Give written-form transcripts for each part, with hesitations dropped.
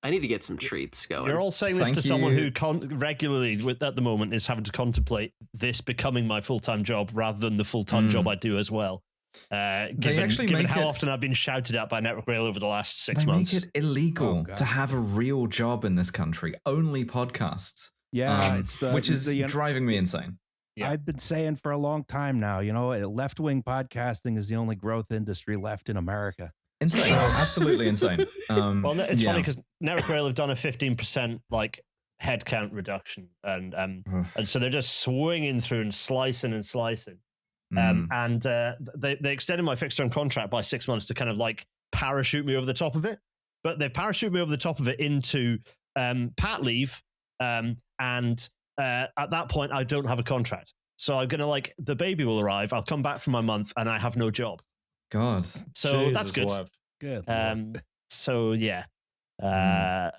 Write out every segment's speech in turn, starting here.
I need to get some treats going. You're all saying this Thank to someone you. who regularly, at the moment, is having to contemplate this becoming my full-time job rather than the full-time job I do as well. Given how often I've been shouted at by Network Rail over the last 6 months. They make it illegal to have a real job in this country. Only podcasts. Yeah, which is driving me insane. Yeah. I've been saying for a long time now, left-wing podcasting is the only growth industry left in America. Insane. Absolutely insane. Well, it's funny because Network Rail have done a 15% like headcount reduction, and so they're just swinging through and slicing. And they extended my fixed term contract by 6 months to kind of like parachute me over the top of it. But they've parachuted me over the top of it into pat leave. And at that point, I don't have a contract. So I'm going to the baby will arrive. I'll come back for my month and I have no job. God. So Jesus, that's good. Lord. Good. So yeah. At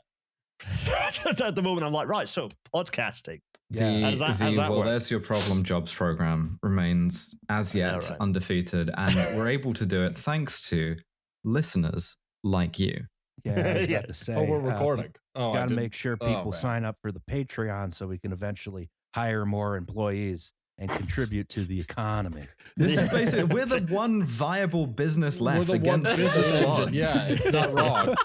the moment, I'm like, right, so podcasting. Yeah. How does that work? There's your problem jobs program remains as yet undefeated, and we're able to do it thanks to listeners like you. Yeah, I was about to say. Oh, we're recording. Got to make sure people sign up for the Patreon so we can eventually hire more employees and contribute to the economy. This is basically, we're the one viable business left We're the one against business the engine. odds. Yeah, it's not wrong.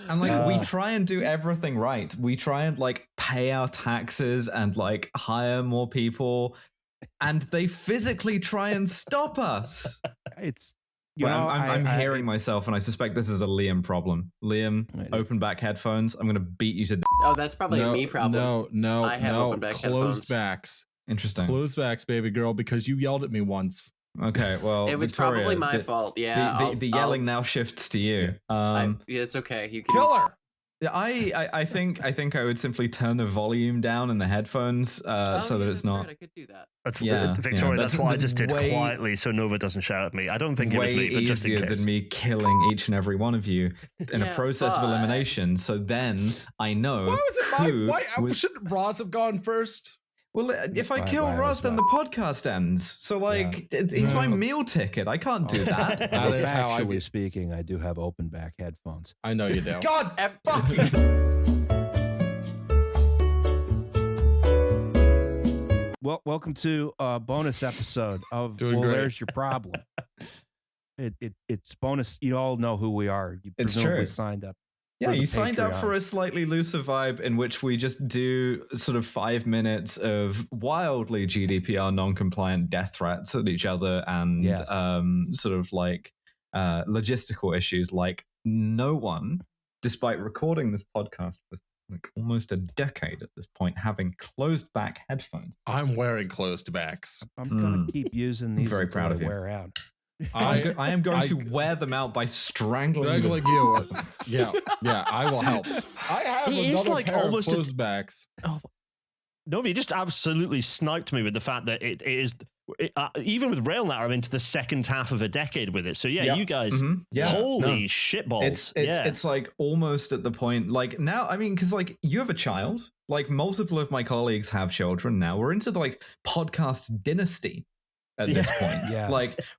And we try and do everything right. We try and pay our taxes and hire more people, and they physically try and stop us. It's I'm hearing myself, and I suspect this is a Liam problem. Liam, open back headphones. I'm going to beat you to. Oh, that's probably a me problem. No. I have open back closed headphones. backs. Interesting. Closed backs, baby girl, because you yelled at me once. Okay, well, it was Victoria, probably my fault. Yeah, the yelling now shifts to you. It's okay. You can Killer. Yeah, I think I would simply turn the volume down in the headphones so that it's not. I could do that. That's Victoria. That's what I just did quietly, so Nova doesn't shout at me. I don't think it was me, but just in case. Way easier than me killing each and every one of you in a process of elimination. So then I know. Why was it why shouldn't Roz have gone first? Well, if I kill Roz, then the podcast ends. So, he's my meal ticket. I can't do that. That is how Actually speaking, I do have open back headphones. I know you do. God, fucking. Well, welcome to a bonus episode of Doing great. There's Your Problem. It's bonus. You all know who we are. You presumably signed up. Yeah, you signed up for a slightly looser vibe in which we just do sort of 5 minutes of wildly GDPR non-compliant death threats at each other and logistical issues. No one, despite recording this podcast for almost a decade at this point, having closed back headphones. I'm wearing closed backs. I'm going to keep using these very proud of you. wear out. I am going to wear them out by strangling you. Yeah, I will help. I have another pair of closed backs. Oh, Novi, you just absolutely sniped me with the fact that it is, even with RailNet, I'm into the second half of a decade with it. So you guys, holy shitballs. It's almost at the point, now, I mean, because you have a child, multiple of my colleagues have children now. We're into the podcast dynasty. At this point,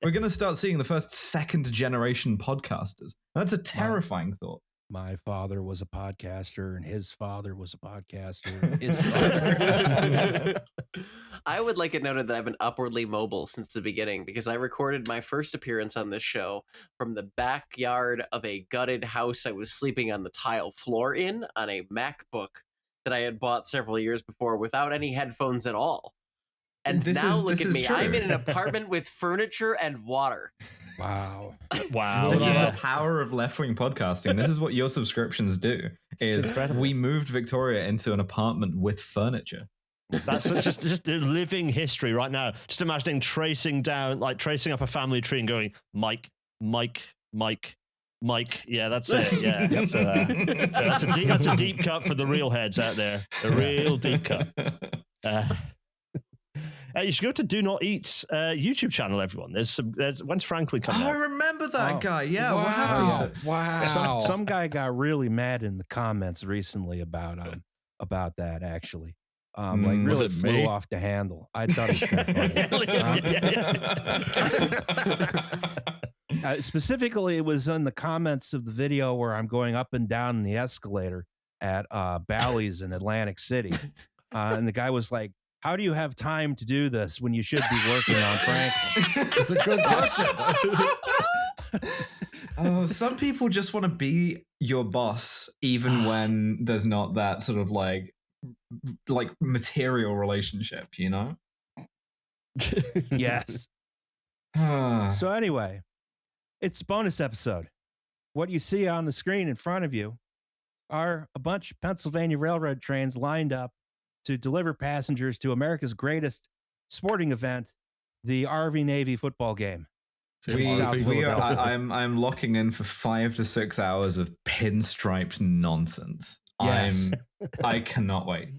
we're going to start seeing the first second generation podcasters. That's a terrifying thought. My father was a podcaster, and his father was a podcaster. His father. I would like it noted that I've been upwardly mobile since the beginning because I recorded my first appearance on this show from the backyard of a gutted house I was sleeping on the tile floor in on a MacBook that I had bought several years before without any headphones at all. And look at me. True. I'm in an apartment with furniture and water. Wow. This is the power of left-wing podcasting. This is what your subscriptions do. We moved Victoria into an apartment with furniture. That's just living history right now. Just imagining tracing up a family tree and going, Mike. Yeah, that's it. Yeah, that's a deep cut for the real heads out there. A real deep cut. You should go to Do Not Eat's YouTube channel, everyone. When's Franklin coming out? I remember that guy. Yeah, what happened? Wow. Some guy got really mad in the comments recently about that, actually. Really flew off the handle. I thought it was kind of funny. Specifically, it was in the comments of the video where I'm going up and down the escalator at Bally's in Atlantic City. And the guy was like, how do you have time to do this when you should be working on Franklin? That's a good question. Oh, some people just want to be your boss, even when there's not that sort of like material relationship, you know? Yes. So anyway, it's a bonus episode. What you see on the screen in front of you are a bunch of Pennsylvania Railroad trains lined up to deliver passengers to America's greatest sporting event, the Army Navy football game. I'm locking in for 5 to 6 hours of pinstriped nonsense. Yes. I cannot wait.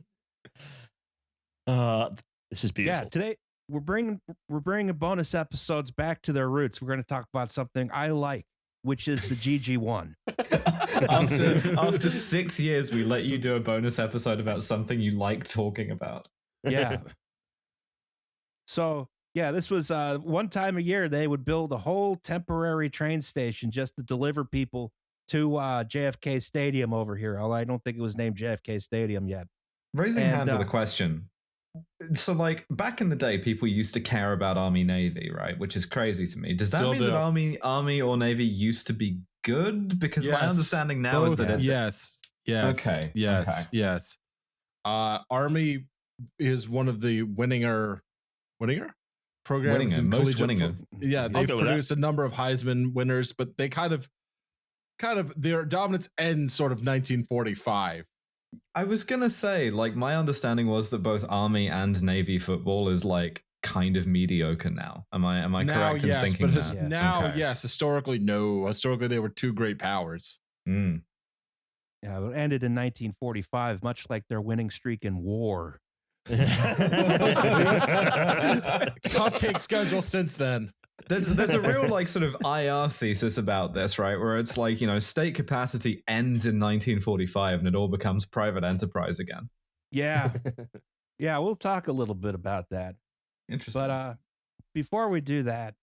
This is beautiful. Yeah, today we're bringing bonus episodes back to their roots. We're going to talk about something I like, which is the GG1. After 6 years, we let you do a bonus episode about something you like talking about. Yeah. So, yeah, this was one time a year they would build a whole temporary train station just to deliver people to JFK Stadium over here. Although I don't think it was named JFK Stadium yet. Raising hand with a question. So, like, back in the day, people used to care about Army Navy, right? Which is crazy to me. Does that mean that Army or Navy used to be good? Because my understanding now is that yes. Okay. Yes. Army is one of the winninger programs. Yeah, they produced a number of Heisman winners, but they kind of their dominance ends sort of 1945. I was gonna say, like, my understanding was that both Army and Navy football is like kind of mediocre now. Am I now, correct in thinking that? Now, yes. Historically, no. Historically, they were two great powers. Mm. Yeah, it ended in 1945, much like their winning streak in war. Cupcake schedule since then. There's a real like sort of IR thesis about this, right? Where it's like, you know, state capacity ends in 1945 and it all becomes private enterprise again. Yeah. Yeah, we'll talk a little bit about that. Interesting. But before we do that,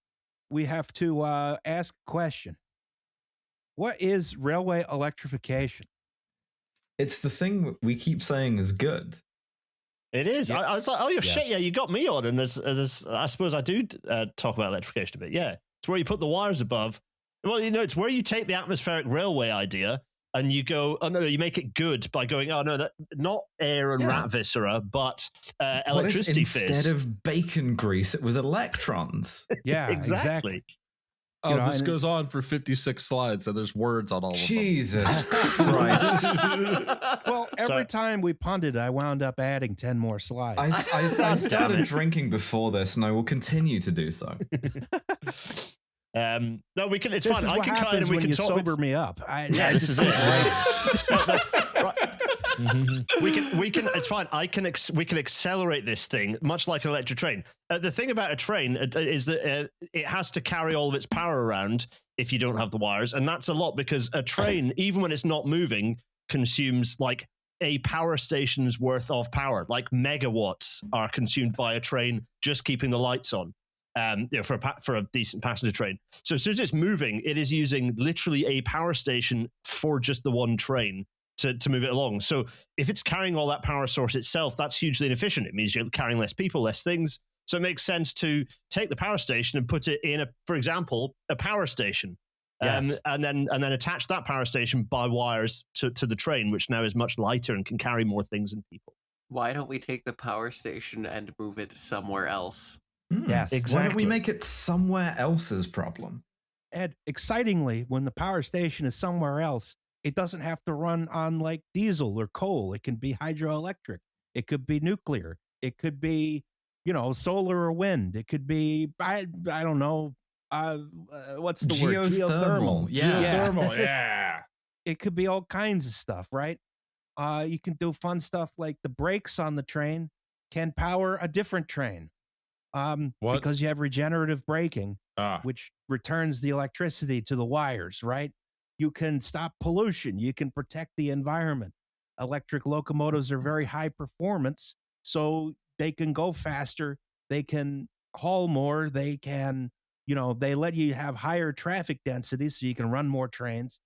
we have to ask a question. What is railway electrification? It's the thing we keep saying is good. It is. Yeah. I was like, oh, shit, yeah, you got me on. And there's I suppose I do talk about electrification a bit. Yeah. It's where you put the wires above. Well, you know, it's where you take the atmospheric railway idea and you go, oh, no, you make it good by going, oh, no, not air and rat viscera, but electricity fizz. Instead of bacon grease, it was electrons. Yeah, exactly. Oh, you know, this goes on for 56 slides, and there's words on all of them. Jesus Christ. Well, every time we punted, I wound up adding 10 more slides. I started drinking before this, and I will continue to do so. No, we can. It's this fine. Is I what can kind of we can sober me up. This is it. Right. We can. It's fine. We can accelerate this thing, much like an electric train. The thing about a train is that it has to carry all of its power around if you don't have the wires, and that's a lot because a train, even when it's not moving, consumes like a power station's worth of power. Like megawatts are consumed by a train just keeping the lights on. For a decent passenger train. So as soon as it's moving, it is using literally a power station for just the one train to move it along. So if it's carrying all that power source itself, that's hugely inefficient. It means you're carrying less people, less things. So it makes sense to take the power station and put it in for example, a power station. Yes. And then attach that power station by wires to the train, which now is much lighter and can carry more things and people. Why don't we take the power station and move it somewhere else? Yes, exactly. Why don't we make it somewhere else's problem? And excitingly, when the power station is somewhere else, it doesn't have to run on like diesel or coal. It can be hydroelectric. It could be nuclear. It could be, solar or wind. It could be, I don't know, what's the word? Geothermal. Geothermal, yeah. It could be all kinds of stuff, right? You can do fun stuff like the brakes on the train can power a different train. Because you have regenerative braking, which returns the electricity to the wires, right? You can stop pollution. You can protect the environment. Electric locomotives are very high performance, so they can go faster. They can haul more. They can they let you have higher traffic density so you can run more trains,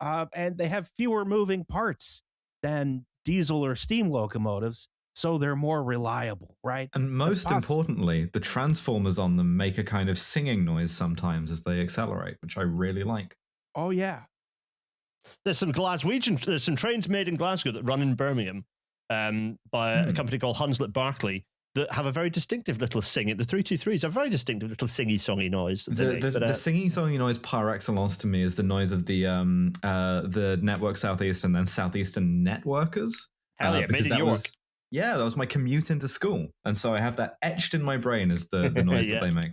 and they have fewer moving parts than diesel or steam locomotives, so they're more reliable, right? And most importantly, the transformers on them make a kind of singing noise sometimes as they accelerate, which I really like. Oh yeah. There's some trains made in Glasgow that run in Birmingham by a company called Hunslet Barclay that have a very distinctive little singing. The 323s have a very distinctive little singy-songy noise. The singy-songy noise par excellence to me is the noise of the Network Southeast and then Southeastern Networkers. Hell yeah, made in York. That was my commute into school. And so I have that etched in my brain as the noise that they make.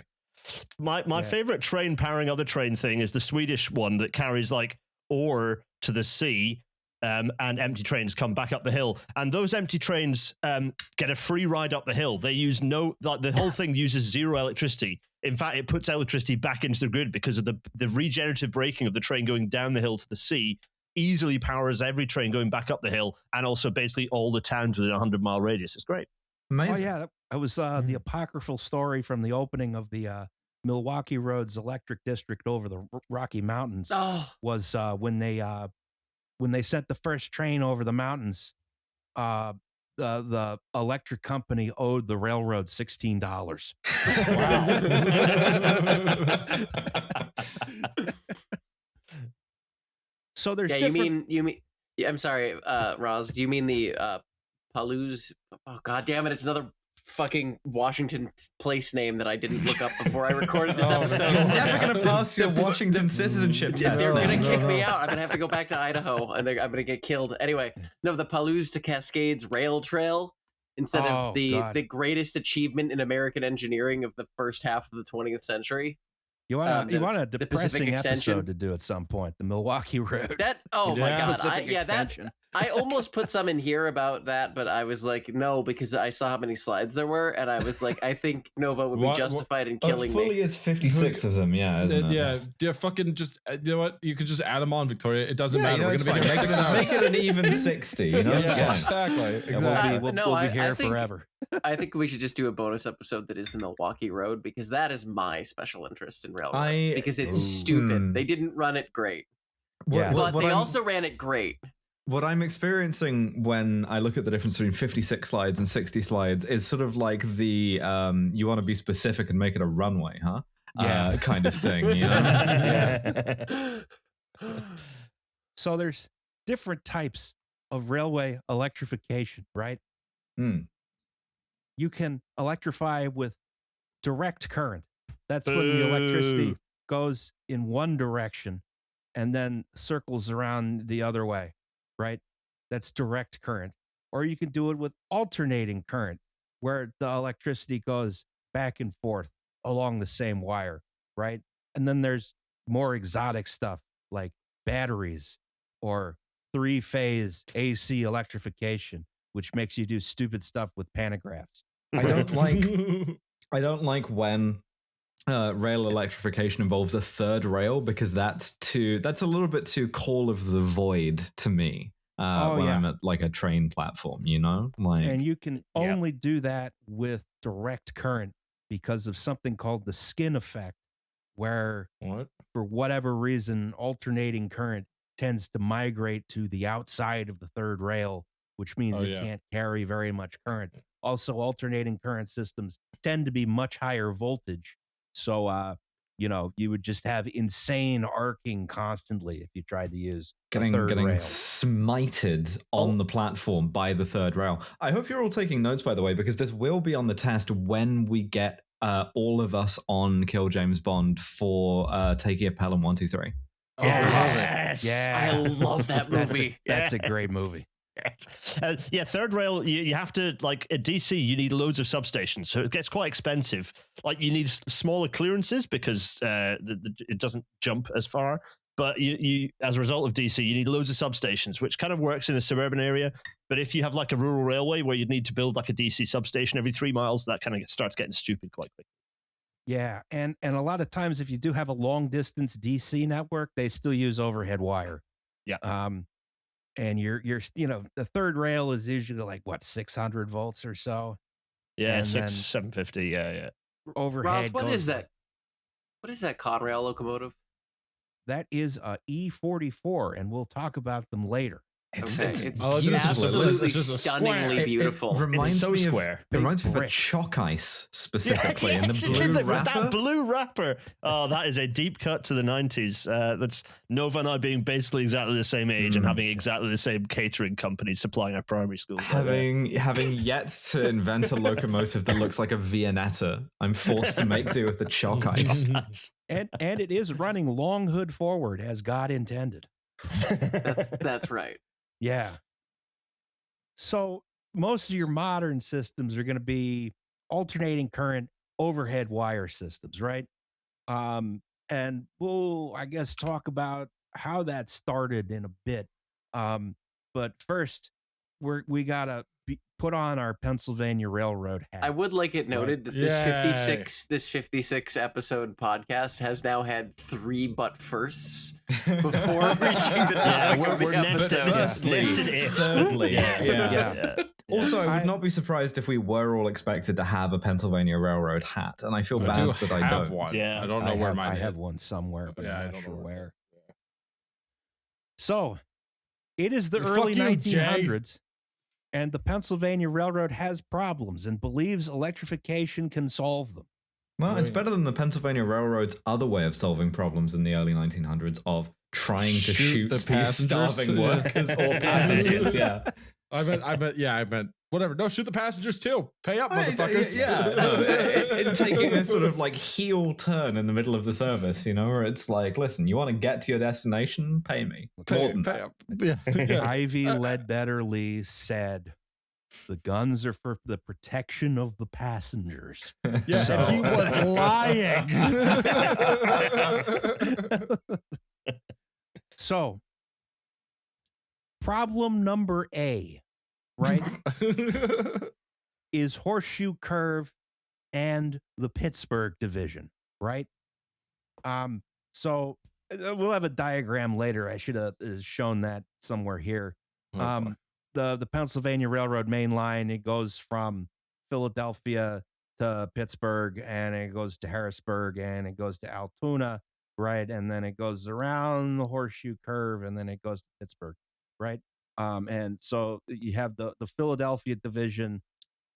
My favorite train powering other train thing is the Swedish one that carries like ore to the sea, and empty trains come back up the hill. And those empty trains get a free ride up the hill. They use the whole thing uses zero electricity. In fact, it puts electricity back into the grid because of the regenerative braking of the train going down the hill to the sea. Easily powers every train going back up the hill, and also basically all the towns within a 100-mile radius. It's great. Amazing. Oh yeah, that was the apocryphal story from the opening of the Milwaukee Road's electric district over the Rocky Mountains. Was when they sent the first train over the mountains, the electric company owed the railroad $16. So there's you mean I'm sorry, Roz, do you mean the Palouse? Oh god damn it, it's another fucking Washington place name that I didn't look up before I recorded this episode. You're never gonna pass your Washington citizenship test. They're gonna kick me out. I'm gonna have to go back to Idaho and I'm gonna get killed. Anyway, no, the Palouse to Cascades rail trail, instead of the greatest achievement in American engineering of the first half of the 20th century. You want a depressing episode to do at some point, the Milwaukee Road. My god, I almost put some in here about that, but I was like, no, because I saw how many slides there were, and I was like, I think Nova would be justified in killing me. Fully is 56 of them, isn't it? Yeah, fucking just, you know what? You could just add them on, Victoria. It doesn't matter. We're going to be here 6 hours. Make it an even 60, Exactly. We'll be here forever. I think we should just do a bonus episode that is the Milwaukee Road, because that is my special interest in railroads, because it's stupid. They didn't run it great. But they also ran it great. What I'm experiencing when I look at the difference between 56 slides and 60 slides is sort of like the you want to be specific and make it a runway, huh? Kind of thing, you know? So there's different types of railway electrification, right? You can electrify with direct current. That's when the electricity goes in one direction and then circles around the other way. Right? That's direct current. Or you can do it with alternating current, where the electricity goes back and forth along the same wire, right? And then there's more exotic stuff like batteries or 3-phase AC electrification, which makes you do stupid stuff with pantographs. I don't like when rail electrification involves a third rail, because that's a little bit too Call of the Void to me. When I'm at like a train platform, you know, and you can only do that with direct current because of something called the skin effect, where for whatever reason alternating current tends to migrate to the outside of the third rail, which means it can't carry very much current. Also, alternating current systems tend to be much higher voltage. So, you would just have insane arcing constantly if you tried to use getting smited on the platform by the third rail. I hope you're all taking notes, by the way, because this will be on the test when we get all of us on Kill James Bond for taking a Pelham 123. Yes. I love that movie. That's a great movie. Third rail, you have to, like at DC, you need loads of substations, so it gets quite expensive. Like you need smaller clearances because it doesn't jump as far. But you, as a result of DC, you need loads of substations, which kind of works in a suburban area. But if you have like a rural railway where you'd need to build like a DC substation every 3 miles, that kind of starts getting stupid quite quickly. Yeah, and a lot of times if you do have a long distance DC network, they still use overhead wire. Yeah. And you're the third rail is usually like 600 volts or so. Yeah, 750. Yeah. Overhead. Ross, what is that? What is that Conrail locomotive? That is a E44, and we'll talk about them later. It's beautiful. absolutely It's stunningly beautiful. It reminds so me square. It reminds me of a chalk ice specifically in the blue wrapper. That blue wrapper. Oh, that is a deep cut to the 90s. That's Nova and I being basically exactly the same age and having exactly the same catering company supplying our primary school. Having yet to invent a locomotive that looks like a Viennetta, I'm forced to make do with the chalk ice. And it is running long hood forward as God intended. That's right. Yeah. So most of your modern systems are going to be alternating current overhead wire systems, right? And we'll, I guess, talk about how that started in a bit. But first, we gotta put on our Pennsylvania Railroad hat. I would like it noted that this 56 episode podcast has now had 3 but firsts before reaching the topic of the episode. Nested ifs. Thirdly, Yeah. Also, I would not be surprised if we were all expected to have a Pennsylvania Railroad hat, and I feel bad that I don't. One. Yeah. I don't know where mine is. I have one somewhere, but Yeah, I'm I not don't sure know where. So, it is the early 1900s, and the Pennsylvania Railroad has problems and believes electrification can solve them. Well, it's better than the Pennsylvania Railroad's other way of solving problems in the early 1900s of trying to shoot the these starving workers or passengers. Yeah. I meant whatever. No, shoot the passengers too. Pay up, motherfuckers. Taking a sort of like heel turn in the middle of the service, you know, where it's like, listen, you want to get to your destination? Pay me. Pay up. Yeah. Ivy Ledbetter Lee said, "The guns are for the protection of the passengers." Yeah, So- and he was lying. So, problem number A, right, is Horseshoe Curve and the Pittsburgh division, right? So we'll have a diagram later. I should have shown that somewhere here. The Pennsylvania Railroad main line, it goes from Philadelphia to Pittsburgh, and it goes to Harrisburg, and it goes to Altoona, right? And then it goes around the Horseshoe Curve, and then it goes to Pittsburgh, right? And so you have the Philadelphia division,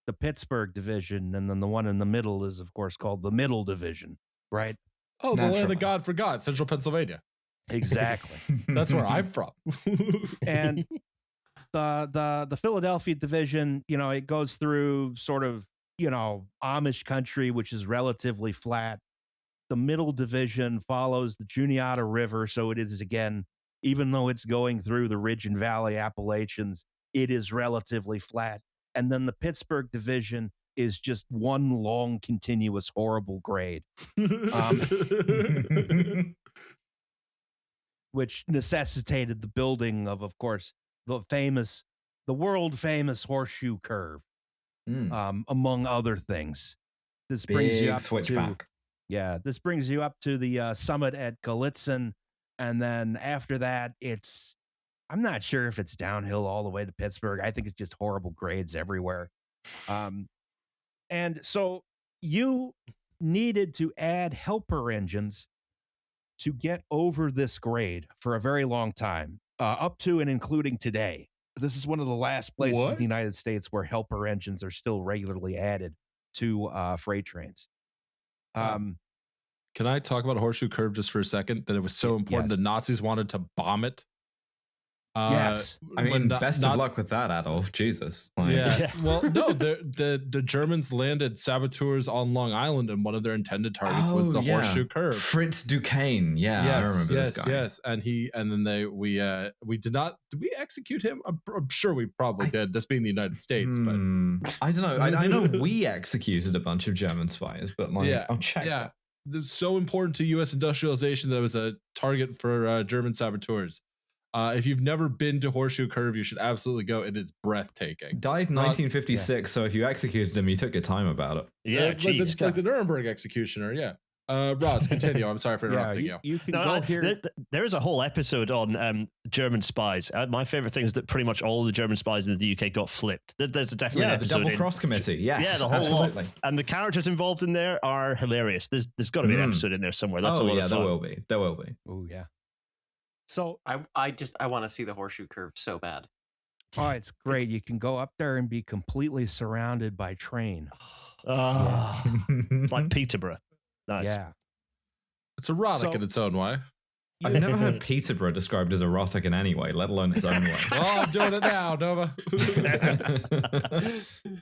the Pittsburgh division, and then the one in the middle is, of course, called the Middle Division, right? Oh, the land that God forgot, Central Pennsylvania. Exactly. That's where I'm from. And the Philadelphia division, you know, it goes through sort of, you know, Amish country, which is relatively flat. The Middle Division follows the Juniata River, so it is, again, even though it's going through the Ridge and Valley Appalachians, it is relatively flat. And then the Pittsburgh division is just one long, continuous, horrible grade, which necessitated the building of course, the world famous Horseshoe Curve, among other things. This brings you up switchback. this brings you up to the summit at Gallitzin, and then after that, I'm not sure if it's downhill all the way to Pittsburgh. I think it's just horrible grades everywhere. And so you needed to add helper engines to get over this grade for a very long time, up to and including today. This is one of the last places in the United States where helper engines are still regularly added to freight trains. Can I talk about Horseshoe Curve just for a second? That it was so important the Nazis wanted to bomb it. Yes. I mean, best of luck with that, Adolf. Jesus. Well, no, the Germans landed saboteurs on Long Island, and one of their intended targets was the Horseshoe Curve. Fritz Duquesne. Yeah, I remember this guy. Yes, and we did not. Did we execute him? I'm sure we probably did. This being the United States, but I don't know. I know we executed a bunch of German spies, but I'll check. Yeah, it's so important to U.S. industrialization that it was a target for German saboteurs. If you've never been to Horseshoe Curve, you should absolutely go. It is breathtaking. Died in 1956, so if you executed him, you took your time about it. Yeah, like the Nuremberg executioner. Yeah. Ross, continue. I'm sorry for interrupting you. You can go here. There is a whole episode on German spies. My favorite thing is that pretty much all of the German spies in the UK got flipped. There's definitely an episode. The Double Cross Committee. Yes, yeah, the whole absolutely. lot. And the characters involved in there are hilarious. There's got to be an episode in there somewhere. That's a lot of fun. There will be. Oh yeah. So I want to see the horseshoe curve so bad. Oh, it's great. You can go up there and be completely surrounded by train. It's like Peterborough. Nice. Yeah. It's erotic in its own way. I've never heard Peterborough described as erotic in any way, let alone its own way. Well, I'm doing it now, Nova.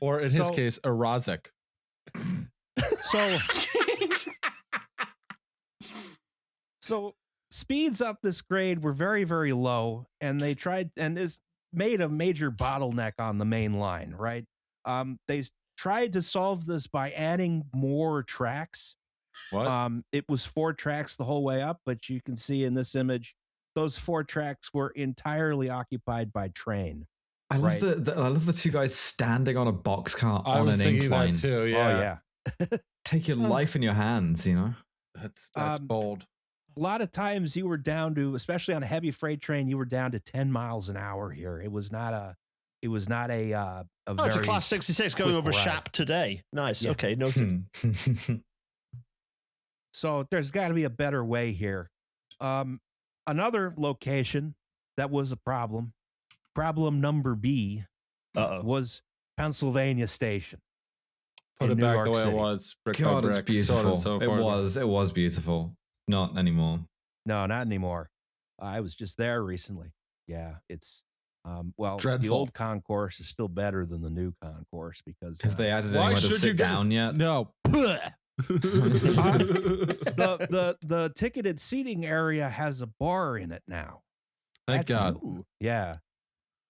Or in his case, erotic. So speeds up this grade were very, very low, and they tried, and this made a major bottleneck on the main line, right? They tried to solve this by adding more tracks. What? It was 4 tracks the whole way up, but you can see in this image, those 4 tracks were entirely occupied by train. I love I love the 2 guys standing on a boxcar on an incline. That too, yeah. Oh yeah. Take your life in your hands, you know. That's bold. A lot of times you were down to, especially on a heavy freight train, you were down to 10 miles an hour here. It was not a it's a class 66 going over Shap today. Nice. Yeah. Okay, noted. So there's got to be a better way here. Another location that was a problem number B, was Pennsylvania Station. Put it back the way it was. Brick by brick. It's beautiful. It was beautiful. Not anymore. No, not anymore. I was just there recently. Yeah, it's dreadful. The old concourse is still better than the new concourse because have they added anywhere to sit down yet? No. The ticketed seating area has a bar in it now. Thank God. Yeah.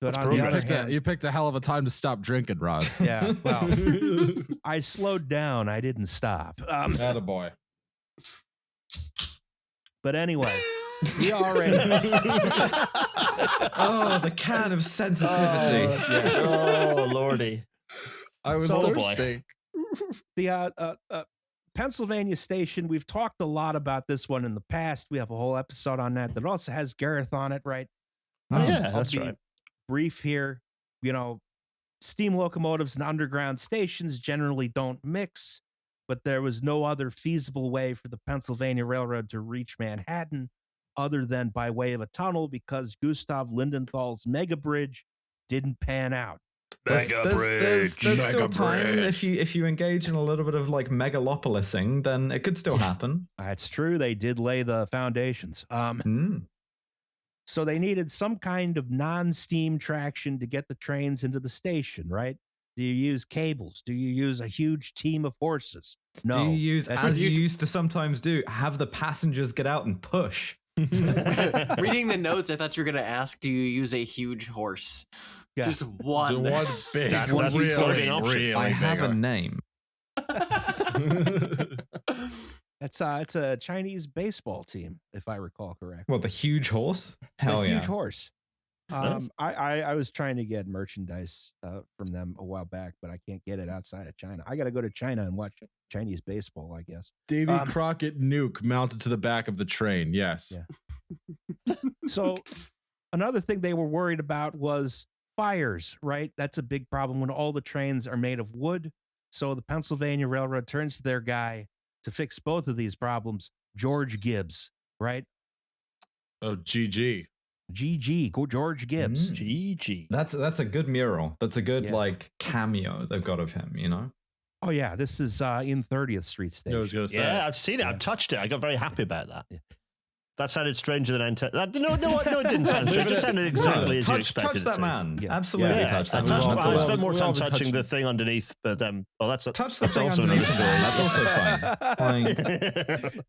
But on the other hand, you picked a hell of a time to stop drinking, Roz. Yeah. Well, I slowed down. I didn't stop. Attaboy. But anyway, we already. Oh, the can of sensitivity. Oh, Lordy. I was thirsty. The Pennsylvania Station, we've talked a lot about this one in the past. We have a whole episode on that also has Gareth on it, right? Oh, yeah, that's right. Brief here. You know, steam locomotives and underground stations generally don't mix, but there was no other feasible way for the Pennsylvania Railroad to reach Manhattan other than by way of a tunnel because Gustav Lindenthal's mega bridge didn't pan out. There's still time if you engage in a little bit of like megalopolising, then it could still happen. That's true. They did lay the foundations. So they needed some kind of non-steam traction to get the trains into the station, right? Do you use cables? Do you use a huge team of horses? No. Do you use, as you used to sometimes do, have the passengers get out and push? Reading the notes, I thought you were going to ask, do you use a huge horse? Yeah. Just one. One big. That's really I have a name. It's a Chinese baseball team, if I recall correctly. Well, the huge horse? Hell yeah. Huge horse. I was trying to get merchandise from them a while back, but I can't get it outside of China. I got to go to China and watch Chinese baseball, I guess. Davy Crockett nuke mounted to the back of the train. Yes. Yeah. So another thing they were worried about was fires, right? That's a big problem when all the trains are made of wood. So the Pennsylvania Railroad turns to their guy to fix both of these problems, George Gibbs, right? Oh, GG. George Gibbs. GG. That's a good mural. That's a good like cameo they've got of him, you know? Oh yeah, this is in 30th Street Station. I was gonna say. Yeah, I've seen it. I've touched it. I got very happy about that. Yeah. That sounded stranger than I intended. No, it didn't sound strange. It sounded exactly as you expected. Touch that man. Yeah. Absolutely touch that man. I spent more time touching the thing underneath, but that's also another story. That's also fine.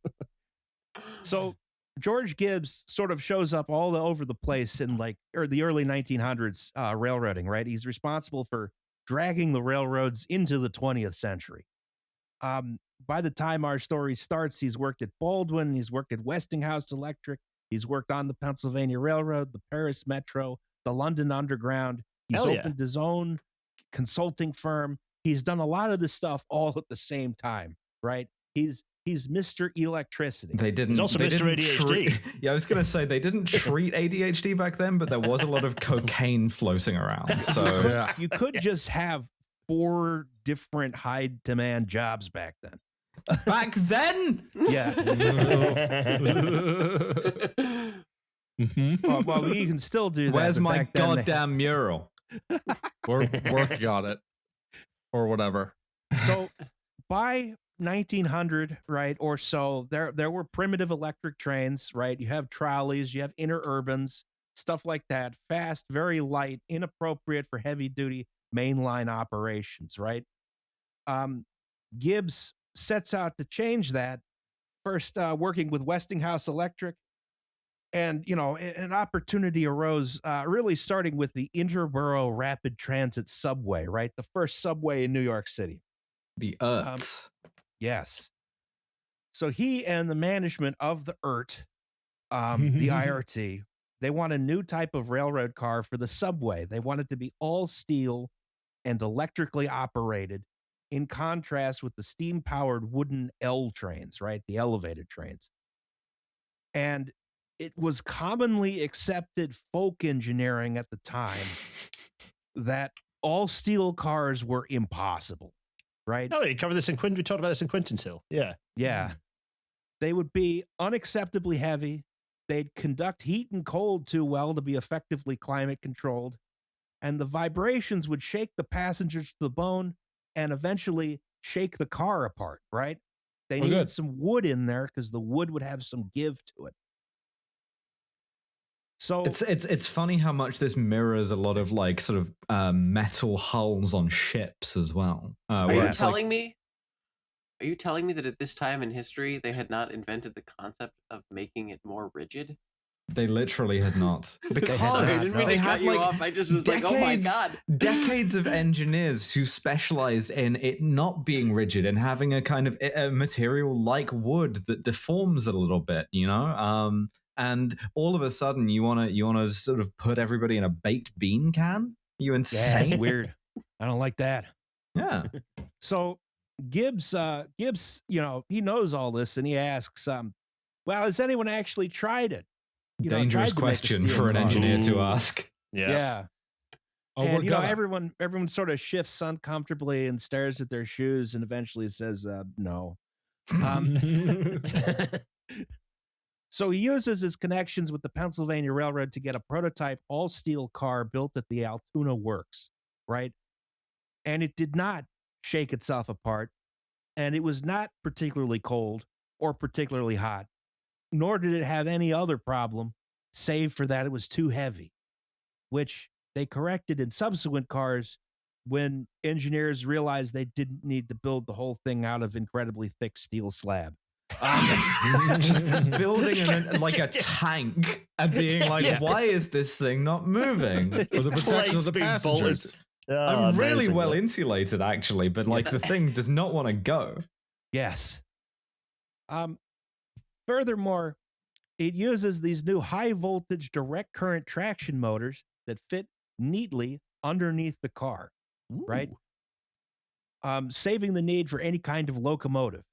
So George Gibbs sort of shows up all over the place in the early 1900s railroading, right? He's responsible for dragging the railroads into the 20th century. By the time our story starts, he's worked at Baldwin, he's worked at Westinghouse Electric, he's worked on the Pennsylvania Railroad, the Paris Metro, the London Underground. He's opened his own consulting firm. He's done a lot of this stuff all at the same time, right? He's He's Mr. Electricity. They didn't. He's also Mr. ADHD. Yeah, I was going to say they didn't treat ADHD back then, but there was a lot of cocaine floating around. So you could just have 4 different high demand jobs back then. Back then? Yeah. Well, you can still do that. Where's my goddamn mural? We're working on it. Or whatever. So by 1900, right, or so, there were primitive electric trains, right? You have trolleys, you have interurbans, stuff like that. Fast, very light, inappropriate for heavy-duty mainline operations, right? Gibbs sets out to change that, first working with Westinghouse Electric. And, you know, an opportunity arose really starting with the Interborough Rapid Transit Subway, right? The first subway in New York City. The IRT. Yes. So he and the management of the IRT, the IRT, they want a new type of railroad car for the subway. They want it to be all steel and electrically operated, in contrast with the steam-powered wooden L trains, right? The elevated trains. And it was commonly accepted folk engineering at the time that all steel cars were impossible, right? Oh, you covered this in Quinton. We talked about this in Quinton's Hill. Yeah. Yeah. They would be unacceptably heavy. They'd conduct heat and cold too well to be effectively climate controlled. And the vibrations would shake the passengers to the bone and eventually shake the car apart, right? They needed some wood in there because the wood would have some give to it. So it's funny how much this mirrors a lot of like sort of metal hulls on ships as well. Are you telling me that at this time in history they had not invented the concept of making it more rigid? They literally had not. Because they had like off. I just was decades, like, oh my god. Decades of engineers who specialized in it not being rigid and having a kind of a material like wood that deforms a little bit, you know? And all of a sudden you wanna sort of put everybody in a baked bean can? You insane? Yeah, weird. I don't like that. Yeah. So Gibbs, you know, he knows all this and he asks, well, has anyone actually tried it? Dangerous question for an engineer to ask. Yeah. Oh, and you know, everyone sort of shifts uncomfortably and stares at their shoes and eventually says, no. So he uses his connections with the Pennsylvania Railroad to get a prototype all-steel car built at the Altoona Works, right? And it did not shake itself apart, and it was not particularly cold or particularly hot, nor did it have any other problem, save for that it was too heavy, which they corrected in subsequent cars when engineers realized they didn't need to build the whole thing out of incredibly thick steel slab. Just building like a tank and being like, why is this thing not moving? For the protection of the passengers. I'm really well insulated, actually, but like the thing does not want to go. Yes. Furthermore, it uses these new high voltage direct current traction motors that fit neatly underneath the car, right? Saving the need for any kind of locomotive.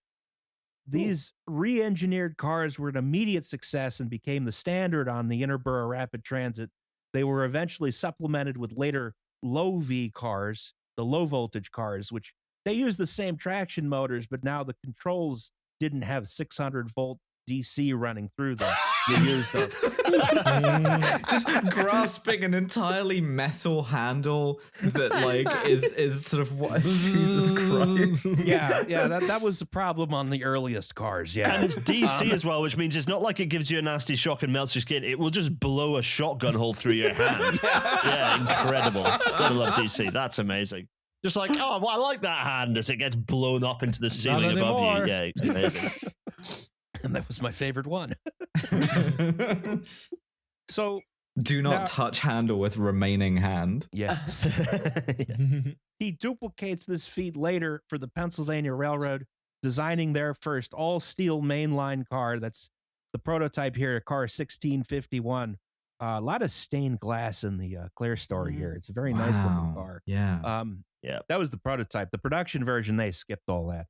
These re-engineered cars were an immediate success and became the standard on the Interborough Rapid Transit. They were eventually supplemented with later low-V cars, the low-voltage cars, which they used the same traction motors, but now the controls didn't have 600-volt DC running through them. You used them. Just grasping an entirely metal handle that like is sort of what Jesus Christ. Yeah, that was the problem on the earliest cars. Yeah, and it's DC as well, which means it's not like it gives you a nasty shock and melts your skin. It will just blow a shotgun hole through your hand. Yeah, incredible. Gotta love DC. That's amazing. Just like, oh, well, I like that hand as it gets blown up into the ceiling above you. Yeah, it's amazing. And that was my favorite one. So do not touch handle with remaining hand. Yes. He duplicates this feat later for the Pennsylvania Railroad, designing their first all-steel mainline car. That's the prototype here, car 1651. A lot of stained glass in the clear story here. It's a very nice looking car. Yeah. That was the prototype. The production version, they skipped all that.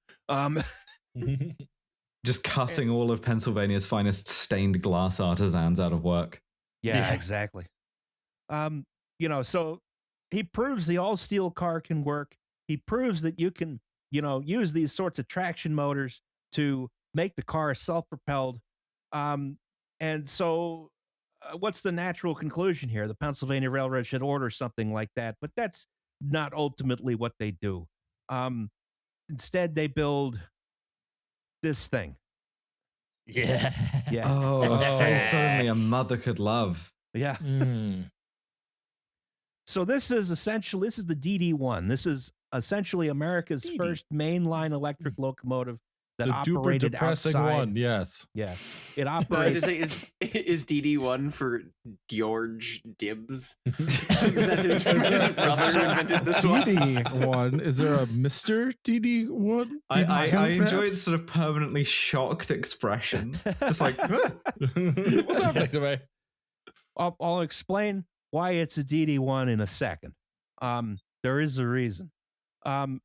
just cutting all of Pennsylvania's finest stained glass artisans out of work. Yeah, exactly. So he proves the all-steel car can work. He proves that you can, use these sorts of traction motors to make the car self-propelled. And so what's the natural conclusion here? The Pennsylvania Railroad should order something like that, but that's not ultimately what they do. Instead, they build this thing. Yeah. Oh, a face only a mother could love. Yeah. So this is the DD1. This is essentially America's first mainline electric locomotive that operated depressing outside. One, yes. Yeah. It operates. Is DD1 for George Dibs? Is that his brother who invented this one? DD1. Is there a Mr. DD1? I enjoyed sort of permanently shocked expression. Just like, what's happening to me? I'll explain why it's a DD1 in a second. There is a reason.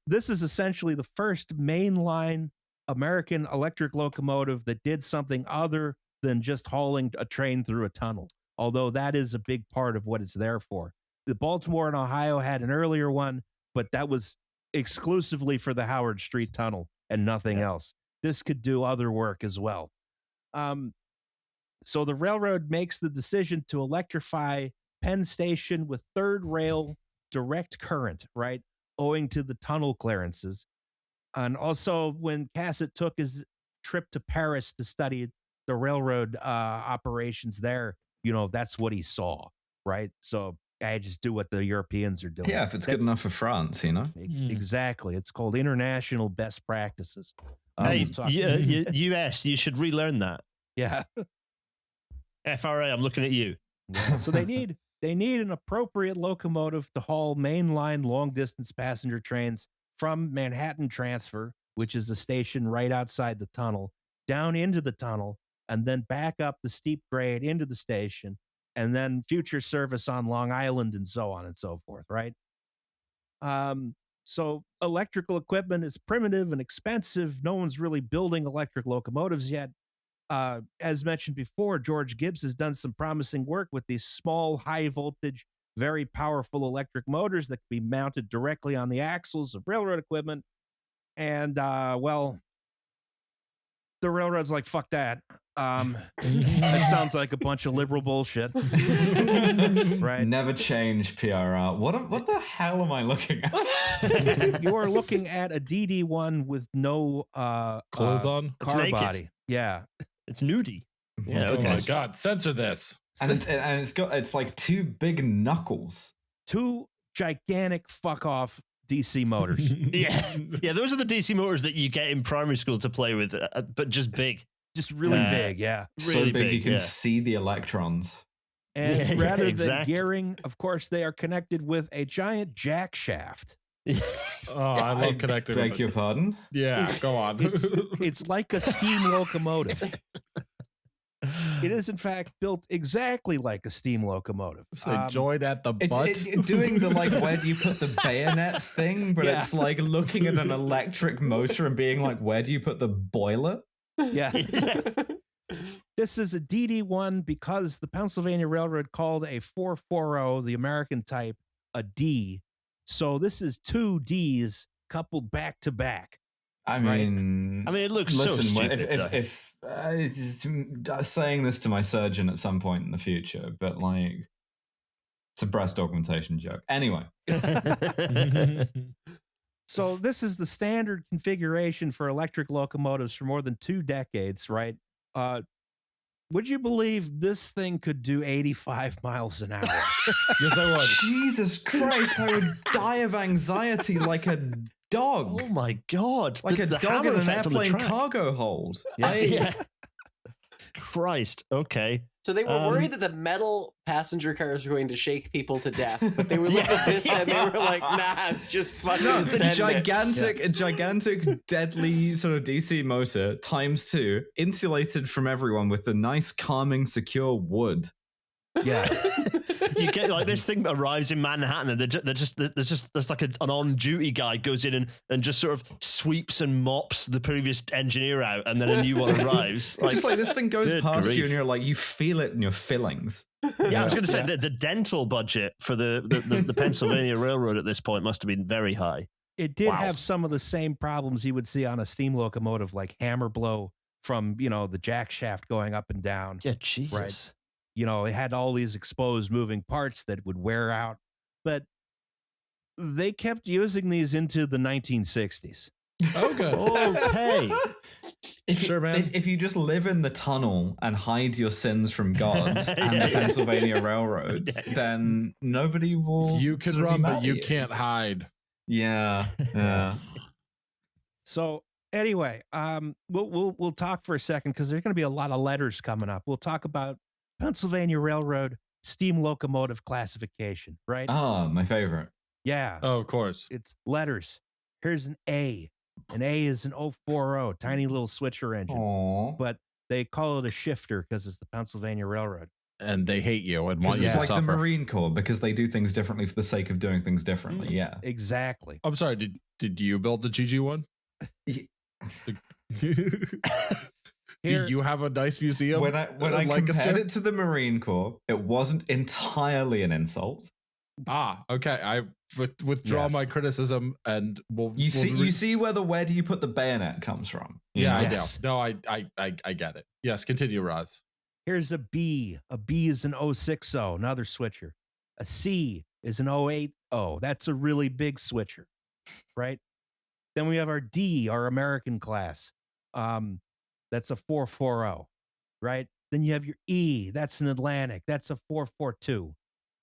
This is essentially the first mainline American electric locomotive that did something other than just hauling a train through a tunnel, although that is a big part of what it's there for. The Baltimore and Ohio had an earlier one, but that was exclusively for the Howard Street Tunnel and nothing else. This could do other work as well. So the railroad makes the decision to electrify Penn Station with third rail direct current, right, owing to the tunnel clearances. And also when Cassett took his trip to Paris to study the railroad operations there, that's what he saw, right? So I just do what the Europeans are doing. Yeah, if it's good enough for France, Exactly. It's called international best practices. US, you should relearn that. Yeah. FRA, I'm looking at you. Yeah, so they need an appropriate locomotive to haul mainline long-distance passenger trains from Manhattan Transfer, which is a station right outside the tunnel, down into the tunnel, and then back up the steep grade into the station, and then future service on Long Island and so on and so forth, right? So electrical equipment is primitive and expensive. No one's really building electric locomotives yet. As mentioned before, George Gibbs has done some promising work with these small, high-voltage, very powerful electric motors that can be mounted directly on the axles of railroad equipment. And, the railroad's like, fuck that. That sounds like a bunch of liberal bullshit. Right? Never change PRR. What the hell am I looking at? You are looking at a DD1 with no clothes on? Car body. Yeah. It's nudie. Yeah, okay. Oh my God, censor this. And it's like two big knuckles. Two gigantic fuck off DC motors. Yeah, those are the DC motors that you get in primary school to play with, but just big. Just really big, yeah. Really so big you can see the electrons. And rather than gearing, of course, they are connected with a giant jack shaft. I love connecting. Beg your pardon? Yeah, go on. It's like a steam locomotive. It is, in fact, built exactly like a steam locomotive. So joined at the butt. It's doing the, like, where do you put the bayonet thing, but it's like looking at an electric motor and being like, where do you put the boiler? Yeah. This is a DD1 because the Pennsylvania Railroad called a 440, the American type, a D. So this is two Ds coupled back to back. I mean, it looks so stupid. If saying this to my surgeon at some point in the future, but like, it's a breast augmentation joke. Anyway. So this is the standard configuration for electric locomotives for more than 2 decades, right? Would you believe this thing could do 85 miles an hour? Yes, I would. Jesus Christ, I would die of anxiety like a dog. Oh my God. Like a dog in an airplane cargo hold. Yeah. Christ. Okay. So they were worried that the metal passenger cars were going to shake people to death, but they would look at this and they were like, nah, just fucking it's gigantic, deadly sort of DC motor ×2, insulated from everyone with the nice, calming, secure wood. Yeah. you get like this thing arrives in Manhattan, and there's like an on-duty guy goes in and just sort of sweeps and mops the previous engineer out, and then a new one arrives. Like, just like this thing goes past you, and you're like, you feel it in your fillings. Yeah, I was going to say the dental budget for the Pennsylvania Railroad at this point must have been very high. It did have some of the same problems you would see on a steam locomotive, like hammer blow from, the jack shaft going up and down. Yeah, Jesus. Right? It had all these exposed moving parts that would wear out. But they kept using these into the 1960s. Oh, good. Okay. Sure, man. If you just live in the tunnel and hide your sins from God and the Pennsylvania Railroad, then nobody will. You can run, but you can't hide. Yeah. So anyway, we'll talk for a second because there's going to be a lot of letters coming up. We'll talk about Pennsylvania Railroad steam locomotive classification, right? Oh, my favorite. Yeah. Oh, of course. It's letters. Here's an A. An A is an 040, tiny little switcher engine. Aww. But they call it a shifter because it's the Pennsylvania Railroad. And they hate you and want you to suffer. It's like the suffer. Marine Corps because they do things differently for the sake of doing things differently. Yeah. Exactly. I'm sorry, did you build the GG one? Do you have a nice museum? When I compared it to the Marine Corps, it wasn't entirely an insult. Okay. I withdraw my criticism, and you see where do you put the bayonet comes from? Yeah, yes. I know. No, I get it. Yes, continue, Roz. Here's a B. A B is an 060, another switcher. A C is an 080. That's a really big switcher, right? Then we have our D, our American class. That's a 440, right? Then you have your E. That's an Atlantic. That's a 442,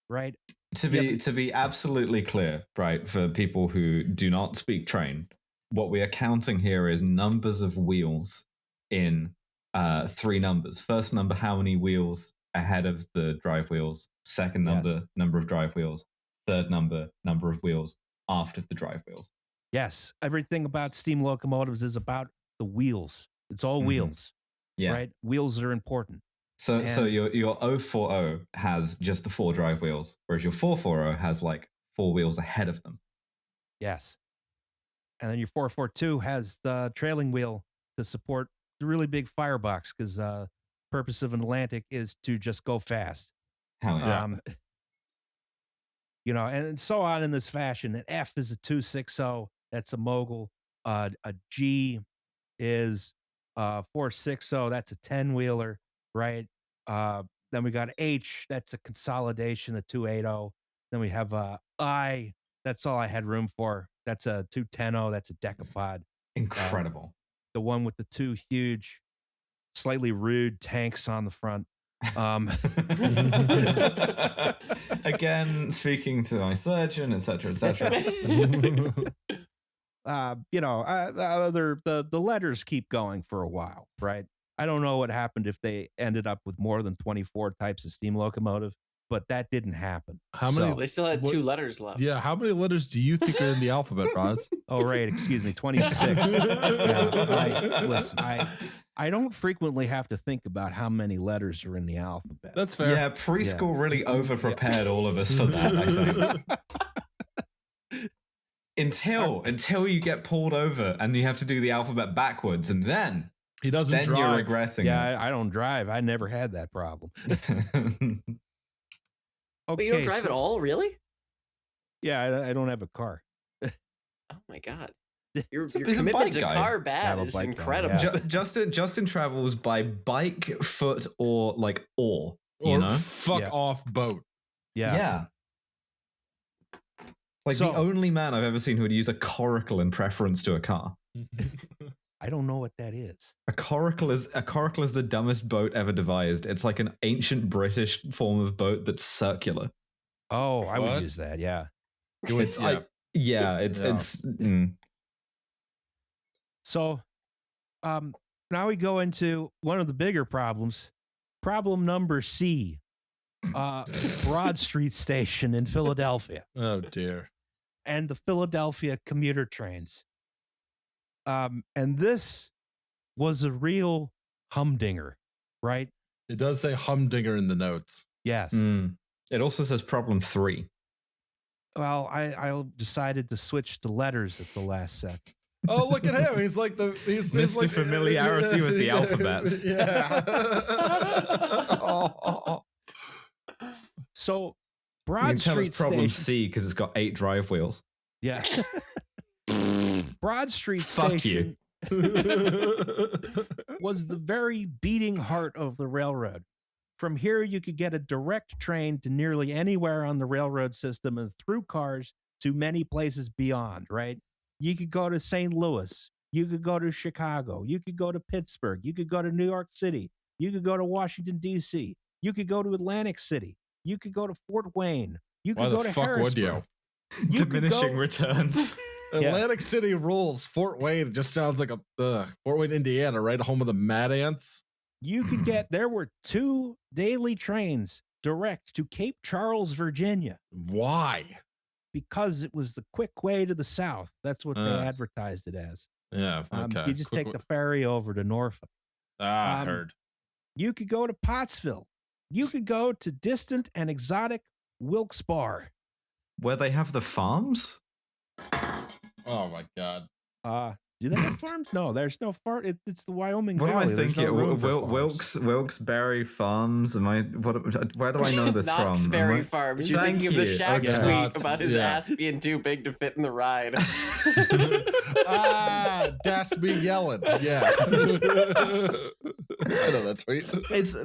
right? To be absolutely clear, right, for people who do not speak train, what we are counting here is numbers of wheels in 3 numbers. First number, how many wheels ahead of the drive wheels. Second number, number of drive wheels. Third number, number of wheels after the drive wheels. Yes. Everything about steam locomotives is about the wheels. It's all wheels. Yeah. Right? Wheels are important. So your 040 has just the 4 drive wheels, whereas your 440 has like 4 wheels ahead of them. Yes. And then your 442 has the trailing wheel to support the really big firebox because the purpose of an Atlantic is to just go fast. Hell yeah. And so on in this fashion. An F is a 260. That's a mogul. A G is 460. That's a 10-wheeler, right? Then we got H. That's a consolidation, a 280. Then we have I. That's all I had room for. That's a 210. That's a decapod. Incredible. The one with the 2 huge, slightly rude tanks on the front. Again, speaking to my surgeon, etc., etc. The letters keep going for a while, right? I don't know what happened if they ended up with more than 24 types of steam locomotive, but that didn't happen. How many? They still had 2 letters left. Yeah, how many letters do you think are in the alphabet, Roz? Oh, right. Excuse me, 26. Listen, I don't frequently have to think about how many letters are in the alphabet. That's fair. Yeah, preschool really over-prepared all of us for that, I think. Until you get pulled over and you have to do the alphabet backwards, and then he doesn't then drive. You're regressing. Yeah, I don't drive. I never had that problem. But you don't drive at all, really? Yeah, I don't have a car. Oh my god. Your commitment to car bad is incredible. Yeah. Justin travels by bike, foot, or oar. Fuck off boat. Yeah. The only man I've ever seen who would use a coracle in preference to a car. I don't know what that is. A coracle is the dumbest boat ever devised. It's like an ancient British form of boat that's circular. Oh, I would use that. Yeah. So, now we go into one of the bigger problems. Problem number C. Broad Street Station in Philadelphia. Oh dear. And the Philadelphia commuter trains. And this was a real humdinger, right? It does say humdinger in the notes. Yes. It also says problem 3. Well, I decided to switch to letters at the last sec. Oh, look at him! He's Mr. like Familiarity with the alphabet. Yeah. So, You Broad can tell Street it's problem Station. C because it's got 8 drive wheels. Yeah. Broad Street Fuck Station was the very beating heart of the railroad. From here, you could get a direct train to nearly anywhere on the railroad system and through cars to many places beyond, right? You could go to St. Louis. You could go to Chicago. You could go to Pittsburgh. You could go to New York City. You could go to Washington, D.C. You could go to Atlantic City. You could go to Fort Wayne. You could go to Harrisburg. Diminishing returns. Atlantic City rules. Fort Wayne just sounds like Fort Wayne, Indiana, right? Home of the Mad Ants. You could there were 2 daily trains direct to Cape Charles, Virginia. Why? Because it was the quick way to the south. That's what they advertised it as. Yeah. Okay. You just take the ferry over to Norfolk. I heard. You could go to Pottsville. You could go to distant and exotic Wilkes-Barre. Where they have the farms? Oh my God. Do they have farms? No, there's no farm. It's the Wyoming What Valley. am I thinking? Wilkes-Barre Farms. Where do I know this from? Knoxberry Farms. You're thinking of the Shaq tweet about his ass being too big to fit in the ride. That's me yelling. Yeah. I know that tweet.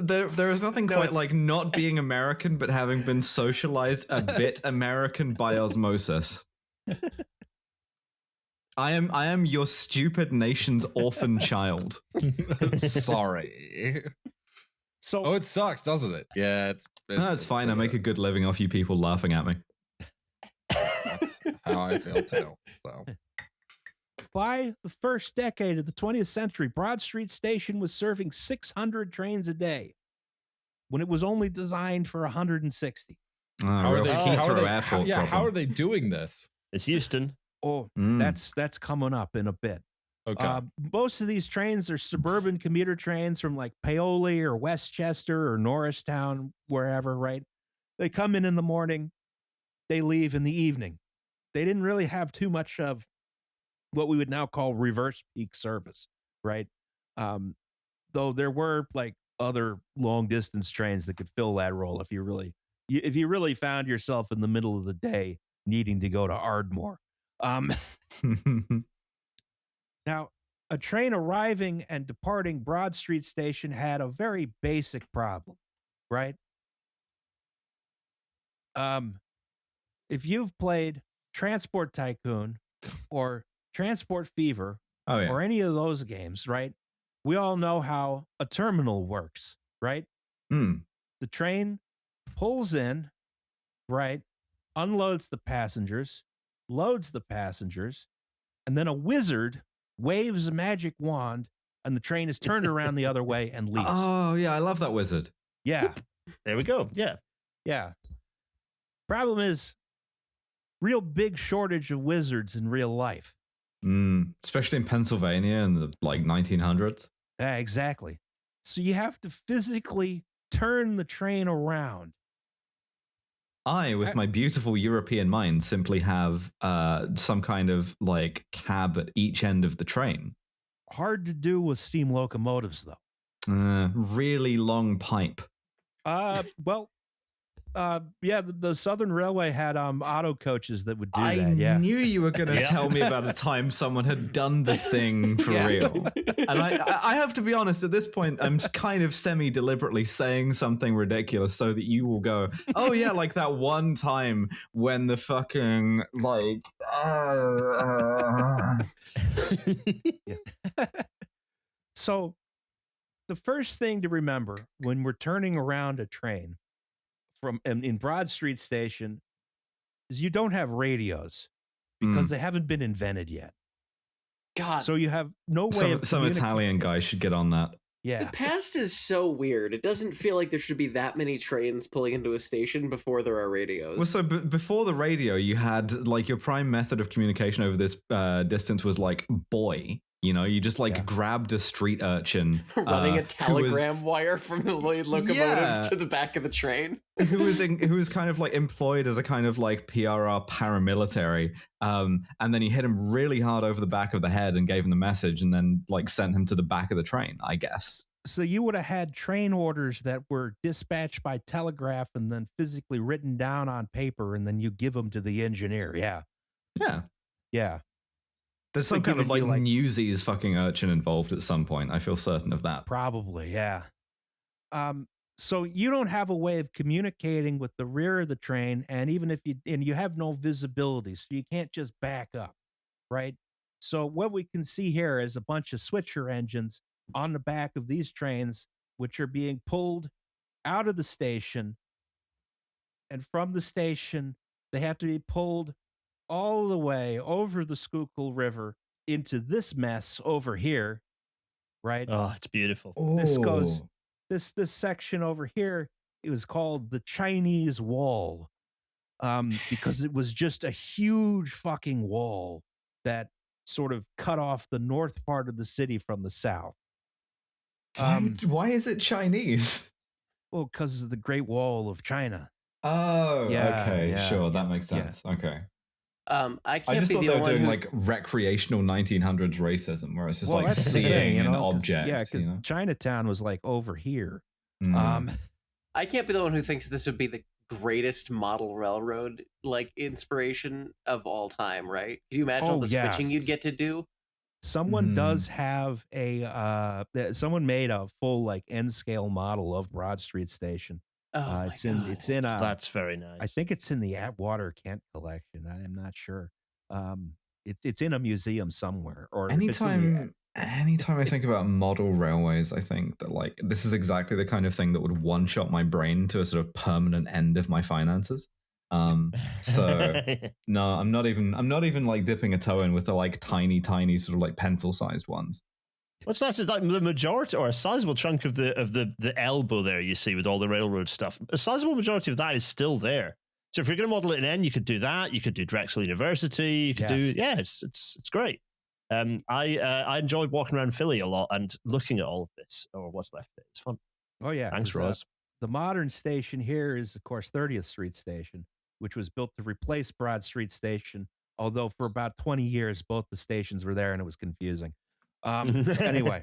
There is nothing quite like not being American, but having been socialized a bit American by osmosis. I am your stupid nation's orphan child. Sorry. So it sucks, doesn't it? Yeah, it's fine. I make a good living off you people laughing at me. That's how I feel too. So, by the first decade of the 20th century, Broad Street Station was serving 600 trains a day, when it was only designed for 160. How are they doing this? It's Houston. Oh, that's coming up in a bit. Okay. Most of these trains are suburban commuter trains from like Paoli or Westchester or Norristown, wherever, right? They come in the morning, they leave in the evening. They didn't really have too much of what we would now call reverse peak service, right? Though there were like other long distance trains that could fill that role if you really found yourself in the middle of the day needing to go to Ardmore. Now, a train arriving and departing Broad Street Station had a very basic problem, right? If you've played Transport Tycoon or Transport Fever or any of those games, right? We all know how a terminal works, right? The train pulls in, right? Unloads the passengers, loads the passengers, and then a wizard waves a magic wand and the train is turned around the other way and leaves. Oh, yeah, I love that wizard. Yeah. There we go. Yeah. Yeah. Problem is, real big shortage of wizards in real life. Especially in Pennsylvania in the 1900s. Yeah, exactly. So you have to physically turn the train around. I, with my beautiful European mind, simply have some kind of like cab at each end of the train. Hard to do with steam locomotives, though. Really long pipe. The Southern Railway had auto coaches that would do that. I knew you were going to tell me about a time someone had done the thing for real. And I have to be honest, at this point, I'm kind of semi-deliberately saying something ridiculous so that you will go, oh yeah, like that one time when the fucking, like... So, the first thing to remember when we're turning around a train in Broad Street Station is you don't have radios because they haven't been invented yet. God. So you have no way of some Italian guy should get on that. Yeah. The past is so weird. It doesn't feel like there should be that many trains pulling into a station before there are radios. Well, so before the radio, you had like your prime method of communication over this distance was like boy. You just like grabbed a street urchin running a telegram wire from the locomotive to the back of the train, who was kind of like employed as a kind of like PRR paramilitary, and then he hit him really hard over the back of the head and gave him the message, and then like sent him to the back of the train, I guess. So you would have had train orders that were dispatched by telegraph and then physically written down on paper, and then you give them to the engineer. Yeah. There's some kind of like Newsies fucking urchin involved at some point. I feel certain of that. Probably, yeah. So you don't have a way of communicating with the rear of the train, and even if you have no visibility, so you can't just back up, right? So what we can see here is a bunch of switcher engines on the back of these trains, which are being pulled out of the station, and from the station, they have to be pulled all the way over the Schuylkill River into this mess over here, right? Oh, it's beautiful. This goes this section over here. It was called the Chinese Wall, because it was just a huge fucking wall that sort of cut off the north part of the city from the south. Why is it Chinese? Well, because of the Great Wall of China. Oh, okay, sure, that makes sense. Okay. I just thought they were doing like recreational 1900s racism, where it's just like seeing an object. Yeah, because Chinatown was like over here. I can't be the one who thinks this would be the greatest model railroad like inspiration of all time, right? Can you imagine all the switching you'd get to do? Someone does have someone made a full like N scale model of Broad Street Station. It's in that's very nice. I think it's in the Atwater Kent collection. I am not sure. It's in a museum somewhere. Or anytime I think about model railways, I think that like this is exactly the kind of thing that would one shot my brain to a sort of permanent end of my finances. So no, I'm not even like dipping a toe in with the like tiny sort of like pencil sized ones. What's nice is like the majority or a sizable chunk of the elbow there you see with all the railroad stuff. A sizable majority of that is still there. So if you're going to model it in N, you could do that. You could do Drexel University. You could do it's great. I enjoyed walking around Philly a lot and looking at all of this or what's left of it. It's fun. Oh yeah, thanks, Ross. The modern station here is of course 30th Street Station, which was built to replace Broad Street Station. Although for about 20 years both the stations were there and it was confusing. Anyway,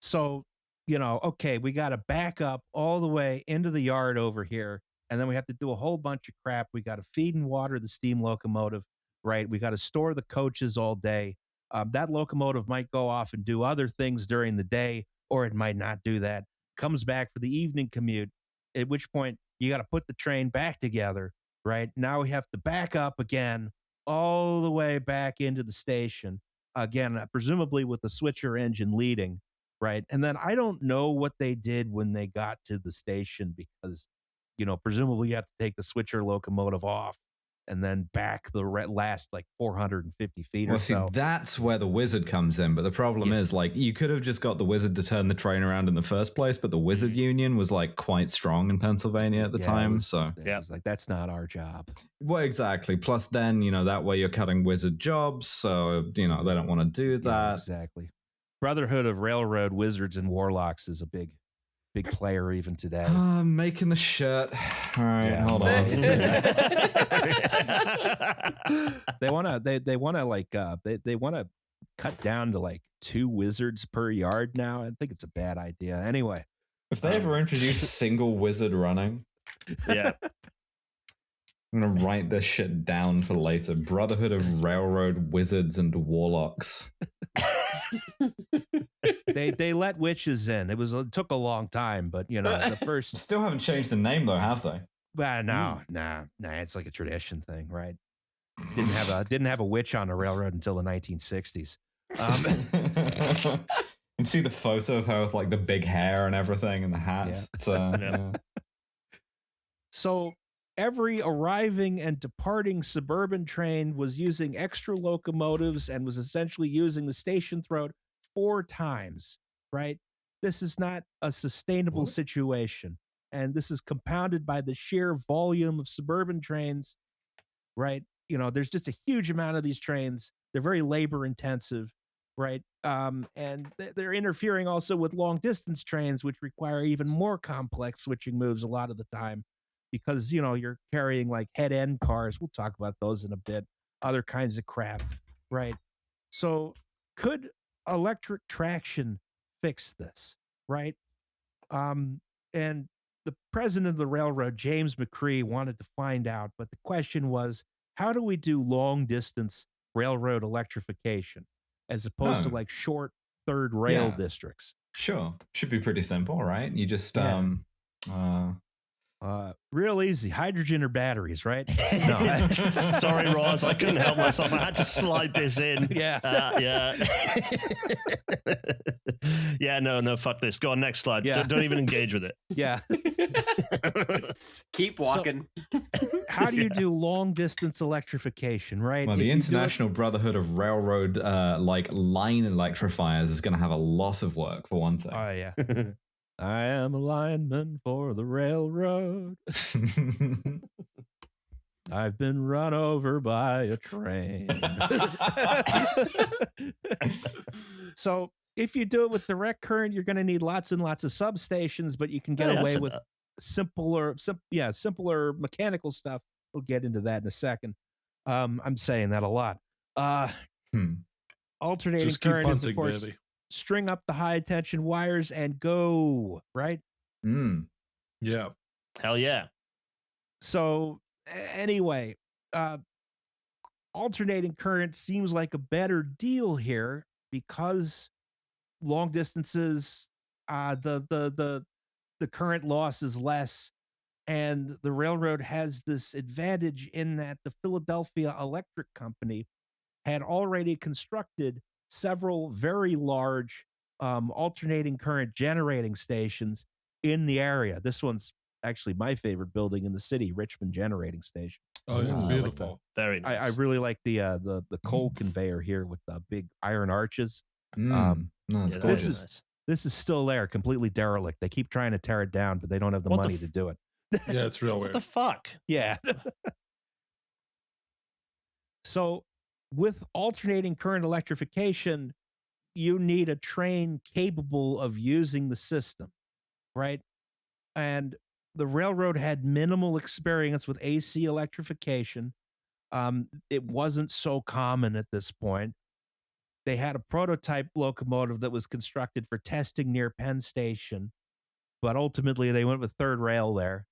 so okay, we got to back up all the way into the yard over here, and then we have to do a whole bunch of crap. We got to feed and water the steam locomotive, right? We got to store the coaches all day. That locomotive might go off and do other things during the day, or it might not do that. Comes back for the evening commute, at which point you got to put the train back together, right? Now we have to back up again all the way back into the station. Again, presumably with the switcher engine leading, right? And then I don't know what they did when they got to the station because, presumably you have to take the switcher locomotive off and then back the last like 450 feet or so. That's where the wizard comes in. But the problem is like you could have just got the wizard to turn the train around in the first place, but the wizard union was like quite strong in Pennsylvania at the time. It was like, that's not our job. Well, exactly. Plus then, that way you're cutting wizard jobs. So, they don't want to do that. Yeah, exactly. Brotherhood of Railroad Wizards and Warlocks is a big player even today. I'm making the shirt. All right, hold on. They want to cut down to like 2 wizards per yard now. I think it's a bad idea. Anyway, if they ever introduce a single wizard running, I'm gonna write this shit down for later. Brotherhood of Railroad Wizards and Warlocks. They let witches in. It took a long time, but the first still haven't changed the name though, have they? Well, no, it's like a tradition thing, right? Didn't have a witch on the railroad until the 1960s. You see the photo of her with like the big hair and everything and the hats. Yeah. So every arriving and departing suburban train was using extra locomotives and was essentially using the station throat 4 times, right? This is not a sustainable situation. And this is compounded by the sheer volume of suburban trains, right? There's just a huge amount of these trains. They're very labor intensive, right? And they're interfering also with long distance trains, which require even more complex switching moves a lot of the time, because you're carrying like head end cars. We'll talk about those in a bit. Other kinds of crap, right? So could electric traction fix this, right? And the president of the railroad, James McCree, wanted to find out, but the question was, how do we do long distance railroad electrification as opposed to like short third rail districts? Sure. Should be pretty simple, right? You just real easy. Hydrogen or batteries, right? No. Sorry, Roz, I couldn't help myself. I had to slide this in. Yeah. Yeah, no, fuck this. Go on, next slide. Yeah. Don't even engage with it. Yeah. Keep walking. So, how do you do long distance electrification, right? Well, the International Brotherhood of Railroad like line electrifiers is going to have a lot of work, for one thing. Oh, yeah. I am a lineman for the railroad. I've been run over by a train. So if you do it with direct current, you're going to need lots and lots of substations, but you can get away with simpler mechanical stuff. We'll get into that in a second. I'm saying that a lot. Alternating Just keep current punting, is, of course, baby. String up the high tension wires and go, right? Yeah. Hell yeah. So anyway, alternating current seems like a better deal here because long distances, the current loss is less, and the railroad has this advantage in that the Philadelphia Electric Company had already constructed several very large alternating current generating stations in the area. This one's actually my favorite building in the city, Richmond Generating Station. Oh, yeah, it's beautiful. Very nice. I really like the coal conveyor here with the big iron arches. No, it's this is still there, completely derelict. They keep trying to tear it down, but they don't have the money to do it. Yeah, it's real weird. What the fuck? Yeah. So with alternating current electrification, you need a train capable of using the system, right? And the railroad had minimal experience with AC electrification. It wasn't so common at this point. They had a prototype locomotive that was constructed for testing near Penn Station, but ultimately they went with third rail there.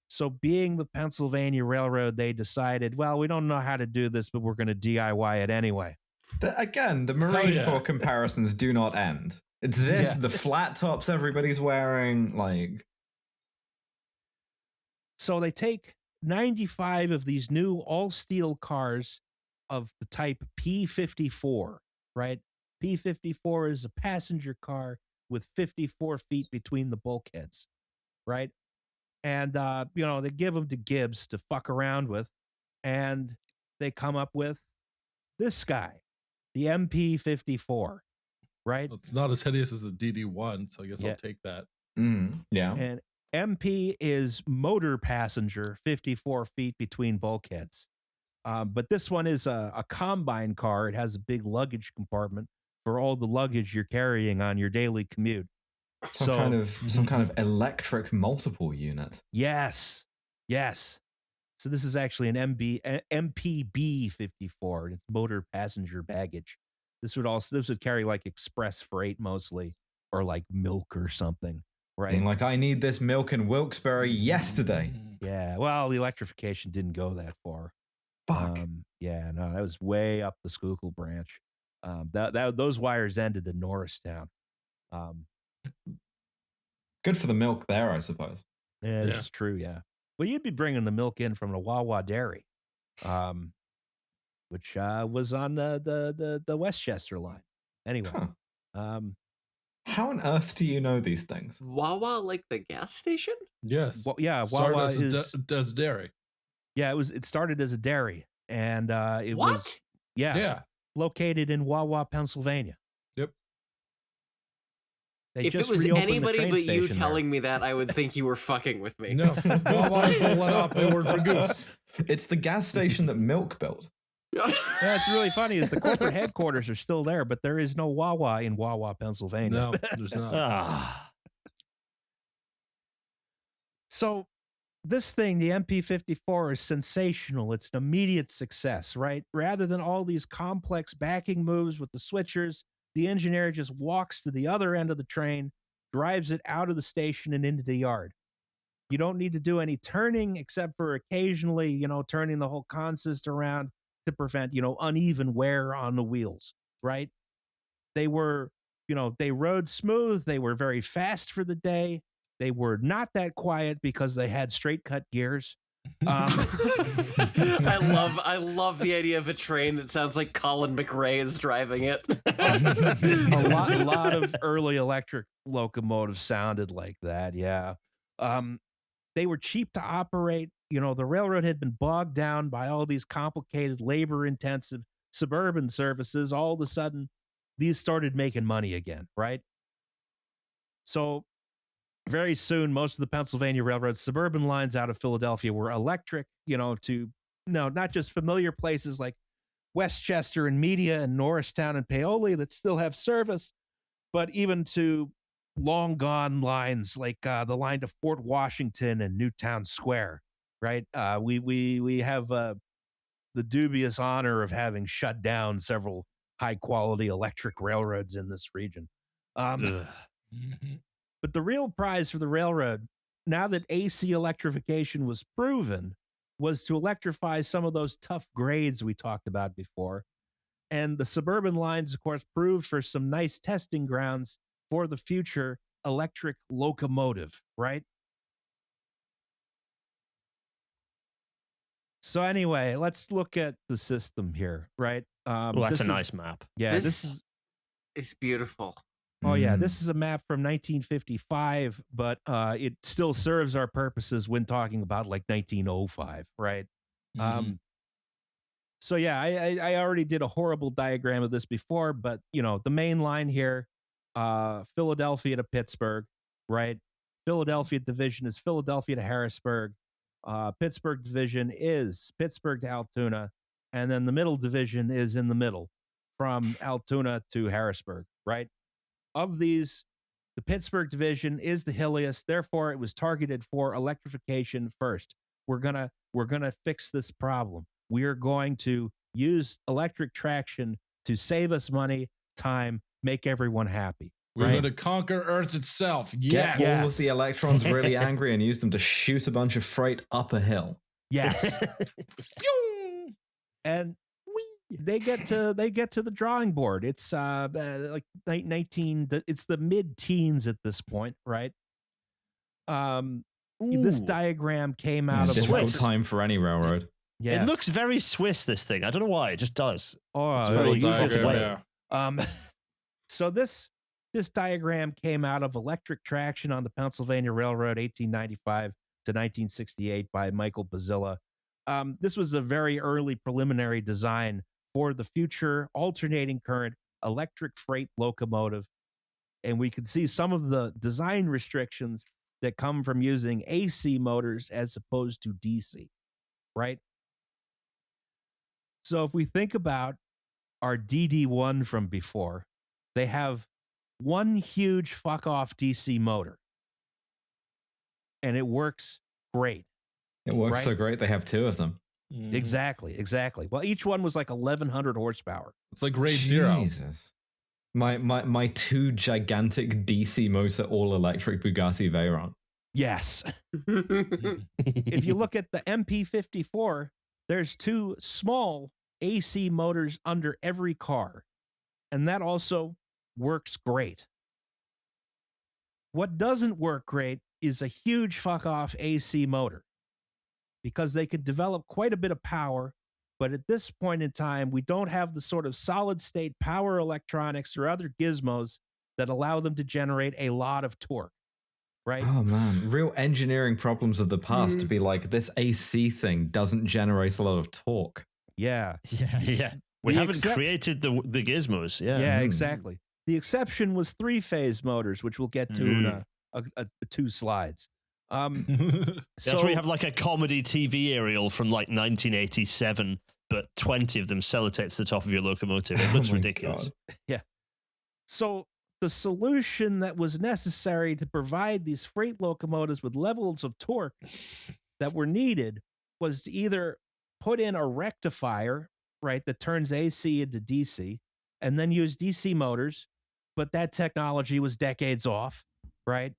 So being the Pennsylvania Railroad, they decided, well, we don't know how to do this, but we're going to DIY it anyway. Again, the Marine Corps comparisons do not end. It's this, the flat tops everybody's wearing, like... So they take 95 of these new all-steel cars of the type P54, right? P54 is a passenger car with 54 feet between the bulkheads, right? And, they give them to Gibbs to fuck around with, and they come up with this guy, the MP54, right? Well, it's not as hideous as the DD1, so I guess I'll take that. Yeah. And MP is motor passenger, 54 feet between bulkheads. But this one is a combine car. It has a big luggage compartment for all the luggage you're carrying on your daily commute. Some kind of electric multiple unit. Yes. So this is actually an MPB 54. It's motor passenger baggage. This would carry like express freight mostly, or like milk or something, right? Being like, I need this milk in Wilkes-Barre yesterday. Yeah. Well, the electrification didn't go that far. Fuck. That was way up the Schuylkill branch. Those wires ended in Norristown. Good for the milk there, I suppose. Yeah, this is true. Yeah, well, you'd be bringing the milk in from the Wawa Dairy, which was on the Westchester line. Anyway, how on earth do you know these things? Wawa, like the gas station? Yes. Well, yeah, Started Wawa as dairy. Yeah, it started as a dairy, and it What? was located in Wawa, Pennsylvania. Yep. They If just it was reopened the anybody train but you station telling me that, I would think you were fucking with me. No, Wawa is a let up word for goose. It's the gas station that Milk built. Yeah, it's really funny is the corporate headquarters are still there, but there is no Wawa in Wawa, Pennsylvania. No, there's not. So this thing, the MP54, is sensational. It's an immediate success, right? Rather than all these complex backing moves with the switchers, the engineer just walks to the other end of the train, drives it out of the station and into the yard. You don't need to do any turning except for occasionally, turning the whole consist around to prevent, uneven wear on the wheels, right? They were, they rode smooth. They were very fast for the day. They were not that quiet because they had straight cut gears. I love the idea of a train that sounds like Colin McRae is driving it. a lot of early electric locomotives sounded like that. Yeah. They were cheap to operate. The railroad had been bogged down by all these complicated, labor-intensive suburban services. All of a sudden, these started making money again, right? So very soon, most of the Pennsylvania Railroad's suburban lines out of Philadelphia were electric, not just familiar places like Westchester and Media and Norristown and Paoli that still have service, but even to long gone lines like the line to Fort Washington and Newtown Square, right? We have the dubious honor of having shut down several high quality electric railroads in this region. But the real prize for the railroad, now that AC electrification was proven, was to electrify some of those tough grades we talked about before. And the suburban lines, of course, proved for some nice testing grounds for the future electric locomotive, right? So anyway, let's look at the system here, right? Well, that's a nice map. Yeah, it's beautiful. Oh yeah, this is a map from 1955, but it still serves our purposes when talking about like 1905, right? So yeah, I already did a horrible diagram of this before, but the main line here, Philadelphia to Pittsburgh, right? Philadelphia division is Philadelphia to Harrisburg. Pittsburgh division is Pittsburgh to Altoona, and then the middle division is in the middle from Altoona to Harrisburg, right? Of these, the Pittsburgh division is the hilliest, therefore it was targeted for electrification first. We're gonna fix this problem. We are going to use electric traction to save us money, time, make everyone happy. We're going to conquer Earth itself. Yes. Get all of the electrons really angry and use them to shoot a bunch of freight up a hill. Yes. And they get to the drawing board. It's like 19. It's the mid-teens at this point, right? This diagram came out of difficult time for any railroad. Yeah, it looks very Swiss. This thing, I don't know why, it just does. Oh, it's very useful. Yeah. So this diagram came out of electric traction on the Pennsylvania Railroad, 1895 to 1968, by Michael Bazilla. This was a very early preliminary design for the future alternating current electric freight locomotive. And we can see some of the design restrictions that come from using AC motors as opposed to DC, right? So if we think about our DD1 from before, they have one huge fuck off DC motor. And it works great. It works so great they have two of them. Exactly. Well, each one was like 1,100 horsepower. It's like grade zero. Jesus. My two gigantic DC motor all electric Bugatti Veyron. Yes. If you look at the MP54, there's two small AC motors under every car, and that also works great. What doesn't work great is a huge fuck off AC motor, because they could develop quite a bit of power, but at this point in time, we don't have the sort of solid state power electronics or other gizmos that allow them to generate a lot of torque. Right? Oh man, real engineering problems of the past to be like, this AC thing doesn't generate a lot of torque. Yeah. We haven't created the gizmos. Yeah, exactly. The exception was three-phase motors, which we'll get to in two slides. That's where you have like a comedy TV aerial from like 1987, but 20 of them sellotape to the top of your locomotive. It looks ridiculous. God. Yeah. So the solution that was necessary to provide these freight locomotives with levels of torque that were needed was to either put in a rectifier, right, that turns AC into DC, and then use DC motors, but that technology was decades off, right?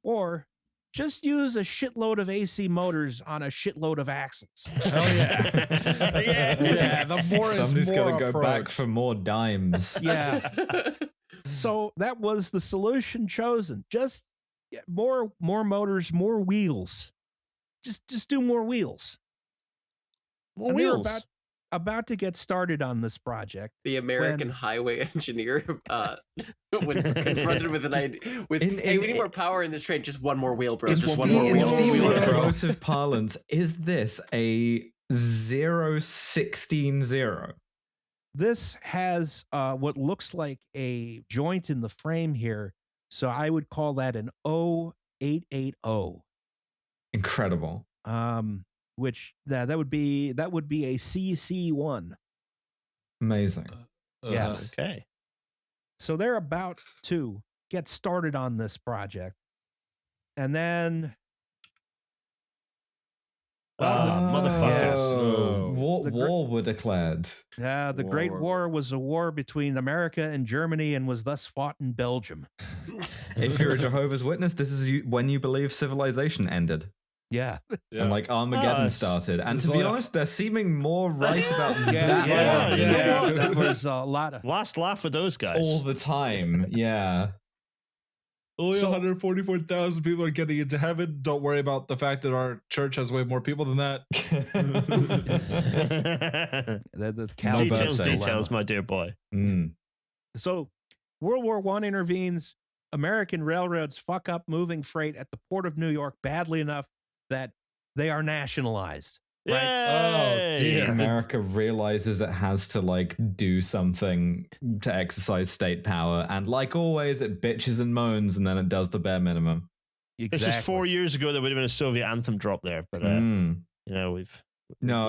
Or just use a shitload of AC motors on a shitload of axles. Oh yeah. Yeah. The more Somebody's got to go back for more dimes. Yeah. So that was the solution chosen. Just more motors, more wheels. Just do more wheels. More wheels. About to get started on this project. The American highway engineer, when confronted with an idea, hey, we need more power in this train. Just one more wheel, bro. Just one more wheel. In locomotive parlance, is this a 0-16-0? This has what looks like a joint in the frame here, so I would call that an 0880. Incredible. Which that would be a CC1. Amazing. Yes. Okay. So they're about to get started on this project, and then motherfuckers! War were declared. Yeah, the Great War was a war between America and Germany, and was thus fought in Belgium. If you're a Jehovah's Witness, this is when you believe civilization ended. Yeah. And like Armageddon started. And to be honest, they're seeming more right about that. Yeah. That was a lot of last laugh with those guys all the time. Yeah. Only 144,000 people are getting into heaven. Don't worry about the fact that our church has way more people than that. the details, my dear boy. So World War I intervenes. American railroads fuck up moving freight at the Port of New York badly enough that they are nationalized. Right? Oh dear. America realizes it has to like do something to exercise state power, and like always it bitches and moans, and then it does the bare minimum. Exactly. This is 4 years ago. There would have been a Soviet anthem drop there, but you know we've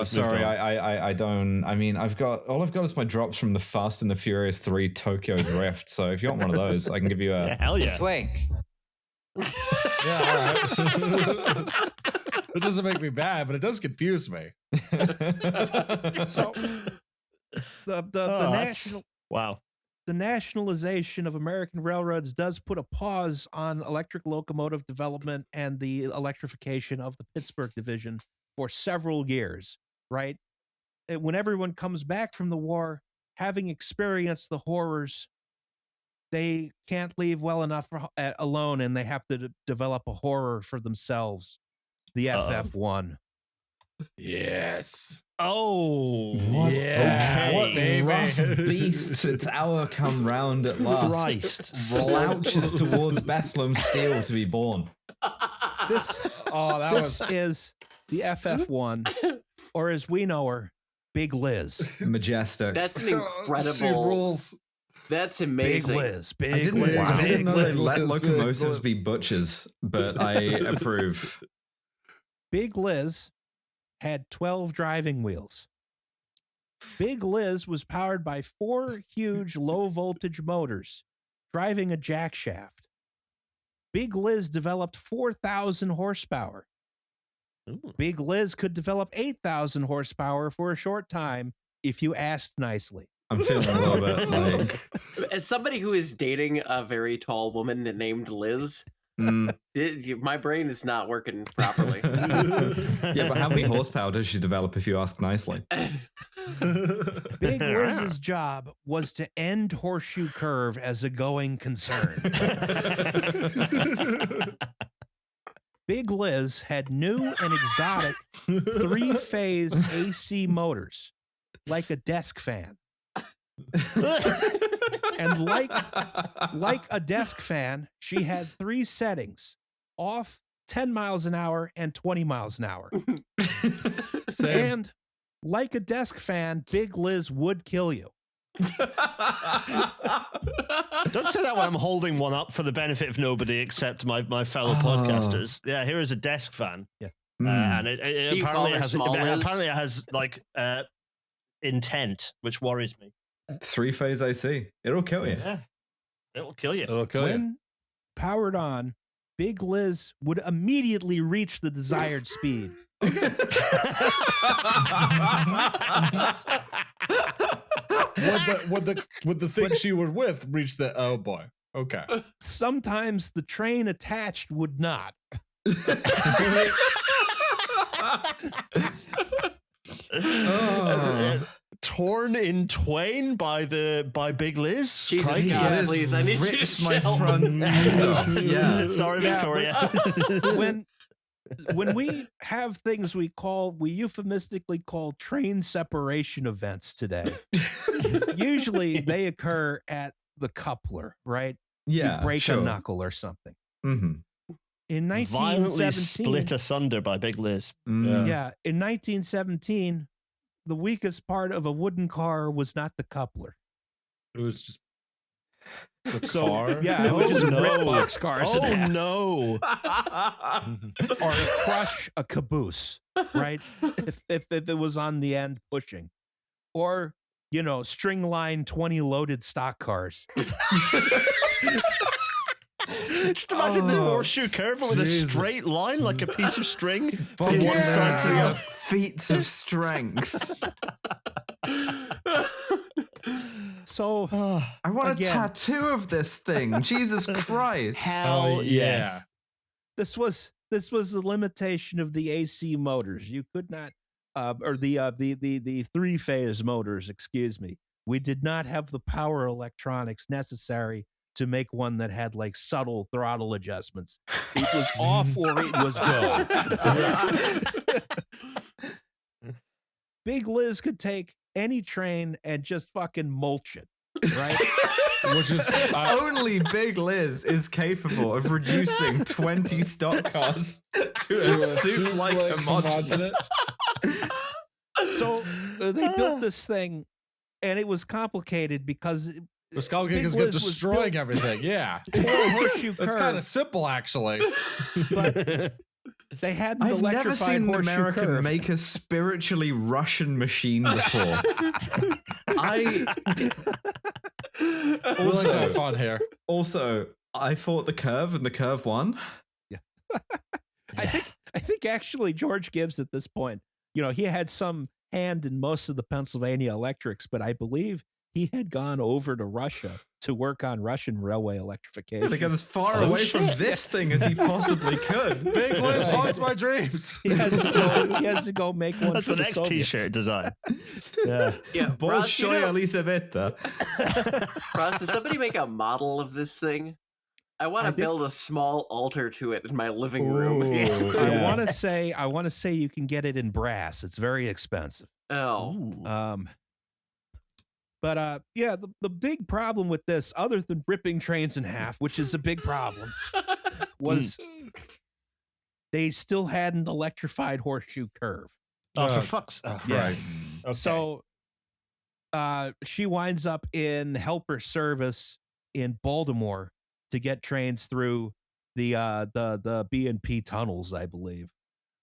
sorry, I don't. I mean, I've got is my drops from the Fast and the Furious 3 Tokyo Drift. So if you want one of those, I can give you a hell yeah twink. Yeah, all right. It doesn't make me bad, but it does confuse me. So the nationalization of American railroads does put a pause on electric locomotive development and the electrification of the Pittsburgh division for several years, right? When everyone comes back from the war, having experienced the horrors, they can't leave well enough alone, and they have to develop a horror for themselves. The FF1. Yes. Oh, what? Yeah. What rough beasts! It's our come round at last. Christ slouches towards Bethlehem Steel to be born. This is the FF1, or as we know her, Big Liz. Majestic. That's an incredible. She rules. That's amazing. Big Liz. I didn't know they let locomotives be butchers, but I approve. Big Liz had 12 driving wheels. Big Liz was powered by 4 huge low-voltage motors driving a jack shaft. Big Liz developed 4,000 horsepower. Ooh. Big Liz could develop 8,000 horsepower for a short time if you asked nicely. I'm feeling a little bit like... As somebody who is dating a very tall woman named Liz, my brain is not working properly. Yeah, but how many horsepower does she develop if you ask nicely? Big Liz's job was to end Horseshoe Curve as a going concern. Big Liz had new and exotic 3-phase AC motors, like a desk fan. And like a desk fan, she had 3 settings: off, 10 miles an hour, and 20 miles an hour. And like a desk fan, Big Liz would kill you. Don't say that when I'm holding one up for the benefit of nobody except my fellow podcasters. Yeah, here is a desk fan. Yeah. And it apparently it has like intent, which worries me. 3-phase AC. It'll kill you. Yeah. It'll kill you. It'll kill you. When powered on, Big Liz would immediately reach the desired speed. Would the thing she was with reach the? Oh boy. Okay. Sometimes the train attached would not. Torn in twain by Big Liz. Jesus God, please! I need you to my chill. front. Yeah. Sorry, Victoria. When we have things we euphemistically call train separation events today, usually they occur at the coupler, right? Yeah. You break a knuckle or something. Mm-hmm. In 1917, Violently split asunder by Big Liz. Yeah, in 1917, the weakest part of a wooden car was not the coupler. It was just the car. Yeah, it would just rip boxcars in half. No. Or crush a caboose, right? if it was on the end pushing. Or, string line 20 loaded stock cars. Just imagine the horseshoe curve with a straight line like a piece of string from one side to the other. Feats of strength. So I want a tattoo of this thing. Jesus Christ. Hell yes. This was the limitation of the AC motors. You could not or the 3-phase motors, excuse me. We did not have the power electronics necessary to make one that had like subtle throttle adjustments. It was off or it was go. Big Liz could take any train and just fucking mulch it, right? Which is only Big Liz is capable of reducing 20 stock cars to a soup like homogeneous. So they built this thing, and it was complicated because the Skull Kickers get destroying everything. Yeah. It's kind of simple, actually. But they had an I've never seen an American curve. make a spiritually Russian machine before. Also, fun here. Also, I fought the curve and the curve won. Yeah. I think actually George Gibbs at this point, he had some hand in most of the Pennsylvania electrics, but I believe he had gone over to Russia to work on Russian railway electrification. Yeah, they got as far away from this thing as he possibly could. Big Liz haunts my dreams. He has to go make one. That's for the next Soviets. T-shirt design. Yeah. Bolshoi Elisaveta. Ross, does somebody make a model of this thing? I want to build a small altar to it in my living room. I want to say you can get it in brass. It's very expensive. Oh. But the big problem with this, other than ripping trains in half, which is a big problem, was they still had an electrified horseshoe curve. Oh, for fuck's sake. Right. Okay. So she winds up in helper service in Baltimore to get trains through the B&P tunnels, I believe.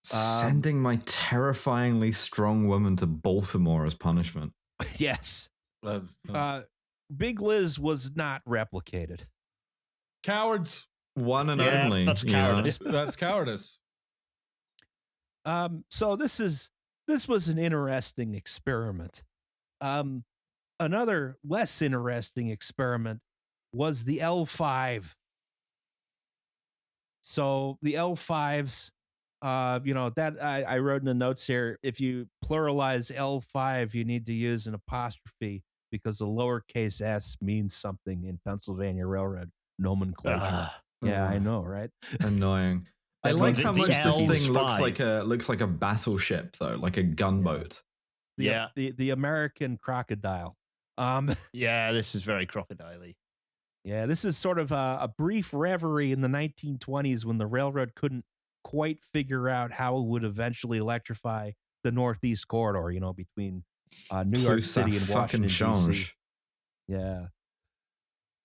Sending my terrifyingly strong woman to Baltimore as punishment. Yes. Big Liz was not replicated. Cowards. One and only. That's cowardice. That's cowardice. So this was an interesting experiment. Another less interesting experiment was the L5. So the L5s, that I wrote in the notes here, if you pluralize L5, you need to use an apostrophe because the lowercase s means something in Pennsylvania Railroad nomenclature. Yeah, I know, right? Annoying. I like how much this thing looks like a battleship, though, like a gunboat. The American crocodile. Yeah, this is very crocodile-y. Yeah, this is sort of a brief reverie in the 1920s when the railroad couldn't quite figure out how it would eventually electrify the Northeast Corridor, between New York City and Washington, D.C. Yeah.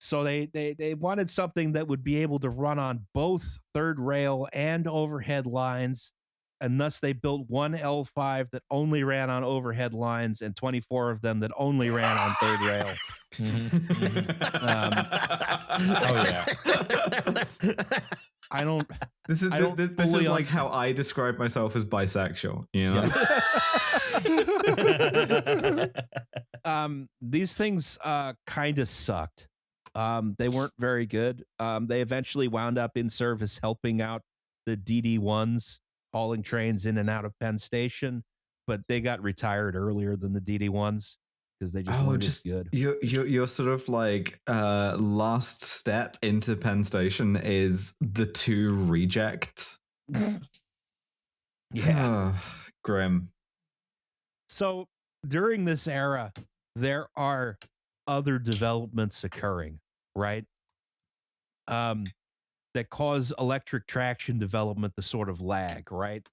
So they wanted something that would be able to run on both third rail and overhead lines and thus they built one L5 that only ran on overhead lines and 24 of them that only ran on third rail. Oh yeah. I don't. This is like how I describe myself as bisexual. You know. These things kind of sucked. They weren't very good. They eventually wound up in service helping out the DD1s, hauling trains in and out of Penn Station, but they got retired earlier than the DD1s because they just weren't as good. You're sort of like last step into Penn Station is the 2 rejects. Yeah. Grim. So during this era, there are other developments occurring, right? That cause electric traction development to sort of lag, right?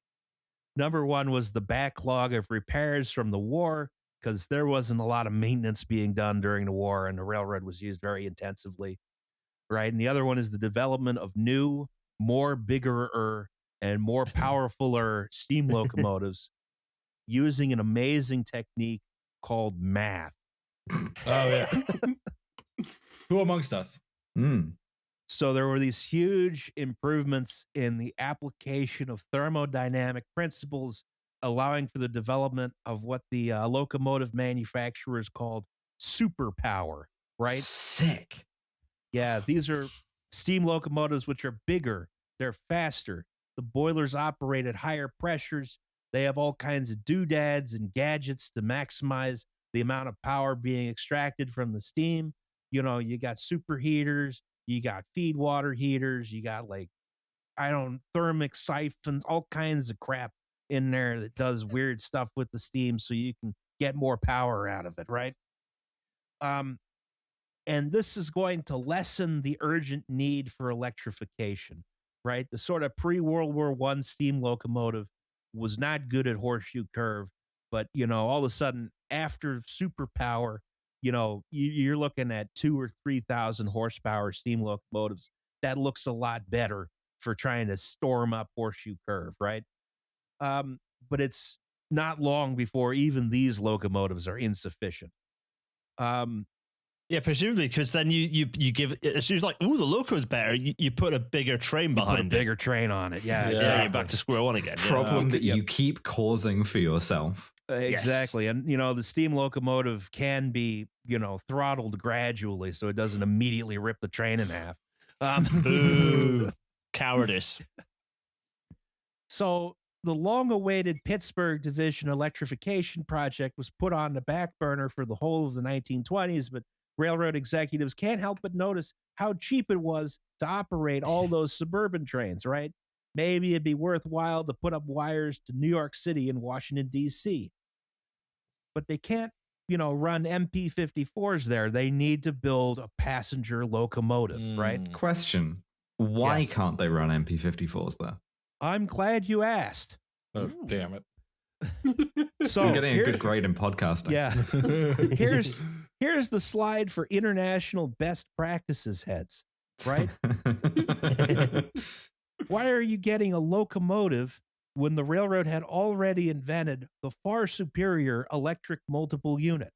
Number one was the backlog of repairs from the war, because there wasn't a lot of maintenance being done during the war and the railroad was used very intensively, right? And the other one is the development of new, more bigger and more powerfuler steam locomotives using an amazing technique called math. Oh, yeah. Who amongst us? So there were these huge improvements in the application of thermodynamic principles, allowing for the development of what the locomotive manufacturers called superpower, right? Sick. Yeah, these are steam locomotives which are bigger, they're faster. The boilers operate at higher pressures. They have all kinds of doodads and gadgets to maximize the amount of power being extracted from the steam. You know, you got superheaters, you got feed water heaters, you got thermic siphons, all kinds of crap in there that does weird stuff with the steam so you can get more power out of it, right? And this is going to lessen the urgent need for electrification, right? The sort of pre-World War I steam locomotive was not good at horseshoe curve, but, all of a sudden, after superpower, you're looking at 2,000 or 3,000 horsepower steam locomotives. That looks a lot better for trying to storm up horseshoe curve, right? But it's not long before even these locomotives are insufficient. Yeah, presumably, because then you give as soon as the loco's better, you put a bigger train behind it. Put a bigger train on it. Yeah, exactly. So you're back to square one again. Problem that you keep causing for yourself. Exactly. Yes. And, the steam locomotive can be, throttled gradually so it doesn't immediately rip the train in half. Ooh, cowardice. So the long-awaited Pittsburgh Division electrification project was put on the back burner for the whole of the 1920s, but railroad executives can't help but notice how cheap it was to operate all those suburban trains, right? Maybe it'd be worthwhile to put up wires to New York City and Washington, D.C. But they can't, run MP-54s there. They need to build a passenger locomotive, right? Question. Why can't they run MP-54s there? I'm glad you asked. Oh, damn it. So I'm getting a good grade in podcasting. Yeah. Here's the slide for international best practices heads, right? Why are you getting a locomotive when the railroad had already invented the far superior electric multiple unit?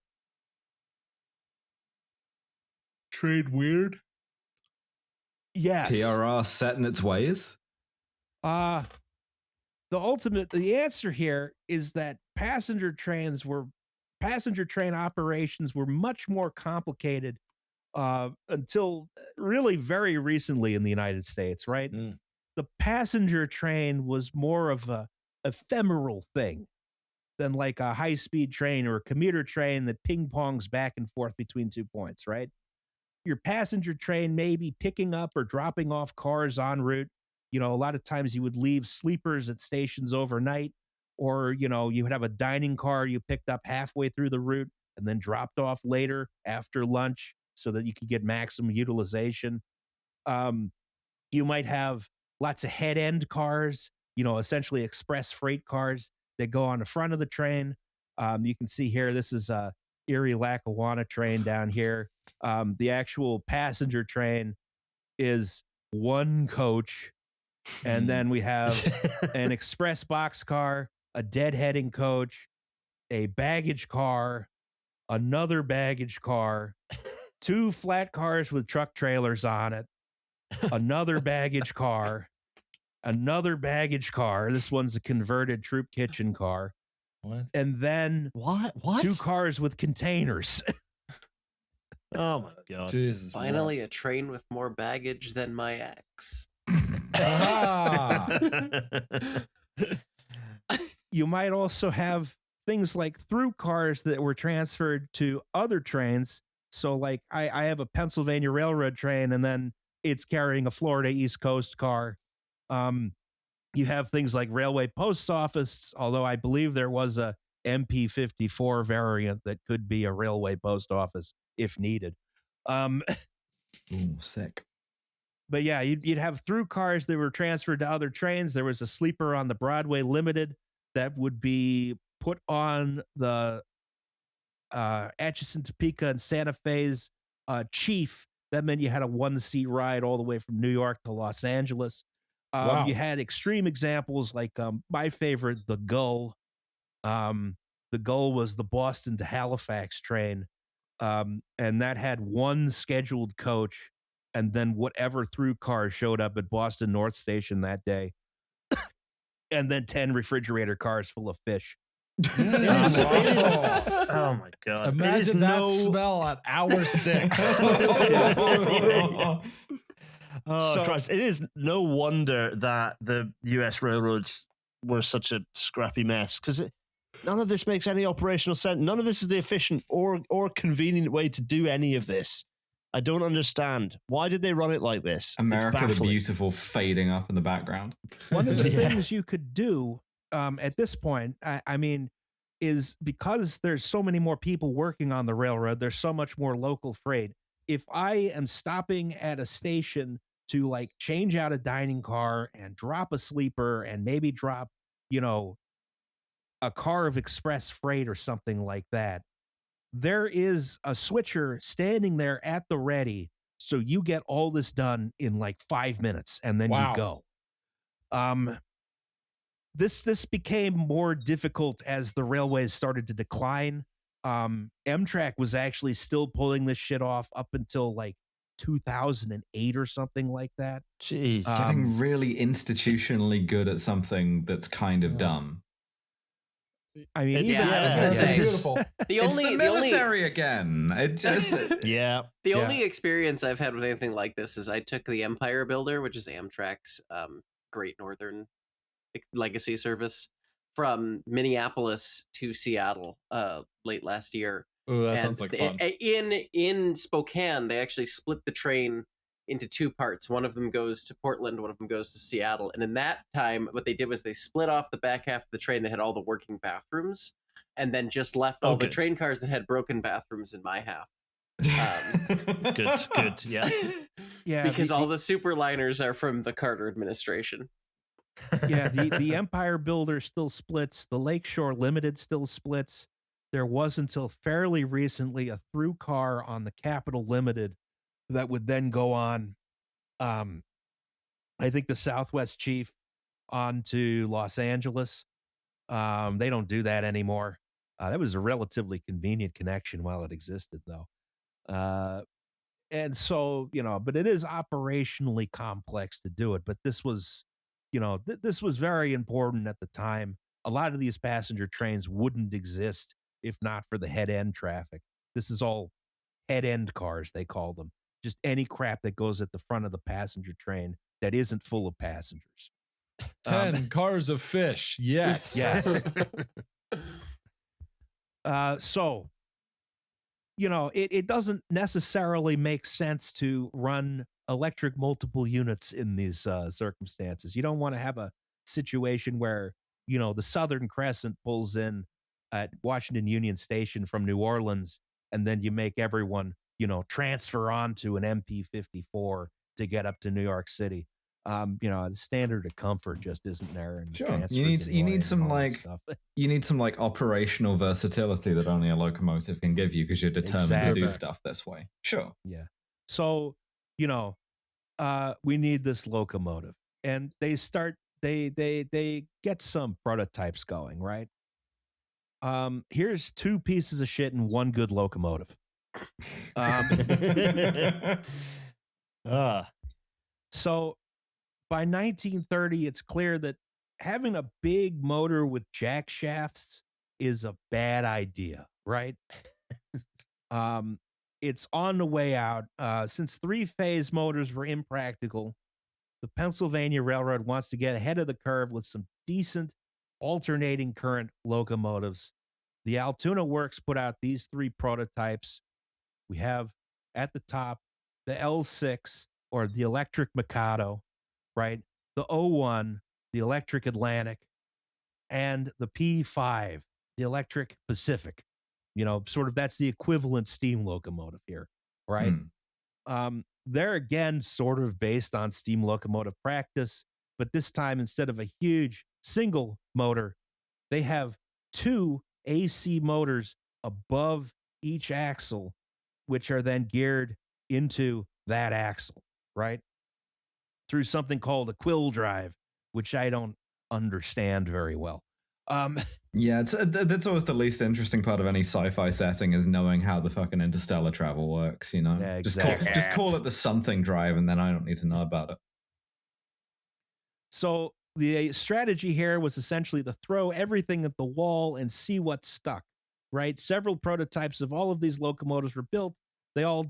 Trade weird? Yes. TRR set in its ways? The answer here is that passenger train operations were much more complicated until really very recently in the United States, right? The passenger train was more of a ephemeral thing than like a high-speed train or a commuter train that ping-pongs back and forth between 2 points, right? Your passenger train may be picking up or dropping off cars en route. A lot of times you would leave sleepers at stations overnight, or, you would have a dining car you picked up halfway through the route and then dropped off later after lunch so that you could get maximum utilization. You might have lots of head-end cars, essentially express freight cars that go on the front of the train. You can see here, this is a Erie-Lackawanna train down here. The actual passenger train is one coach And then we have an express boxcar, a deadheading coach, a baggage car, another baggage car, 2 flat cars with truck trailers on it, another baggage car, another baggage car. This one's a converted troop kitchen car. What? And then What? 2 cars with containers. Oh my god! Jesus, Finally, a train with more baggage than my ex. You might also have things like through cars that were transferred to other trains. So, like, I have a Pennsylvania Railroad train, and then it's carrying a Florida East Coast car. You have things like Railway Post Office, although I believe there was a MP54 variant that could be a Railway Post Office if needed. Ooh, sick. But yeah, you'd have through cars that were transferred to other trains. There was a sleeper on the Broadway Limited that would be put on the Atchison, Topeka, and Santa Fe's Chief. That meant you had a 1-seat ride all the way from New York to Los Angeles. Wow. You had extreme examples like my favorite, the Gull. The Gull was the Boston to Halifax train. And that had 1 scheduled coach and then whatever through cars showed up at Boston North Station that day. And then 10 refrigerator cars full of fish. Oh my god! Imagine that smell at hour 6. Oh Christ! It is no wonder that the U.S. railroads were such a scrappy mess, because none of this makes any operational sense. None of this is the efficient or convenient way to do any of this. I don't understand. Why did they run it like this? America the Beautiful fading up in the background. One of the things you could do at this point, I mean, is because there's so many more people working on the railroad, there's so much more local freight. If I am stopping at a station to like change out a dining car and drop a sleeper and maybe drop, a car of express freight or something like that, there is a switcher standing there at the ready. So you get all this done in like 5 minutes and then you go. This became more difficult as the railways started to decline. Amtrak was actually still pulling this shit off up until like 2008 or something like that. Jeez, getting really institutionally good at something that's kind of dumb. I mean, it's beautiful. It's the military again. It just The only experience I've had with anything like this is I took the Empire Builder, which is Amtrak's Great Northern Legacy service, from Minneapolis to Seattle late last year. Oh, that sounds like fun. In Spokane, they actually split the train into 2 parts. One of them goes to Portland, one of them goes to Seattle. And in that time, what they did was they split off the back half of the train that had all the working bathrooms, and then just left all the train cars that had broken bathrooms in my half. Good, yeah. Because all the superliners are from the Carter administration. Yeah, the Empire Builder still splits. The Lakeshore Limited still splits. There was until fairly recently a through car on the Capital Limited that would then go on, I think the Southwest Chief on to Los Angeles. They don't do that anymore. That was a relatively convenient connection while it existed, though. And so, but it is operationally complex to do it. But this was, this was very important at the time. A lot of these passenger trains wouldn't exist if not for the head-end traffic. This is all head-end cars, they call them. Just any crap that goes at the front of the passenger train that isn't full of passengers. 10 cars of fish. Yes. Yes. So, it doesn't necessarily make sense to run electric multiple units in these circumstances. You don't want to have a situation where, the Southern Crescent pulls in at Washington Union Station from New Orleans, and then you make everyone, transfer onto an MP54 to get up to New York City. The standard of comfort just isn't there. And sure, you need some operational versatility that only a locomotive can give you because you're determined to do stuff this way. Sure. Yeah. So, we need this locomotive. and they get some prototypes going, right? Here's two pieces of shit and one good locomotive. So by 1930, it's clear that having a big motor with jack shafts is a bad idea, right? It's on the way out. Since three-phase motors were impractical, the Pennsylvania Railroad wants to get ahead of the curve with some decent alternating current locomotives. The Altoona Works put out these three prototypes. We have at the top the L6, or the Electric Mikado, right? The O1, the Electric Atlantic, and the P5, the Electric Pacific. You know, sort of that's the equivalent steam locomotive here, right? They're again sort of based on steam locomotive practice, but this time instead of a huge single motor, they have two AC motors above each axle, which are then geared into that axle, right? Through something called a quill drive, which I don't understand very well. Yeah, that's always the least interesting part of any sci-fi setting, is knowing how the fucking interstellar travel works, you know? Yeah, exactly. Just call it the something drive, and then I don't need to know about it. So the strategy here was essentially to throw everything at the wall and see what stuck, right? Several prototypes of all of these locomotives were built. They all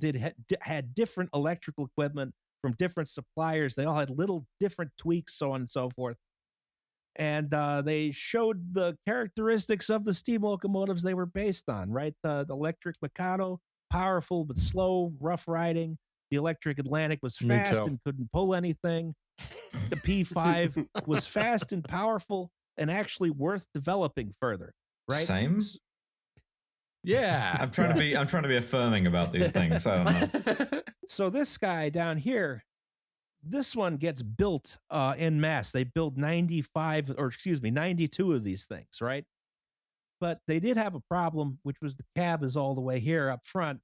had different electrical equipment from different suppliers. They all had little different tweaks, so on and so forth. And they showed the characteristics of the steam locomotives they were based on, right? The Electric Mikado, powerful but slow, rough riding. The Electric Atlantic was fast and couldn't pull anything. The P5 was fast and powerful and actually worth developing further, right? Same. Yeah. I'm trying to be affirming about these things. I don't know. So this guy down here, this one gets built en masse. They built 92 of these things, right? But they did have a problem, which was the cab is all the way here up front.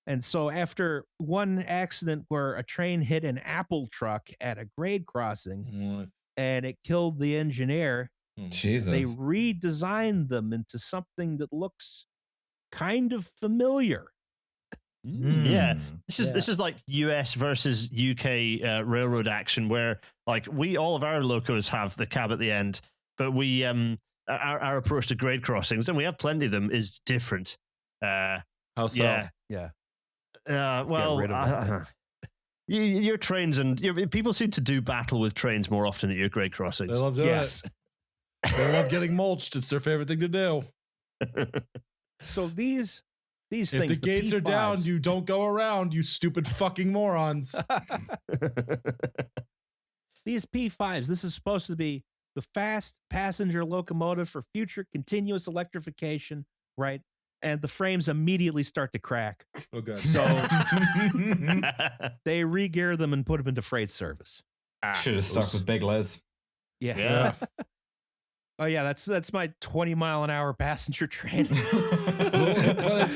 And so after one accident where a train hit an apple truck at a grade crossing and it killed the engineer, Jesus. They redesigned them into something that looks kind of familiar. Yeah, this is like US versus UK railroad action, where like all of our locos have the cab at the end, but we our approach to grade crossings, and we have plenty of them, is different. How so? Yeah. Well, your trains and people seem to do battle with trains more often at your grade crossings. They love doing it. They love getting mulched. It's their favorite thing to do. So these things. If the gates P5s, are down, you don't go around, you stupid fucking morons. These P5s, this is supposed to be the fast passenger locomotive for future continuous electrification, right? And the frames immediately start to crack. Oh, God. So they re-gear them and put them into freight service. Should have stuck with Big Les. Yeah. Oh yeah, that's my 20-mile-an-hour passenger train. The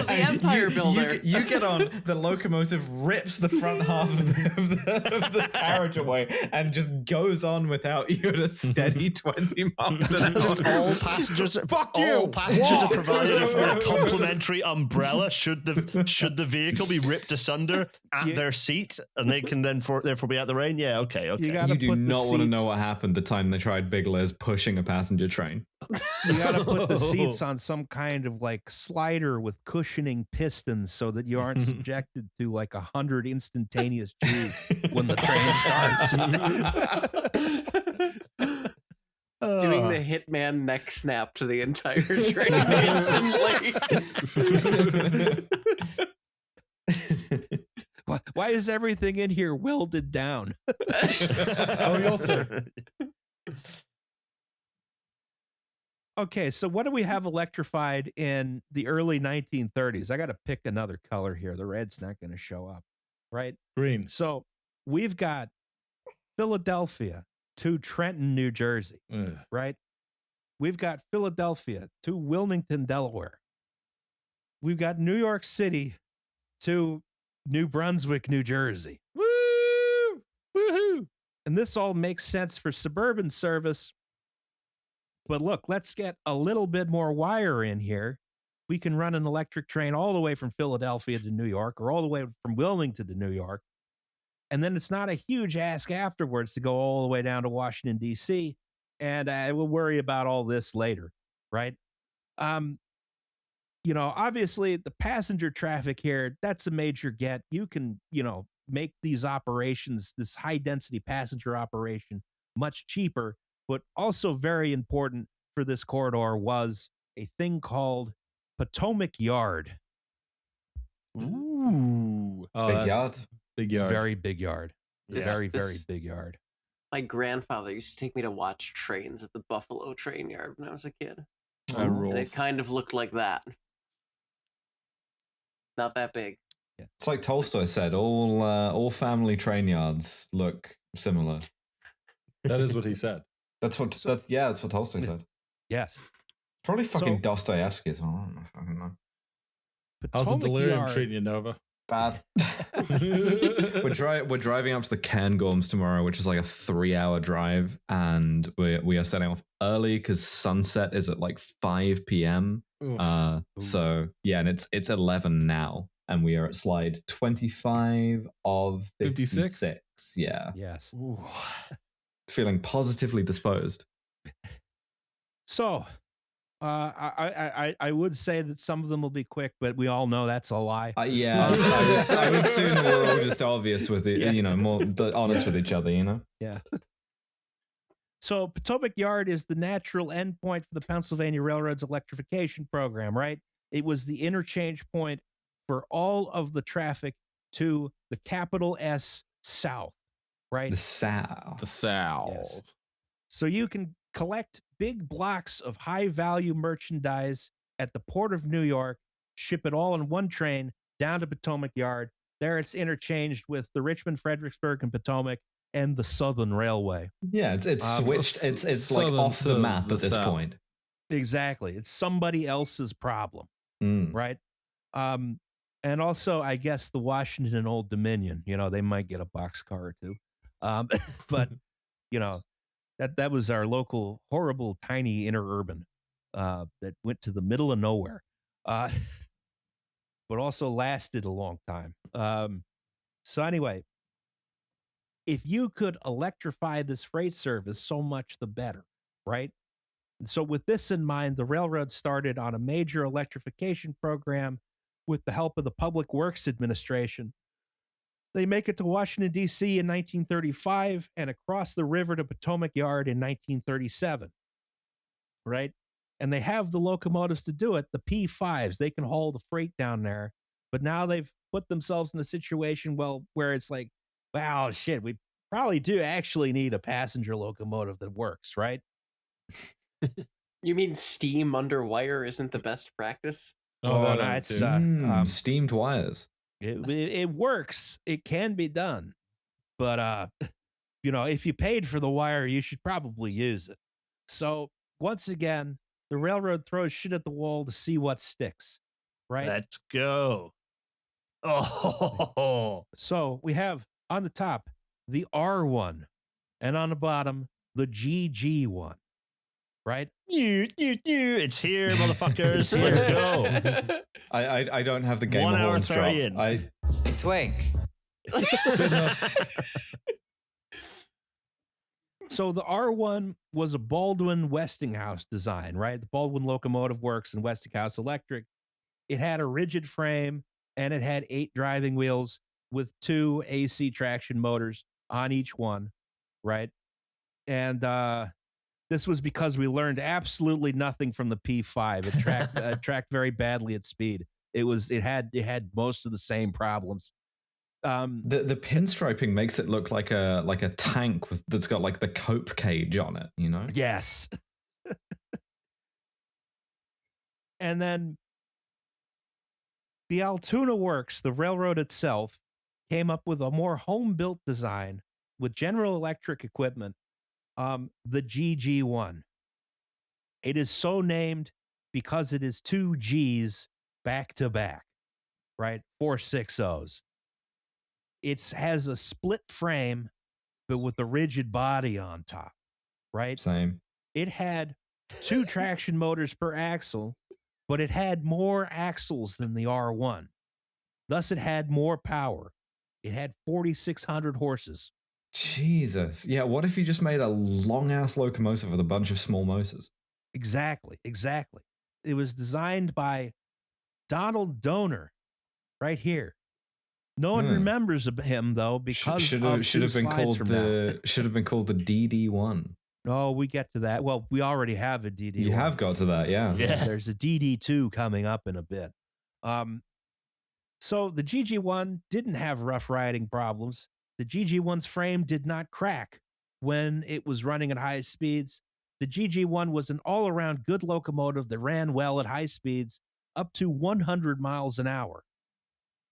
Empire Builder. You get on, the locomotive rips the front half of the carriageway and just goes on without you at a steady 20 miles an hour. Just all passengers, all passengers are provided a complimentary umbrella should the vehicle be ripped asunder at their seat, and they can then therefore be out the rain. Yeah, okay. You do not want to know what happened the time they tried Big Les pushing a passenger train. You gotta put the seats on some kind of like slider with cushioning pistons so that you aren't subjected to like 100 instantaneous G's when the train starts. Doing the Hitman neck snap to the entire train instantly. Why is everything in here welded down? Oh, you'll see. Okay, so what do we have electrified in the early 1930s? I got to pick another color here. The red's not going to show up, right? Green. So we've got Philadelphia to Trenton, New Jersey, right? We've got Philadelphia to Wilmington, Delaware. We've got New York City to New Brunswick, New Jersey. Woo! Woohoo! And this all makes sense for suburban service. But look, let's get a little bit more wire in here. We can run an electric train all the way from Philadelphia to New York, or all the way from Wilmington to New York. And then it's not a huge ask afterwards to go all the way down to Washington, D.C. And we'll worry about all this later, right? Obviously the passenger traffic here, that's a major get. You can, make these operations, this high density passenger operation, much cheaper, but also very important for this corridor was a thing called Potomac Yard. Ooh. Big yard. Big yard. It's a very big yard. Very This- big yard. My grandfather used to take me to watch trains at the Buffalo train yard when I was a kid. That And rules. it kind of looked like that. Not that big. Yeah. It's like Tolstoy said, all family train yards look similar. That is what he said. That's what Tolstoy said. Yes. Probably fucking So- Dostoevsky as well. I don't fucking know. How's the Potomac delirium Yard- treating you, Nova? Bad. We're driving up to the Cairngorms tomorrow, which is like a 3-hour drive, and we are setting off early because sunset is at like 5 p.m. So yeah, and it's 11 now, and we are at slide 25 of 56. Yeah, Yes. feeling positively disposed. So, I would say that some of them will be quick, but we all know that's a lie. Yeah, I would assume we're all just obvious with it, Yeah. more honest with each other, Yeah. So Potomac Yard is the natural endpoint for the Pennsylvania Railroad's electrification program, right? It was the interchange point for all of the traffic to the capital S South, right? The South. The South. Yes. So you can collect big blocks of high value merchandise at the Port of New York, ship it all in one train down to Potomac Yard. There it's interchanged with the Richmond, Fredericksburg, and Potomac and the Southern Railway. Yeah, it's switched. It's like off the map at this point. Exactly. It's somebody else's problem, right? And also, I guess the Washington and Old Dominion, they might get a boxcar or two. But, that was our local horrible tiny interurban that went to the middle of nowhere, but also lasted a long time. So anyway, if you could electrify this freight service, so much the better, right? And so with this in mind, the railroad started on a major electrification program with the help of the Public Works Administration. They make it to Washington, D.C. in 1935 and across the river to Potomac Yard in 1937, right? And they have the locomotives to do it, the P5s. They can haul the freight down there. But now they've put themselves in the situation, where it's like, wow, shit, we probably do actually need a passenger locomotive that works, right? You mean steam under wire isn't the best practice? It's steamed wires. It works. It can be done. But, if you paid for the wire, you should probably use it. So, once again, the railroad throws shit at the wall to see what sticks, right? Let's go. Oh. So, we have on the top the R1 and on the bottom the GG1, right? It's here, motherfuckers. Let's go. I don't have the game 1 of hour horns 30 drop. in. Twink. So the R1 was a Baldwin Westinghouse design, right? The Baldwin Locomotive Works and Westinghouse Electric. It had a rigid frame and it had 8 driving wheels with 2 AC traction motors on each one, right? And this was because we learned absolutely nothing from the P5. It tracked very badly at speed. It had most of the same problems. The pinstriping makes it look like a tank that's got like the cope cage on it, Yes. And then the Altoona Works, the railroad itself, came up with a more home-built design with General Electric equipment, the GG1. It is so named because it is 2 G's back to back, right? 4 6 O's. It has a split frame but with the rigid body on top, right? Same. It had 2 traction motors per axle, but it had more axles than the R1. Thus, it had more power. It had 4,600 horses. Jesus. Yeah, what if you just made a long-ass locomotive with a bunch of small motors? Exactly. It was designed by Donald Donor, right here. No one remembers him though because should have been called the DD1. Oh, we get to that. Well, we already have a DD1. You have got to that, yeah. There's a DD2 coming up in a bit. So the GG1 didn't have rough riding problems. The GG1's frame did not crack when it was running at high speeds. The GG1 was an all-around good locomotive that ran well at high speeds up to 100 miles an hour.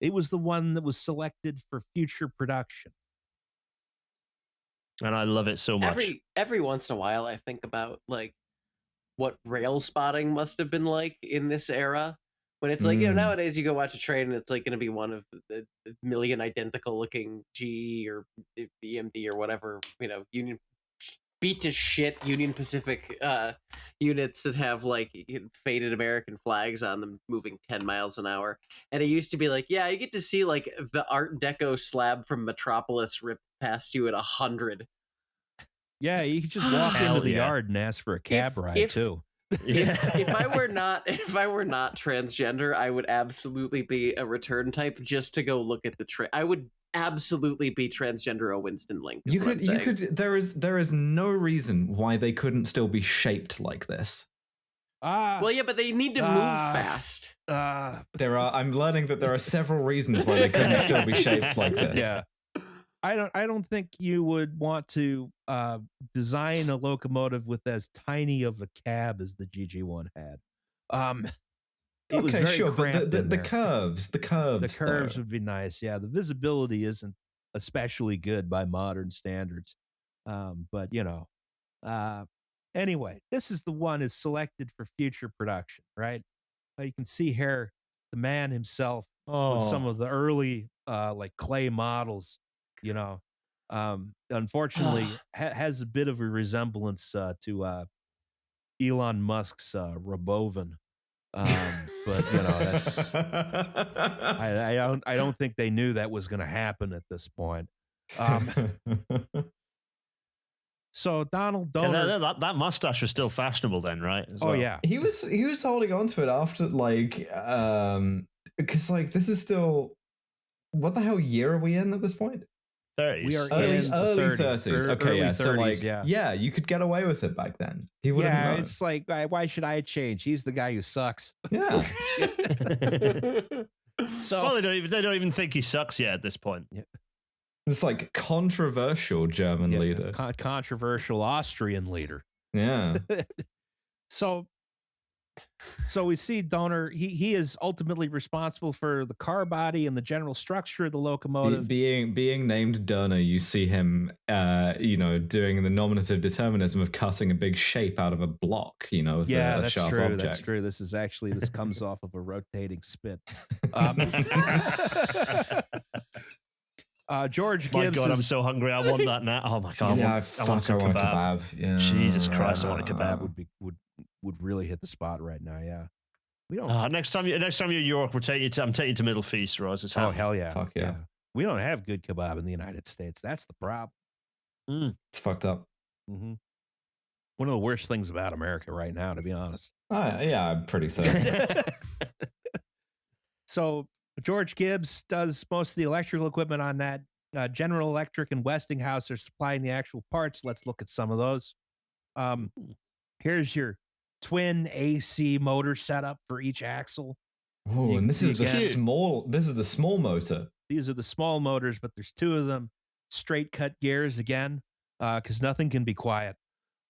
It was the one that was selected for future production. And I love it so much. Every once in a while, I think about like what rail spotting must have been like in this era. When it's like, nowadays you go watch a train and it's like going to be one of the million identical looking GE or BMD or whatever, Union beat to shit Union Pacific units that have like faded American flags on them moving 10 miles an hour. And it used to be like, yeah, you get to see like the Art Deco slab from Metropolis rip past you at 100. Yeah, you could just walk into the yard and ask for a cab ride too. If I were not transgender, I would absolutely be a return type just to go look at the train. I would absolutely be transgender a Winston Link. You could. There is no reason why they couldn't still be shaped like this. Well, yeah, but they need to move fast. I'm learning that there are several reasons why they couldn't still be shaped like this. Yeah. I don't think you would want to design a locomotive with as tiny of a cab as the GG1 had. It was very cramped but the curves would be nice. Yeah, the visibility isn't especially good by modern standards. But anyway, this is the one is selected for future production, right? You can see here the man himself with some of the early like clay models. Unfortunately, has a bit of a resemblance to Elon Musk's Robovan. But that's I don't think they knew that was going to happen at this point. So Donald Donor, that mustache was still fashionable then, right? Yeah, he was holding on to it after because this is still, what the hell year are we in at this point? 30s. We are early 30s. Okay, yeah. 30s, so yeah, you could get away with it back then. He wouldn't know. It's like, why should I change? He's the guy who sucks. Yeah. So they don't even think he sucks yet at this point. Yeah. It's like controversial German leader, controversial Austrian leader. Yeah. So we see Donor. He is ultimately responsible for the car body and the general structure of the locomotive. Being named Donor, you see him, doing the nominative determinism of cutting a big shape out of a block. That's sharp true. object. That's true. This comes off of a rotating spit. George Gibbs. My God, I'm so hungry. I want that now. Oh my God, I want a kebab. Yeah. Jesus Christ, I want a kebab. Would really hit the spot right now. Yeah, we don't. Next time you're in York, I'm taking you to Middle Feast, Ross. Oh hell yeah! Fuck yeah! We don't have good kebab in the United States. That's the problem. It's fucked up. Mm-hmm. One of the worst things about America right now, to be honest. Yeah, I'm pretty certain. So George Gibbs does most of the electrical equipment on that. General Electric and Westinghouse are supplying the actual parts. Let's look at some of those. Here's your twin AC motor setup for each axle. Oh, and this is the small motor. These are the small motors, but there's 2 of them. Straight cut gears again, because nothing can be quiet.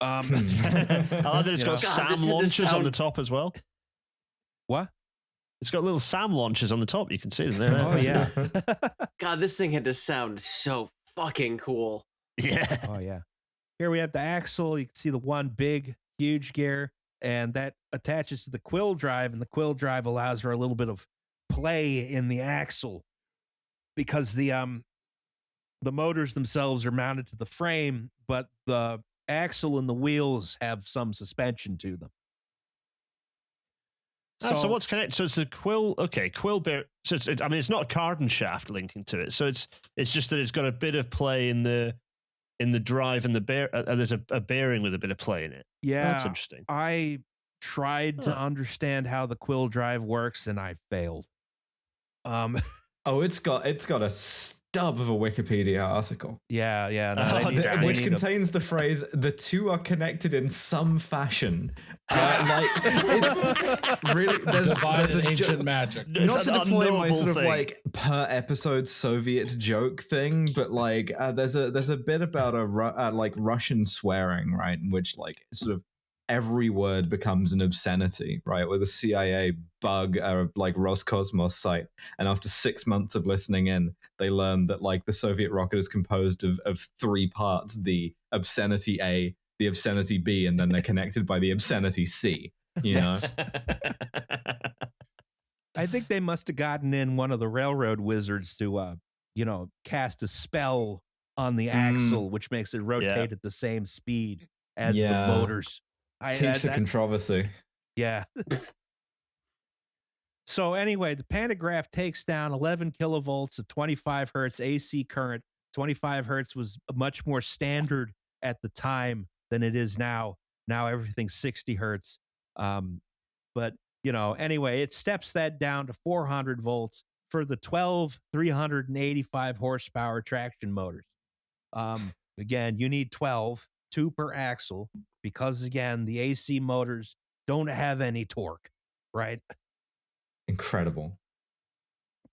I like that it's got SAM launchers on the top as well. What? It's got little SAM launchers on the top. You can see them there. Oh yeah. God, this thing had to sound so fucking cool. Yeah. Oh yeah. Here we have the axle. You can see the one big, huge gear, and that attaches to the quill drive, and the quill drive allows for a little bit of play in the axle because the the motors themselves are mounted to the frame, but the axle and the wheels have some suspension to them. So what's connected? So it's a quill. Okay, quill bear. So it's not a carbon shaft linking to it. So it's just that it's got a bit of play in the drive and the bear. There's a bearing with a bit of play in it. Yeah, that's interesting. I tried to understand how the quill drive works, and I failed. It's got a stub of a Wikipedia article. Yeah. Which contains the phrase "the two are connected in some fashion." Really, there's ancient magic. Not to deploy my sort of like per episode Soviet joke thing, but like there's a bit about like Russian swearing, right? In which like sort of every word becomes an obscenity, right? Where the CIA bug like Roscosmos site, and after 6 months of listening in, they learned that like the Soviet rocket is composed of 3 parts: the obscenity A, the obscenity B, and then they're connected by the obscenity C. You know. I think they must have gotten in one of the railroad wizards to cast a spell on the axle, which makes it rotate at the same speed as the motors. Teach the controversy. Yeah. So anyway, the pantograph takes down 11 kilovolts of 25 hertz AC current. 25 hertz was much more standard at the time than it is now. Now everything's 60 hertz. But anyway, it steps that down to 400 volts for the 12 385 horsepower traction motors. Again, you need 12, 2 per axle, because again, the AC motors don't have any torque, right? Incredible.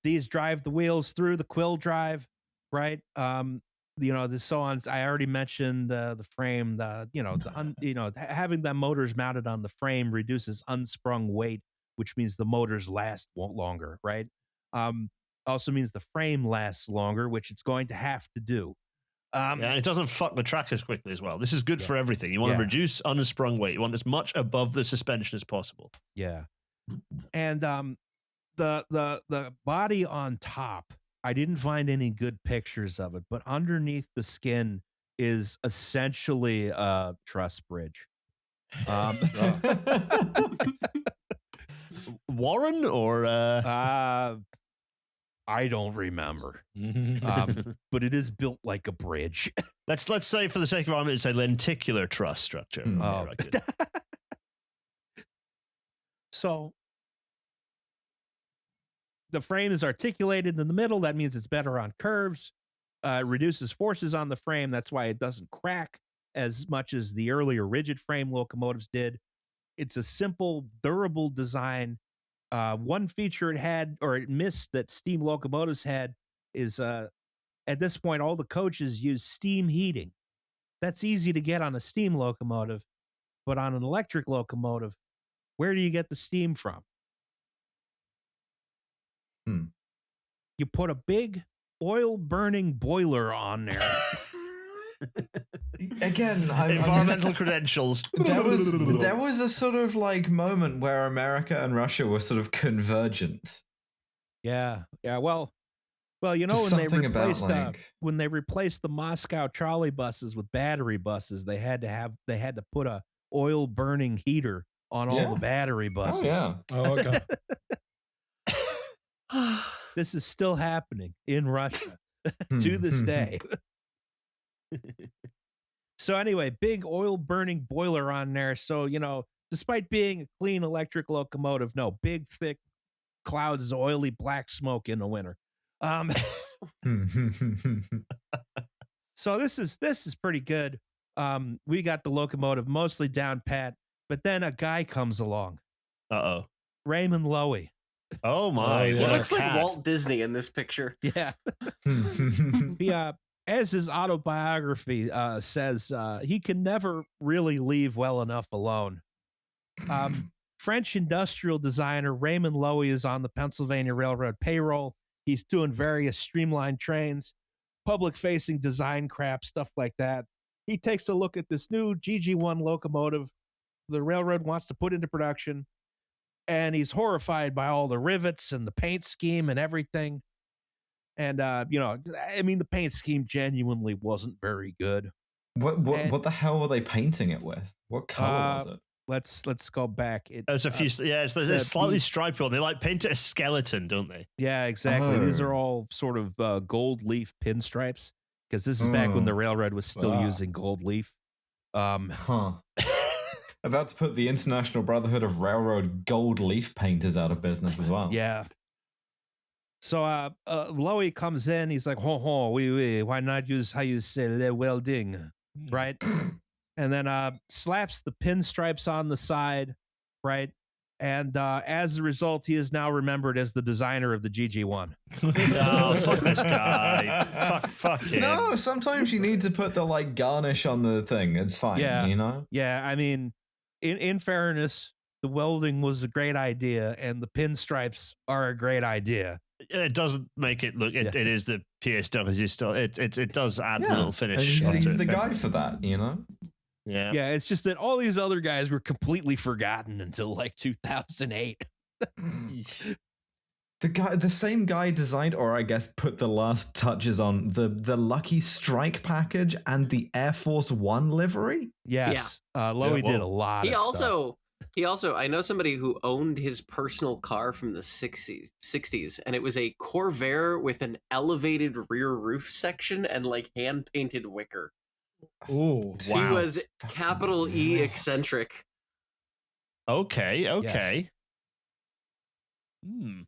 These drive the wheels through the quill drive, right? The so-ons I already mentioned, the frame, having the motors mounted on the frame reduces unsprung weight, which means the motors last longer, right? Also means the frame lasts longer, which it's going to have to do. And it doesn't fuck the track as quickly as well. This is good for everything. You want to reduce unsprung weight. You want as much above the suspension as possible. Yeah. And the body on top, I didn't find any good pictures of it, but underneath the skin is essentially a truss bridge. Warren or I don't remember, but it is built like a bridge. Let's say, for the sake of argument, it's a lenticular truss structure. So the frame is articulated in the middle. That means it's better on curves. It reduces forces on the frame. That's why it doesn't crack as much as the earlier rigid frame locomotives did. It's a simple, durable design. One feature it missed that steam locomotives had is at this point, all the coaches use steam heating. That's easy to get on a steam locomotive, but on an electric locomotive, where do you get the steam from? You put a big oil-burning boiler on there. Again, environmental credentials. There was a sort of like moment where America and Russia were sort of convergent. Yeah. Well, when they replaced the Moscow trolley buses with battery buses, they had to put a oil burning heater on all the battery buses. Oh yeah. Oh okay. This is still happening in Russia to this day. So anyway, big oil burning boiler on there. So, despite being a clean electric locomotive, no, big, thick clouds of oily black smoke in the winter. So this is pretty good. We got the locomotive mostly down pat, but then a guy comes along. Uh-oh. Raymond Loewy. Oh my. He looks like Walt Disney in this picture. Yeah. He, as his autobiography says, he can never really leave well enough alone. French industrial designer Raymond Loewy is on the Pennsylvania Railroad payroll. He's doing various streamlined trains, public-facing design crap, stuff like that. He takes a look at this new GG1 locomotive the railroad wants to put into production, and he's horrified by all the rivets and the paint scheme and everything. And I mean, the paint scheme genuinely wasn't very good. What the hell were they painting it with? What color was it? Let's go back. There's a few. It's slightly striped one. They like paint it a skeleton, don't they? Yeah, exactly. These are all sort of gold leaf pinstripes, because this is back when the railroad was still using gold leaf. About to put the International Brotherhood of Railroad gold leaf painters out of business as well. Yeah. So Lowy comes in. He's like, why not use how you say welding, right? And then slaps the pinstripes on the side, right? And as a result, he is now remembered as the designer of the GG1. Oh, fuck this guy. Fuck him. No, sometimes you need to put the garnish on the thing. It's fine, you know? Yeah, I mean, in fairness, the welding was a great idea, and the pinstripes are a great idea. It doesn't make it look. It is the PSW still. It does add a little finish. He's the guy for that, you know. Yeah. Yeah, it's just that all these other guys were completely forgotten until 2008. The same guy designed, or I guess put the last touches on the Lucky Strike package and the Air Force One livery. Yes. Yeah. Lowy did a lot of stuff. He also, I know somebody who owned his personal car from the 60s, and it was a Corvair with an elevated rear roof section and hand-painted wicker. Oh, wow. He was capital E eccentric. Okay. Yes.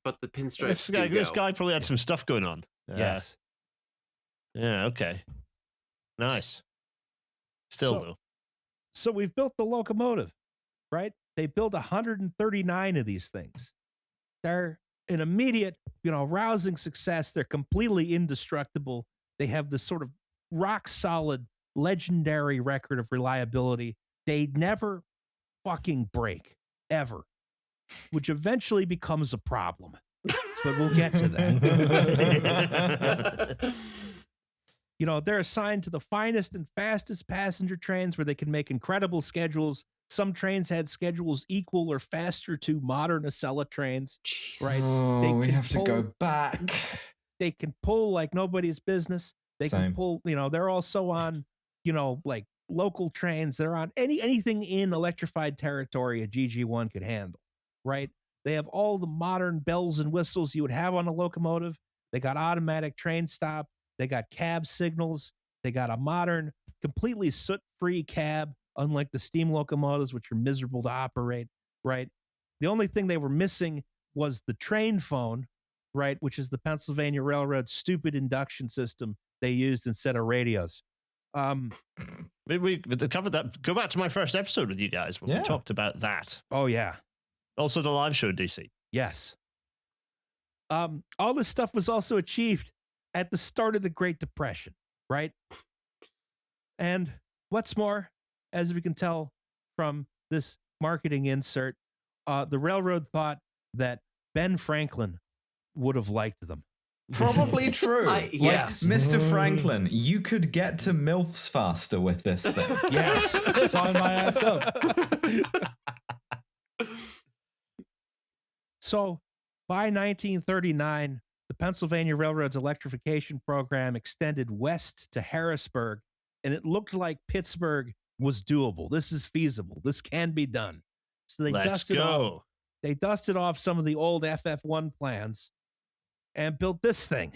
But the pinstripes this guy probably had some stuff going on. Yes. Yeah, okay. Nice. Though. So we've built the locomotive, right? They built 139 of these things. They're an immediate, rousing success. They're completely indestructible. They have this sort of rock solid, legendary record of reliability. They never fucking break, ever, which eventually becomes a problem. But we'll get to that. They're assigned to the finest and fastest passenger trains where they can make incredible schedules. Some trains had schedules equal or faster to modern Acela trains. Jesus. Right? We have to go back. They can pull like nobody's business. They can pull, they're also on, local trains. They're on anything in electrified territory a GG1 could handle, right? They have all the modern bells and whistles you would have on a locomotive. They got automatic train stop. They got cab signals. They got a modern, completely soot-free cab, unlike the steam locomotives, which are miserable to operate, right? The only thing they were missing was the train phone, right, which is the Pennsylvania Railroad stupid induction system they used instead of radios. We covered that. Go back to my first episode with you guys when we talked about that. Oh, yeah. Also the live show, DC. Yes. All this stuff was also achieved at the start of the Great Depression, right? And what's more, as we can tell from this marketing insert, the railroad thought that Ben Franklin would have liked them. Probably true. Yes. Mr. Franklin, you could get to MILFs faster with this thing. Yes. Sign my ass up. So by 1939, the Pennsylvania Railroad's electrification program extended west to Harrisburg, and it looked like Pittsburgh was doable. This is feasible. This can be done. So they dusted off some of the old FF1 plans and built this thing.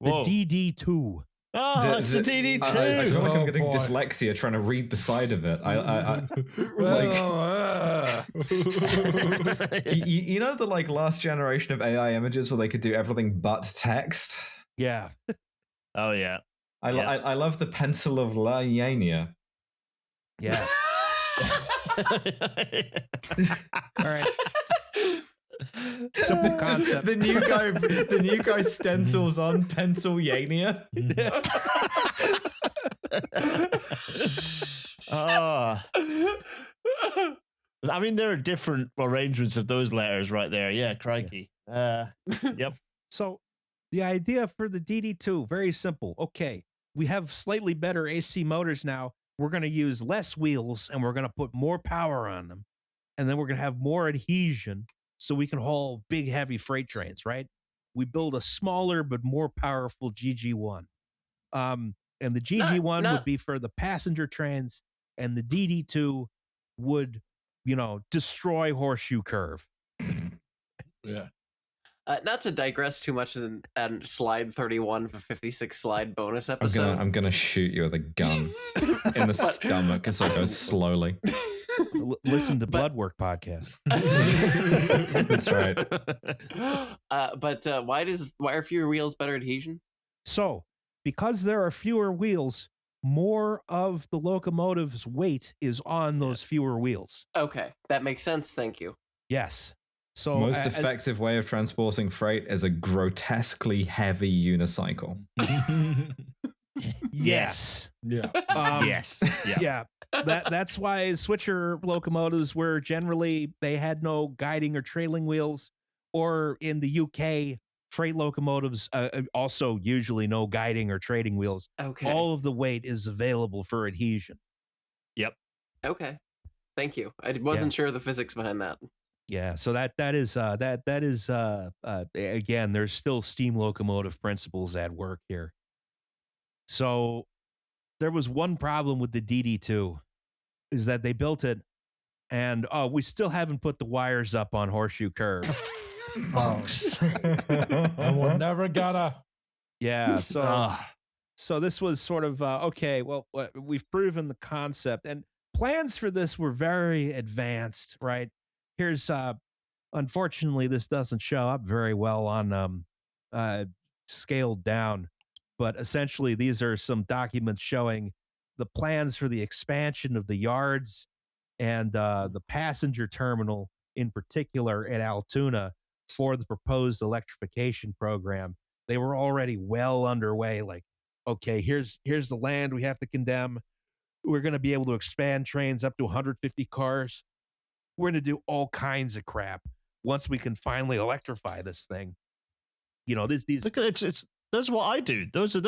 The DD2. Oh, it's the DD2. I feel like I'm getting dyslexia trying to read the side of it. You know the last generation of AI images where they could do everything but text? Yeah. Oh yeah. I love the pencil of Lyania. Yes. All right. Simple concept. The new guy stencils on Pennsylvania. I mean, there are different arrangements of those letters right there. Yeah, crikey. Yep. So the idea for the DD2, very simple. Okay, we have slightly better AC motors now. We're going to use less wheels and we're going to put more power on them. And then we're going to have more adhesion so we can haul big, heavy freight trains, right? we build a smaller but more powerful GG1. And the GG1 would be for the passenger trains, and the DD2 would, destroy Horseshoe Curve. Yeah. Not to digress too much than slide 31 for 56 slide bonus episode. I'm gonna shoot you with a gun in the stomach as I go slowly. Listen to Bloodwork podcast. That's right. But why are fewer wheels better adhesion? So, because there are fewer wheels, more of the locomotive's weight is on those fewer wheels. Okay, that makes sense. Thank you. Yes. So most effective way of transporting freight is a grotesquely heavy unicycle. Yes. Yeah. Yes. Yeah. That's why switcher locomotives were generally, they had no guiding or trailing wheels, or in the UK, freight locomotives also usually no guiding or trailing wheels. Okay. All of the weight is available for adhesion. Yep. Okay. Thank you. I wasn't sure of the physics behind that. Yeah, so that is again, there's still steam locomotive principles at work here. So there was one problem with the DD2, is that they built it, and we still haven't put the wires up on Horseshoe Curve. And we're never gonna. Yeah, so this was sort of okay. Well, we've proven the concept, and plans for this were very advanced, right? Here's unfortunately this doesn't show up very well on scaled down, but essentially these are some documents showing the plans for the expansion of the yards and the passenger terminal in particular at Altoona for the proposed electrification program. They were already well underway. Like, okay, here's the land we have to condemn. We're going to be able to expand trains up to 150 cars. We're going to do all kinds of crap once we can finally electrify this thing. These. Look, it's those are what I do. Those are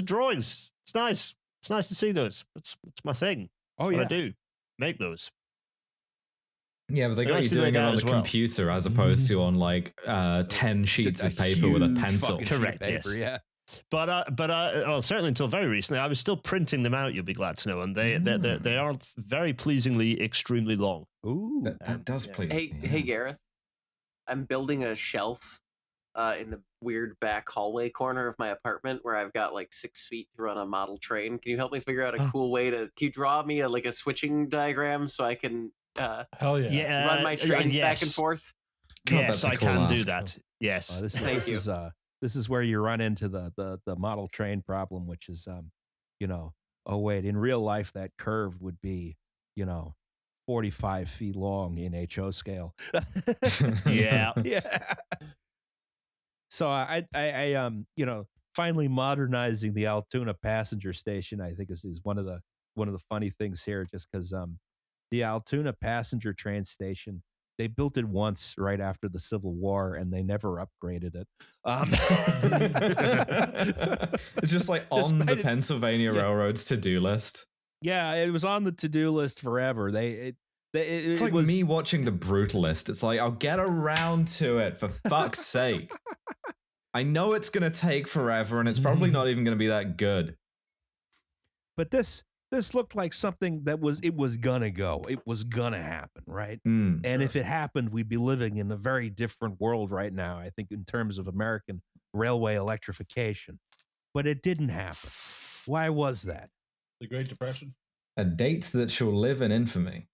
drawings. It's nice. It's nice to see those. It's my thing. Oh That's yeah, what I do. Make those. Yeah, but they got you doing it on the computer as opposed to on like 10 sheets of paper with a pencil. Correct. Paper, yes. Yeah. But well, certainly until very recently, I was still printing them out. You'll be glad to know, and they are very pleasingly extremely long. Ooh, that does please. Hey, Gareth, I'm building a shelf in the weird back hallway corner of my apartment where I've got like 6 feet to run a model train. Can you help me figure out a cool way to? Can you draw me a switching diagram so I can? Hell yeah! Run my trains back and forth. God, yes, I can do that. Yes, thank you. This is where you run into the model train problem, which is, oh wait, in real life that curve would be, 45 feet long in HO scale. Yeah. So I finally modernizing the Altoona passenger station, I think is one of the funny things here, just because the Altoona passenger train station, they built it once right after the Civil War, and they never upgraded it. It's just like on the Pennsylvania Railroad's to-do list. Yeah, it was on the to-do list forever. It's like me watching The Brutalist. It's like, I'll get around to it, for fuck's sake. I know it's going to take forever, and it's probably not even going to be that good. But this looked like something that was gonna go. It was gonna happen, right? And if it happened, we'd be living in a very different world right now, I think, in terms of American railway electrification. But it didn't happen. Why was that? The Great Depression. A date that shall live in infamy.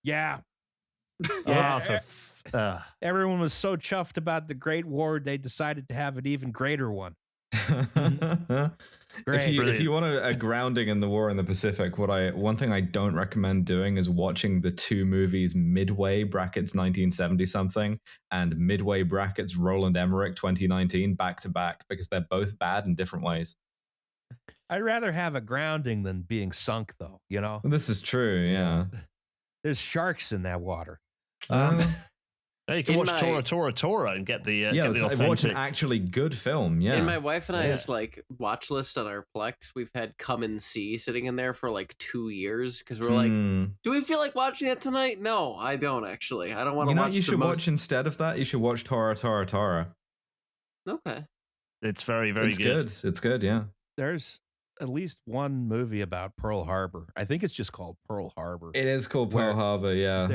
Yeah. Everyone was so chuffed about the Great War, they decided to have an even greater one. If you want a grounding in the war in the Pacific, one thing I don't recommend doing is watching the two movies Midway brackets 1970 something and Midway brackets Roland Emmerich 2019 back to back, because they're both bad in different ways. I'd rather have a grounding than being sunk, though. This is true. Yeah, there's sharks in that water. You can watch Tora and get the get the authentic. Watch an actually good film. Yeah, in my wife and I's watch list on our Plex, we've had Come and See sitting in there for like 2 years because we're like, do we feel like watching it tonight? No, I don't actually. I don't want to watch. You should watch instead of that. You should watch Tora. Okay. It's very, very good. It's good, yeah. There's at least one movie about Pearl Harbor. I think it's just called Pearl Harbor. It is called Pearl Harbor, yeah.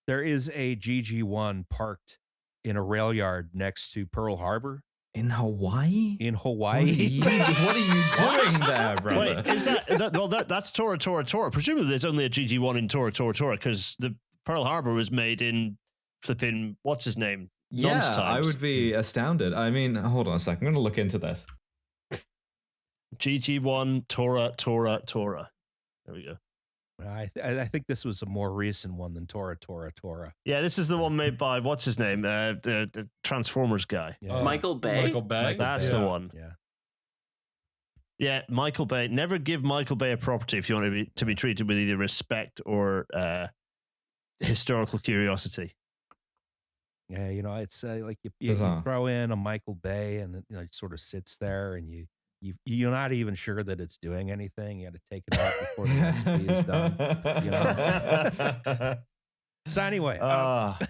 There is a GG1 parked in a rail yard next to Pearl Harbor. In Hawaii? In Hawaii. What are you doing there, brother? Wait, is that's Tora Tora Tora? Presumably there's only a GG1 in Tora Tora Tora because the Pearl Harbor was made in flipping, what's his name? Yeah, I would be astounded. I mean, hold on a second. I'm going to look into this. GG1 Tora Tora Tora. There we go. I think this was a more recent one than Tora Tora Tora. Yeah, this is the one made by, what's his name? The Transformers guy. Yeah. Michael Bay? Michael Bay. That's the one. Yeah. Yeah, Michael Bay. Never give Michael Bay a property if you want to be treated with either respect or historical curiosity. Yeah, it's like you throw in a Michael Bay and it sort of sits there and you're not even sure that it's doing anything. You got to take it out before the recipe is done. So anyway, that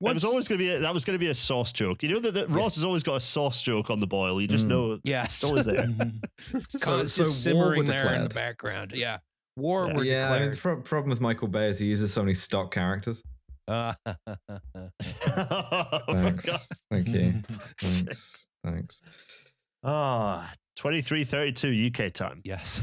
was always going to be a sauce joke. You know that Ross has always got a sauce joke on the boil. You just know it's always there. It's just simmering there in the background. Yeah, war were declared. I mean, the problem with Michael Bay is he uses so many stock characters. Oh, Thanks. Thank you. Thanks. 23:32 UK time. Yes.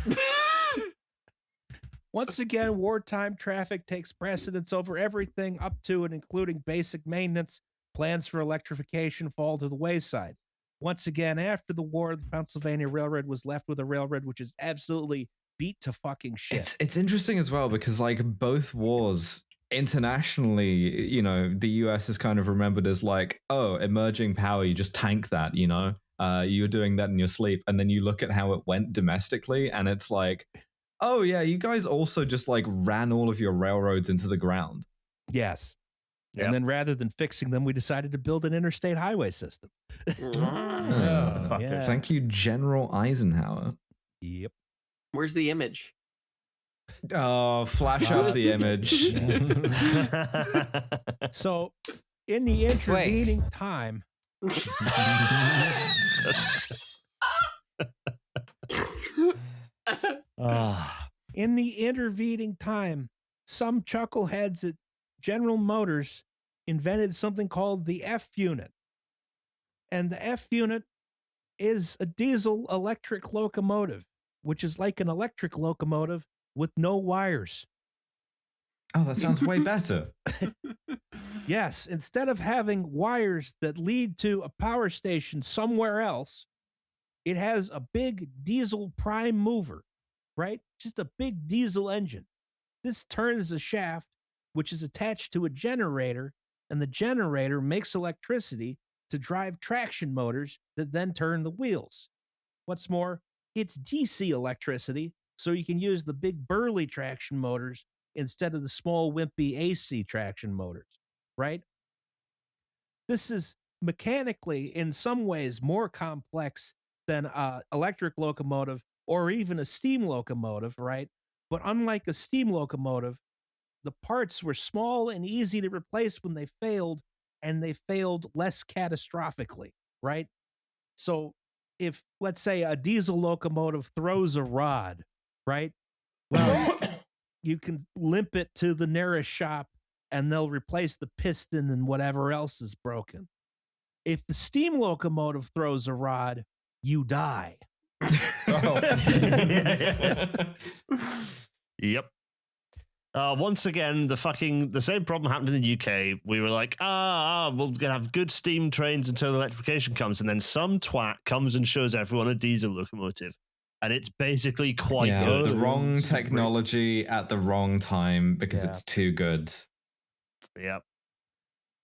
Once again, wartime traffic takes precedence over everything up to and including basic maintenance. Plans for electrification fall to the wayside. Once again, after the war, the Pennsylvania Railroad was left with a railroad which is absolutely beat to fucking shit. It's interesting as well because like both wars internationally, the US is kind of remembered as like, oh, emerging power, you just tank that, you're doing that in your sleep. And then you look at how it went domestically and it's like, oh yeah, you guys also just like ran all of your railroads into the ground. Yes. Yep. And then rather than fixing them, we decided to build an interstate highway system. Thank you, General Eisenhower. Yep. Where's the image? Oh, flash up the image. So, in the intervening time, in the intervening time, some chuckleheads at General Motors invented something called the F unit. And the F unit is a diesel electric locomotive, which is like an electric locomotive with no wires. Oh, that sounds way better. Yes, instead of having wires that lead to a power station somewhere else, it has a big diesel prime mover, right? Just a big diesel engine. This turns a shaft, which is attached to a generator, and the generator makes electricity to drive traction motors that then turn the wheels. What's more, it's DC electricity, so you can use the big burly traction motors instead of the small wimpy AC traction motors, right? This is mechanically, in some ways, more complex than an electric locomotive or even a steam locomotive, right? But unlike a steam locomotive, the parts were small and easy to replace when they failed, and they failed less catastrophically, right? So if, let's say, a diesel locomotive throws a rod, right? Well, you can limp it to the nearest shop and they'll replace the piston and whatever else is broken. If the steam locomotive throws a rod, you die. Yep. Once again, the same problem happened in the UK. We were like, we're gonna have good steam trains until electrification comes, and then some twat comes and shows everyone a diesel locomotive, and it's basically quite good. The wrong technology at the wrong time because it's too good. Yep.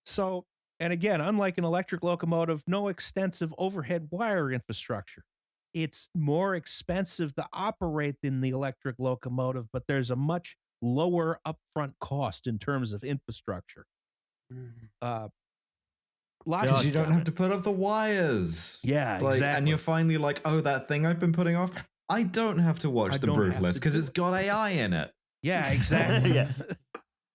So, and again, unlike an electric locomotive, no extensive overhead wire infrastructure. It's more expensive to operate than the electric locomotive, but there's a much lower upfront cost in terms of infrastructure. Because you don't have to put up the wires. Yeah, exactly. And you're finally like, oh, that thing I've been putting off, I don't have to watch The Brutalist because it's got AI in it. Yeah, exactly. Yeah.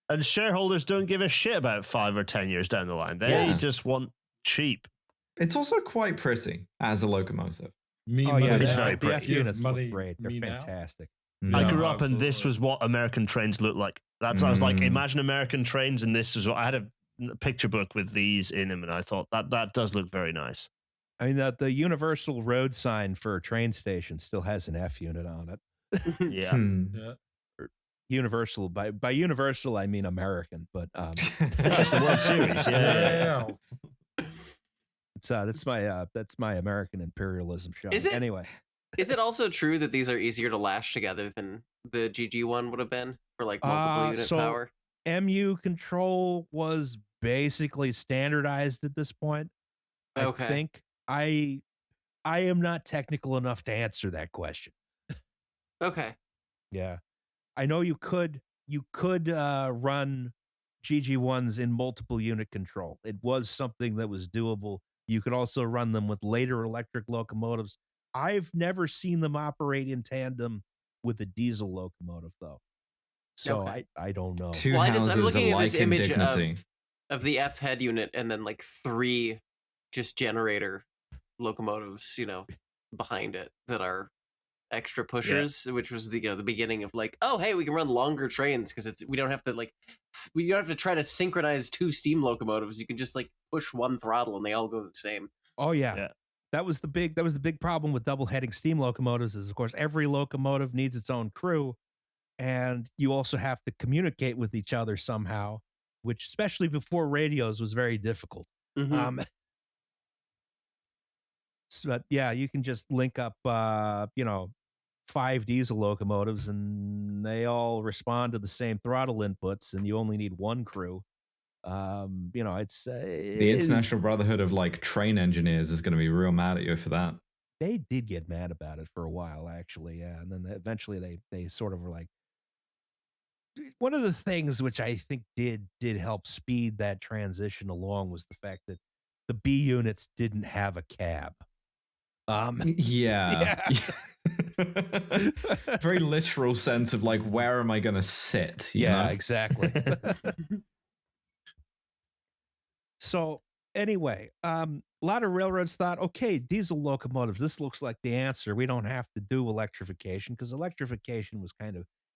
And shareholders don't give a shit about 5 or 10 years down the line. They just want cheap. It's also quite pretty as a locomotive. It's very pretty. The F units look great. They're fantastic. I grew up and this was what American trains looked like. That's I was like, imagine American trains, and this was what I had a picture book with these in them, and I thought that does look very nice. I mean, the universal road sign for a train station still has an F unit on it. Yeah. Universal, by universal I mean American, but that's the World Series. Yeah. That's my American imperialism show. Anyway, is it also true that these are easier to lash together than the GG one would have been for like multiple unit power? MU control was basically standardized at this point. Okay. I think I am not technical enough to answer that question. Okay. Yeah. I know you could run GG1s in multiple unit control. It was something that was doable. You could also run them with later electric locomotives. I've never seen them operate in tandem with a diesel locomotive, though. So I don't know. I'm looking at this image of the F head unit and then like 3 just generator locomotives, behind it that are extra pushers, which was the beginning of like, oh hey, we can run longer trains because we don't have to try to synchronize 2 steam locomotives. You can just like push one throttle and they all go the same. Oh yeah. That was the big problem with double heading steam locomotives is, of course, every locomotive needs its own crew, and you also have to communicate with each other somehow, which especially before radios was very difficult. Mm-hmm. But yeah, you can just link up 5 diesel locomotives and they all respond to the same throttle inputs, and you only need 1 crew. It's the International Brotherhood of like train engineers is going to be real mad at you for that. They did get mad about it for a while, actually, yeah, and then eventually they sort of were like, one of the things which I think did help speed that transition along was the fact that the B units didn't have a cab. Yeah. Very literal sense of like, where am I going to sit? You know? Exactly. So anyway, a lot of railroads thought, okay, diesel locomotives, this looks like the answer. We don't have to do electrification, because electrification was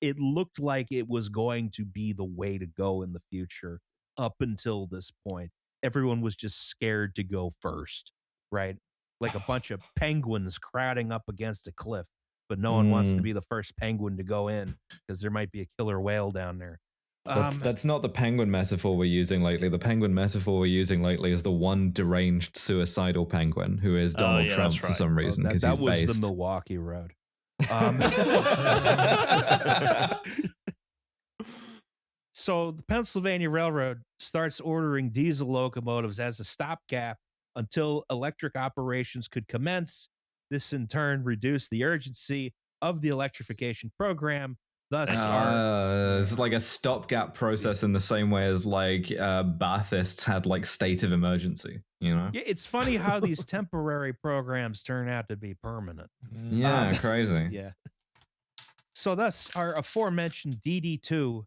it looked like it was going to be the way to go in the future up until this point. Everyone was just scared to go first, right? Like a bunch of penguins crowding up against a cliff, but no one wants to be the first penguin to go in because there might be a killer whale down there. That's not the penguin metaphor we're using lately. The penguin metaphor we're using lately is the one deranged, suicidal penguin who is Donald Trump for some reason. That was the Milwaukee Road. So the Pennsylvania Railroad starts ordering diesel locomotives as a stopgap until electric operations could commence. This in turn reduced the urgency of the electrification program. Thus, this is like a stopgap process in the same way as like Baathists had like state of emergency. Yeah, it's funny how these temporary programs turn out to be permanent. Yeah, crazy. Yeah. So thus, our aforementioned DD2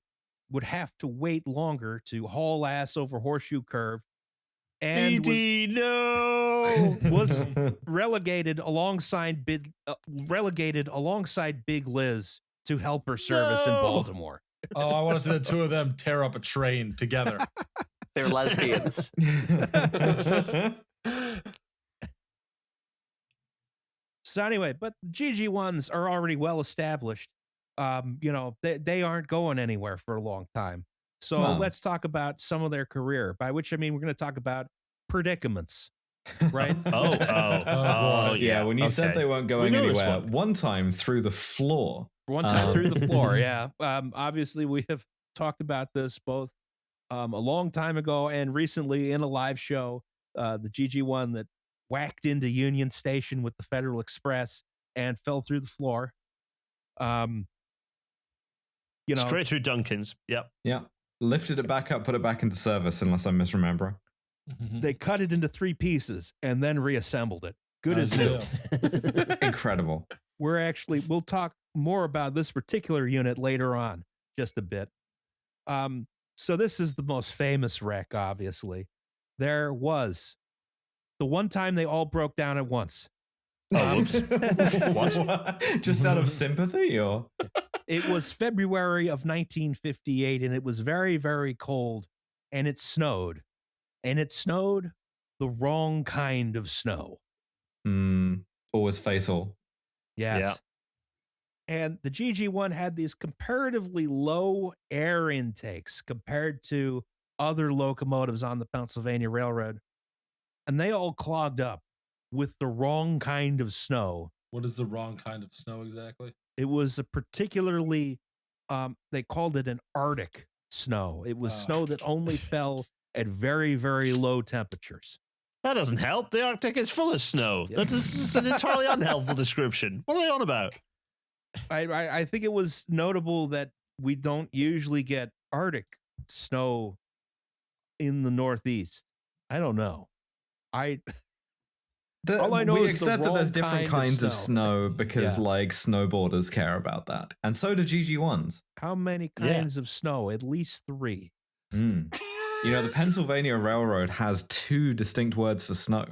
would have to wait longer to haul ass over Horseshoe Curve, and was relegated alongside Big Liz to help her service in Baltimore. Oh, I want to see the 2 of them tear up a train together. They're lesbians. So anyway, but the GG1s are already well established. They aren't going anywhere for a long time. So let's talk about some of their career, by which I mean we're going to talk about predicaments, right? Yeah. When you said they weren't going anywhere, one time through the floor. Yeah. Obviously, we have talked about this both a long time ago and recently in a live show. The GG1 that whacked into Union Station with the Federal Express and fell through the floor. Straight through Duncan's. Yep. Yeah. Lifted it back up, put it back into service, unless I'm misremembering. They cut it into 3 pieces and then reassembled it. Good as new. Incredible. We'll talk more about this particular unit later on, just a bit. So this is the most famous wreck, obviously. There was The one time they all broke down at once. Oh, whoops. What? Just out of sympathy, or? It was February of 1958, and it was very, very cold, and it snowed. And it snowed the wrong kind of snow. Always fatal. Yes. Yeah. And the GG1 had these comparatively low air intakes compared to other locomotives on the Pennsylvania Railroad. And they all clogged up with the wrong kind of snow. What is the wrong kind of snow exactly? It was a particularly, they called it an Arctic snow. It was snow that only fell at very, very low temperatures. That doesn't help. The Arctic is full of snow. Yep. That's an entirely unhelpful description. What are they on about? I think it was notable that we don't usually get Arctic snow in the Northeast. I don't know. All I know we is accept that there's different kinds of snow because like snowboarders care about that, and so do GG1s. How many kinds of snow? At least 3. You know, the Pennsylvania Railroad has 2 distinct words for snow.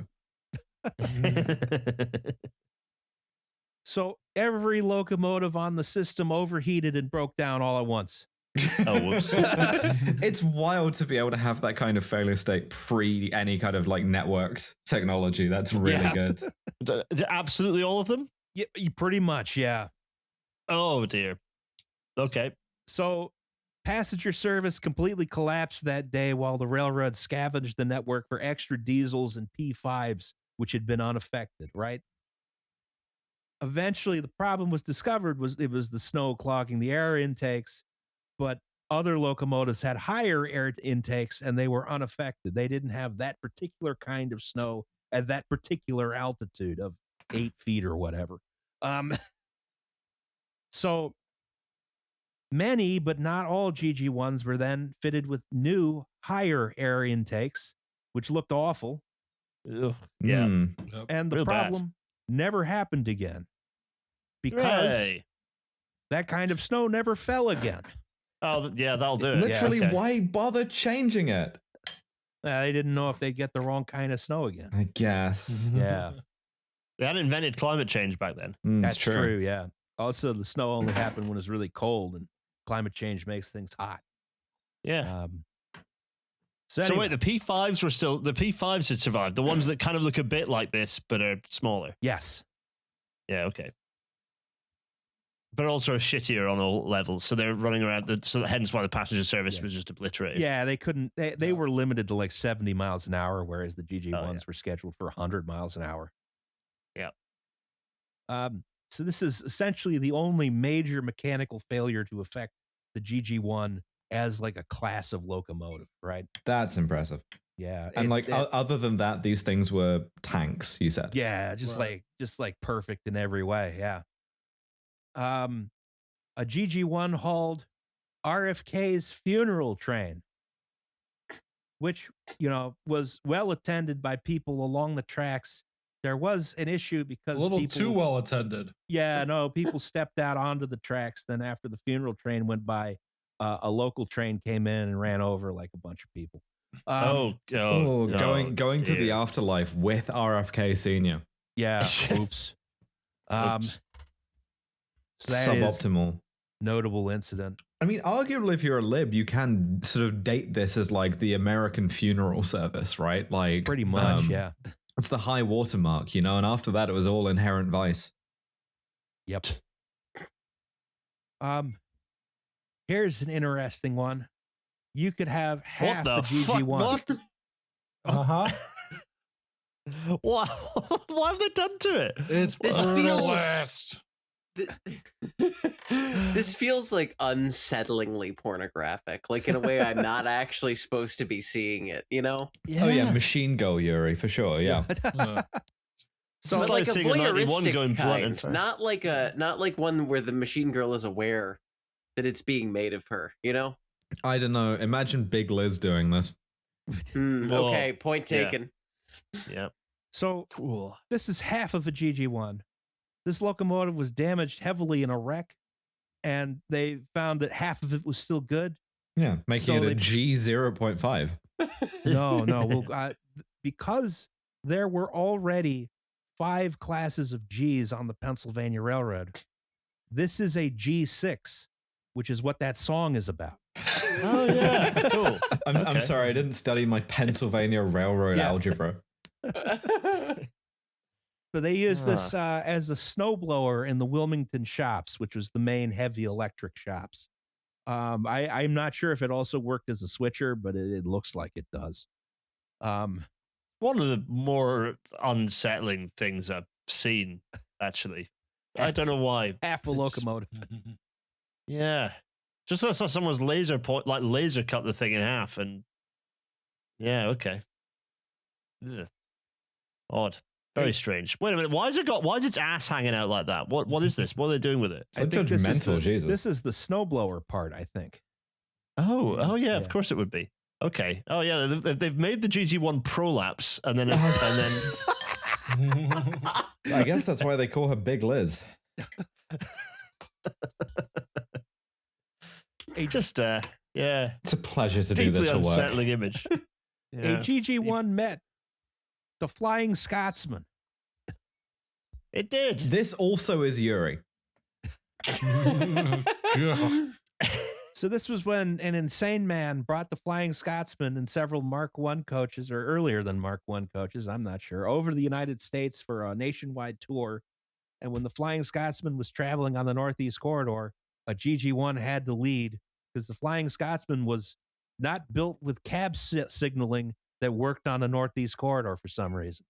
So every locomotive on the system overheated and broke down all at once. Oh, whoops. It's wild to be able to have that kind of failure state pre any kind of like networked technology. That's really good. Absolutely all of them? Yeah, pretty much, yeah. Oh, dear. Okay. So passenger service completely collapsed that day while the railroad scavenged the network for extra diesels and P5s, which had been unaffected, right? Eventually, the problem was discovered it was the snow clogging the air intakes, but other locomotives had higher air intakes and they were unaffected. They didn't have that particular kind of snow at that particular altitude of 8 feet or whatever. So many, but not all GG1s were then fitted with new higher air intakes, which looked awful. Ugh. Yeah. And the problem never happened again because that kind of snow never fell again. Oh, yeah, that'll do it. Literally, why bother changing it? They didn't know if they'd get the wrong kind of snow again. I guess. Yeah. They hadn't invented climate change back then. That's true, yeah. Also, the snow only happened when it's really cold, and climate change makes things hot. Yeah. So anyway. Wait, the P5s had survived. The ones that kind of look a bit like this, but are smaller. Yes. Yeah, okay. But also shittier on all levels. So they're running around. So hence why the passenger service was just obliterated. Yeah, they couldn't. They were limited to like 70 miles an hour, whereas the GG1s were scheduled for 100 miles an hour. Yeah. So this is essentially the only major mechanical failure to affect the GG1 as like a class of locomotive, right? That's impressive. Yeah. And other than that, these things were tanks, you said. Yeah, just like perfect in every way. Yeah. A GG1 hauled RFK's funeral train, which, was well attended by people along the tracks. There was an issue because a little too well attended. Yeah, no, people stepped out onto the tracks. Then after the funeral train went by, a local train came in and ran over like a bunch of people. Going to the afterlife with RFK Sr. Yeah. Oops. So that suboptimal. Notable incident. I mean, arguably, if you're a lib, you can sort of date this as like the American funeral service, right? Like pretty much, yeah. It's the high watermark, and after that, it was all inherent vice. Yep. Here's an interesting one. You could have half the GG1. What? Uh-huh. What have they done to it? It's West. This feels like unsettlingly pornographic, like in a way I'm not actually supposed to be seeing it, Yeah. Oh yeah, Machine Girl Yuri for sure. Yeah. So it's like a voyeuristic going kind, not like one where the Machine Girl is aware that it's being made of her. I don't know. Imagine Big Liz doing this. Okay, point taken. Yeah. So this is half of a GG1. This locomotive was damaged heavily in a wreck, and they found that half of it was still good. Yeah, making it a G 0.5. No. Well, because there were already 5 classes of Gs on the Pennsylvania Railroad. This is a G6, which is what that song is about. Oh, yeah. Cool. I'm sorry, I didn't study my Pennsylvania Railroad algebra. So they used this as a snowblower in the Wilmington shops, which was the main heavy electric shops. I'm not sure if it also worked as a switcher, but it looks like it does. One of the more unsettling things I've seen, actually. I don't know why. Half a locomotive. Yeah. Just I saw someone's laser cut the thing in half, and yeah, okay. Ugh. Odd. Very strange. Wait a minute. Why is its ass hanging out like that? What is this? What are they doing with it? So judgmental, Jesus. This is the snowblower part, I think. Oh yeah, of course it would be. Okay. Oh yeah, they've made the GG1 prolapse, and then I guess that's why they call her Big Liz. Yeah. It's a pleasure to do this for work. Deeply unsettling image. Yeah. A GG1 met the Flying Scotsman. It did. This also is Yuri. So this was when an insane man brought the Flying Scotsman and several Mark I coaches, or earlier than Mark I coaches, I'm not sure, over to the United States for a nationwide tour. And when the Flying Scotsman was traveling on the Northeast Corridor, a GG1 had to lead because the Flying Scotsman was not built with cab signaling that worked on the Northeast Corridor for some reason.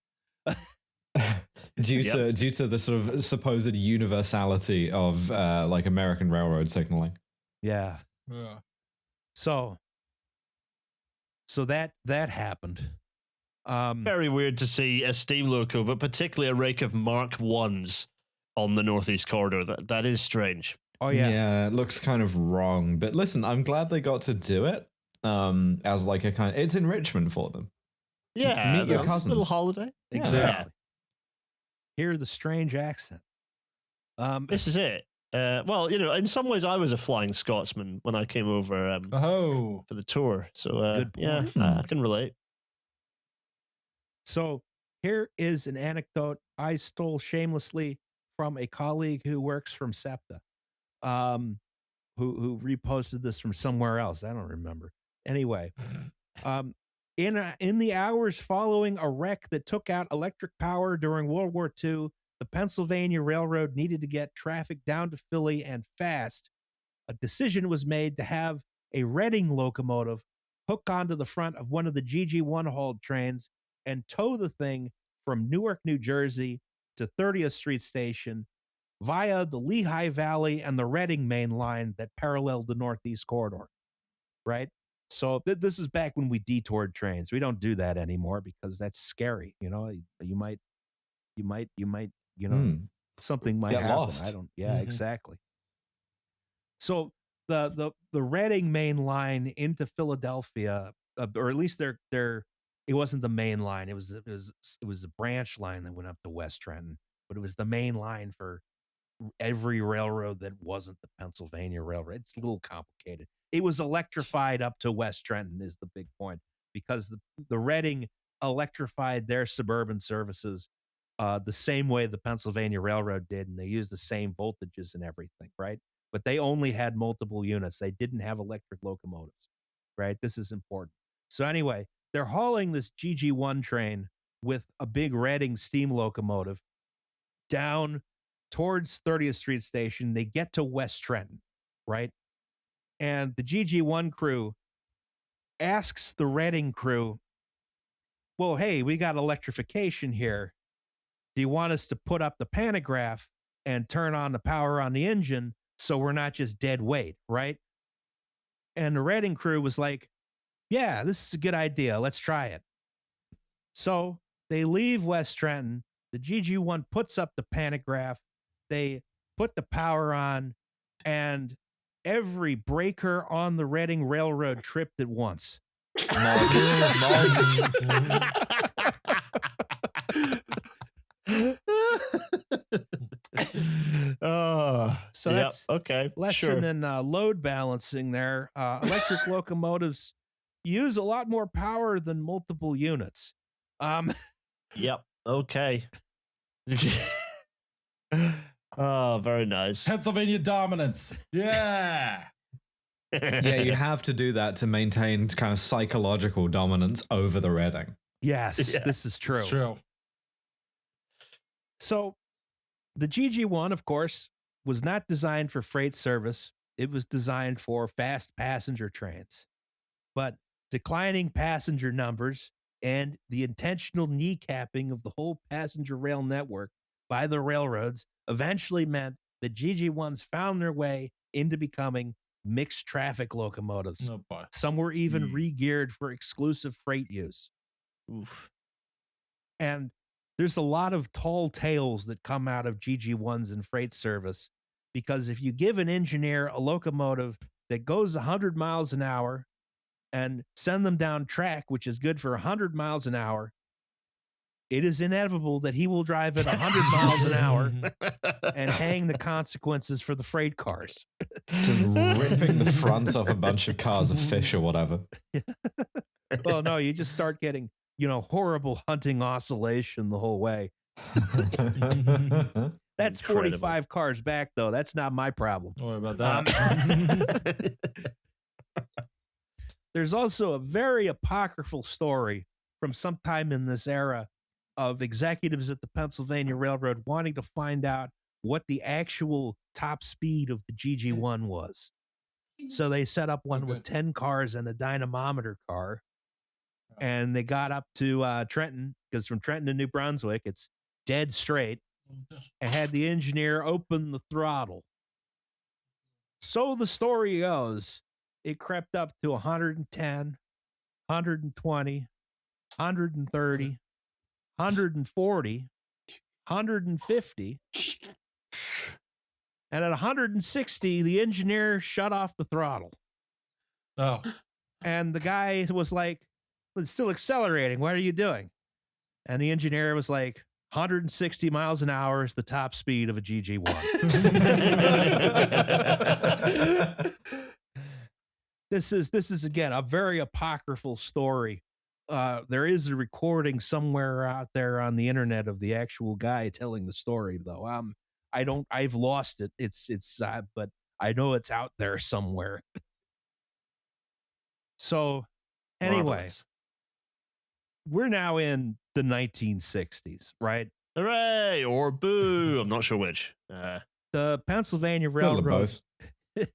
due to the sort of supposed universality of like American railroad signaling. Yeah. So that happened. Very weird to see a steam loco, but particularly a rake of Mark I's on the Northeast Corridor. That is strange. Oh yeah. Yeah, it looks kind of wrong. But listen, I'm glad they got to do it. As like a kind of, it's enrichment for them. Yeah, meet your cousins. Little holiday. Exactly. Yeah. Hear the strange accent. This is it. Well, in some ways, I was a Flying Scotsman when I came over for the tour. So, yeah, I can relate. So here is an anecdote I stole shamelessly from a colleague who works from SEPTA, who reposted this from somewhere else. I don't remember. Anyway, in the hours following a wreck that took out electric power during World War II, the Pennsylvania Railroad needed to get traffic down to Philly and fast. A decision was made to have a Reading locomotive hook onto the front of one of the GG1 hauled trains and tow the thing from Newark, New Jersey to 30th Street Station via the Lehigh Valley and the Reading main line that paralleled the Northeast Corridor, right? So this is back when we detoured trains. We don't do that anymore because that's scary. You might, something might get happen. Lost. I don't. Yeah, exactly. So the Reading main line into Philadelphia, or at least it wasn't the main line. It was a branch line that went up to West Trenton, but it was the main line for every railroad that wasn't the Pennsylvania Railroad. It's a little complicated. It was electrified up to West Trenton is the big point, because the Reading electrified their suburban services the same way the Pennsylvania Railroad did, and they used the same voltages and everything, right? But they only had multiple units. They didn't have electric locomotives, right? This is important. So anyway, they're hauling this GG1 train with a big Reading steam locomotive down towards 30th Street Station. They get to West Trenton, right? And the GG1 crew asks the Reading crew, well, hey, we got electrification here. Do you want us to put up the pantograph and turn on the power on the engine so we're not just dead weight, right? And the Reading crew was like, yeah, this is a good idea. Let's try it. So they leave West Trenton. The GG1 puts up the pantograph. They put the power on, and every breaker on the Reading Railroad tripped at once. So that's okay. Lesson in load balancing there. Electric locomotives use a lot more power than multiple units. Yep. Okay. Oh, very nice. Pennsylvania dominance. Yeah. Yeah, you have to do that to maintain kind of psychological dominance over the Reading. Yes, this is true. It's true. So the GG1, of course, was not designed for freight service. It was designed for fast passenger trains. But declining passenger numbers and the intentional kneecapping of the whole passenger rail network by the railroads eventually meant that GG1s found their way into becoming mixed traffic locomotives. Oh, boy. Some were even re-geared for exclusive freight use. Oof. And there's a lot of tall tales that come out of GG1s in freight service, because if you give an engineer a locomotive that goes 100 miles an hour and send them down track, which is good for 100 miles an hour, it is inevitable that he will drive at 100 miles an hour and hang the consequences for the freight cars. Just ripping the fronts off a bunch of cars of fish or whatever. Well, no, you just start getting, horrible hunting oscillation the whole way. That's Incredible. 45 cars back, though. That's not my problem. Don't worry about that. There's also a very apocryphal story from sometime in this era of executives at the Pennsylvania Railroad wanting to find out what the actual top speed of the GG1 was. So they set up one with 10 cars and a dynamometer car. And they got up to Trenton, because from Trenton to New Brunswick, it's dead straight, and had the engineer open the throttle. So the story goes, it crept up to 110, 120, 130, 140, 150. And at 160, the engineer shut off the throttle. Oh. And the guy was like, it's still accelerating. What are you doing? And the engineer was like, 160 miles an hour is the top speed of a GG1. This is again a very apocryphal story. There is a recording somewhere out there on the internet of the actual guy telling the story, though. I've lost it. But I know it's out there somewhere. So anyway, Marvelous. We're now in the 1960s, right? Hooray or boo. I'm not sure which. The Pennsylvania Railroad.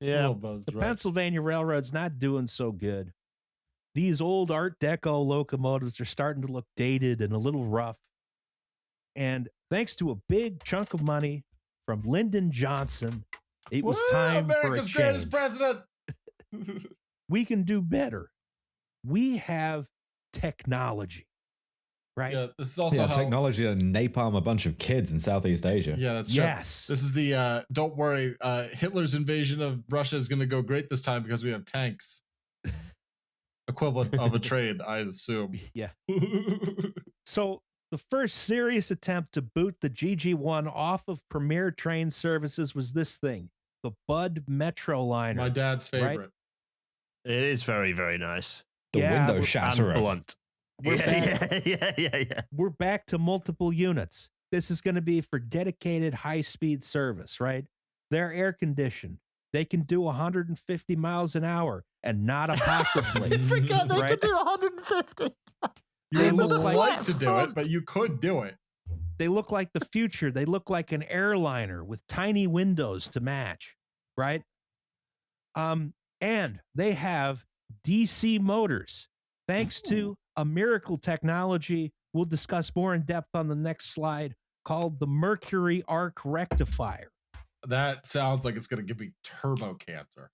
Yeah. The Pennsylvania Railroad's not doing so good. These old Art Deco locomotives are starting to look dated and a little rough. And thanks to a big chunk of money from Lyndon Johnson, it was time America's for a change. greatest president. We can do better. We have technology, right? Yeah, this is also how technology to napalm a bunch of kids in Southeast Asia. Yeah, that's true. Yes. This is the don't worry, Hitler's invasion of Russia is going to go great this time because we have tanks. Equivalent of a trade, I assume. Yeah. So the first serious attempt to boot the GG1 off of Premier train services was this thing, the Bud Metroliner. My dad's favorite. Right? It is very, very nice. The window And shatter. blunt. Yeah. We're back to multiple units. This is going to be for dedicated high-speed service, right? They're air-conditioned. They can do 150 miles an hour and not apocryphally. I forgot they right? could do 150. You They would look like to do it, but you could do it. They look like the future. They look like an airliner with tiny windows to match, right? And they have DC motors, thanks to a miracle technology we'll discuss more in depth on the next slide, called the Mercury Arc Rectifier. That sounds like it's going to give me turbo cancer.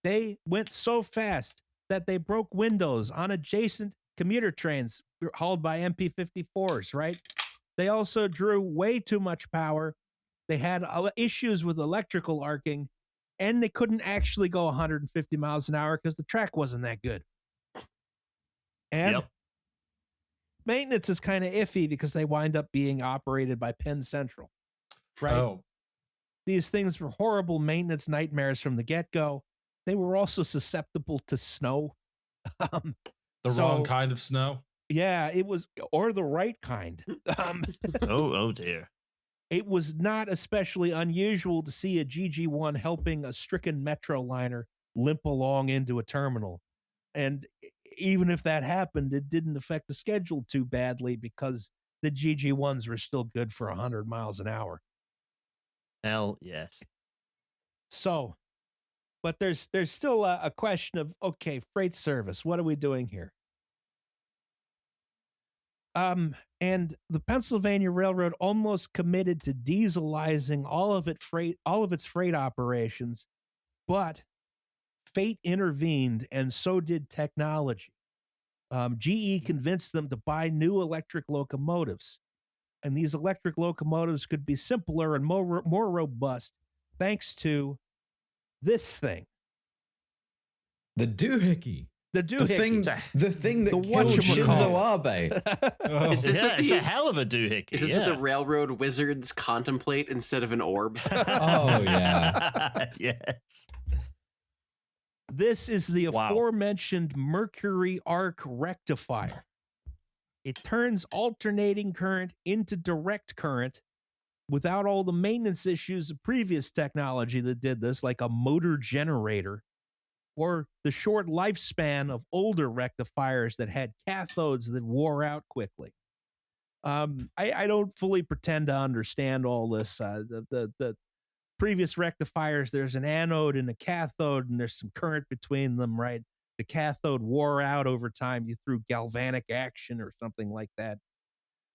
They went so fast that they broke windows on adjacent commuter trains hauled by MP54s, right? They also drew way too much power. They had issues with electrical arcing, and they couldn't actually go 150 miles an hour because the track wasn't that good. And maintenance is kind of iffy because they wind up being operated by Penn Central, right? Oh. These things were horrible maintenance nightmares from the get-go. They were also susceptible to snow. The wrong kind of snow. Yeah, it was, or the right kind. Oh dear. It was not especially unusual to see a GG1 helping a stricken metro liner limp along into a terminal. And even if that happened, it didn't affect the schedule too badly because the GG1s were still good for 100 miles an hour. Hell yes. So, but there's still a question of, okay, freight service, what are we doing here? And the Pennsylvania Railroad almost committed to dieselizing all of its freight operations, but fate intervened, and so did technology. GE convinced them to buy new electric locomotives, and these electric locomotives could be simpler and more robust thanks to this thing. The doohickey. The doohickey. The thing that killed Shinzo Abe. It's a hell of a doohickey. Is this what the railroad wizards contemplate instead of an orb? Oh, yeah. Yes. This is the aforementioned mercury arc rectifier. It turns alternating current into direct current without all the maintenance issues of previous technology that did this, like a motor generator, or the short lifespan of older rectifiers that had cathodes that wore out quickly. I don't fully pretend to understand all this. The previous rectifiers, there's an anode and a cathode, and there's some current between them, right? The cathode wore out over time through galvanic action or something like that.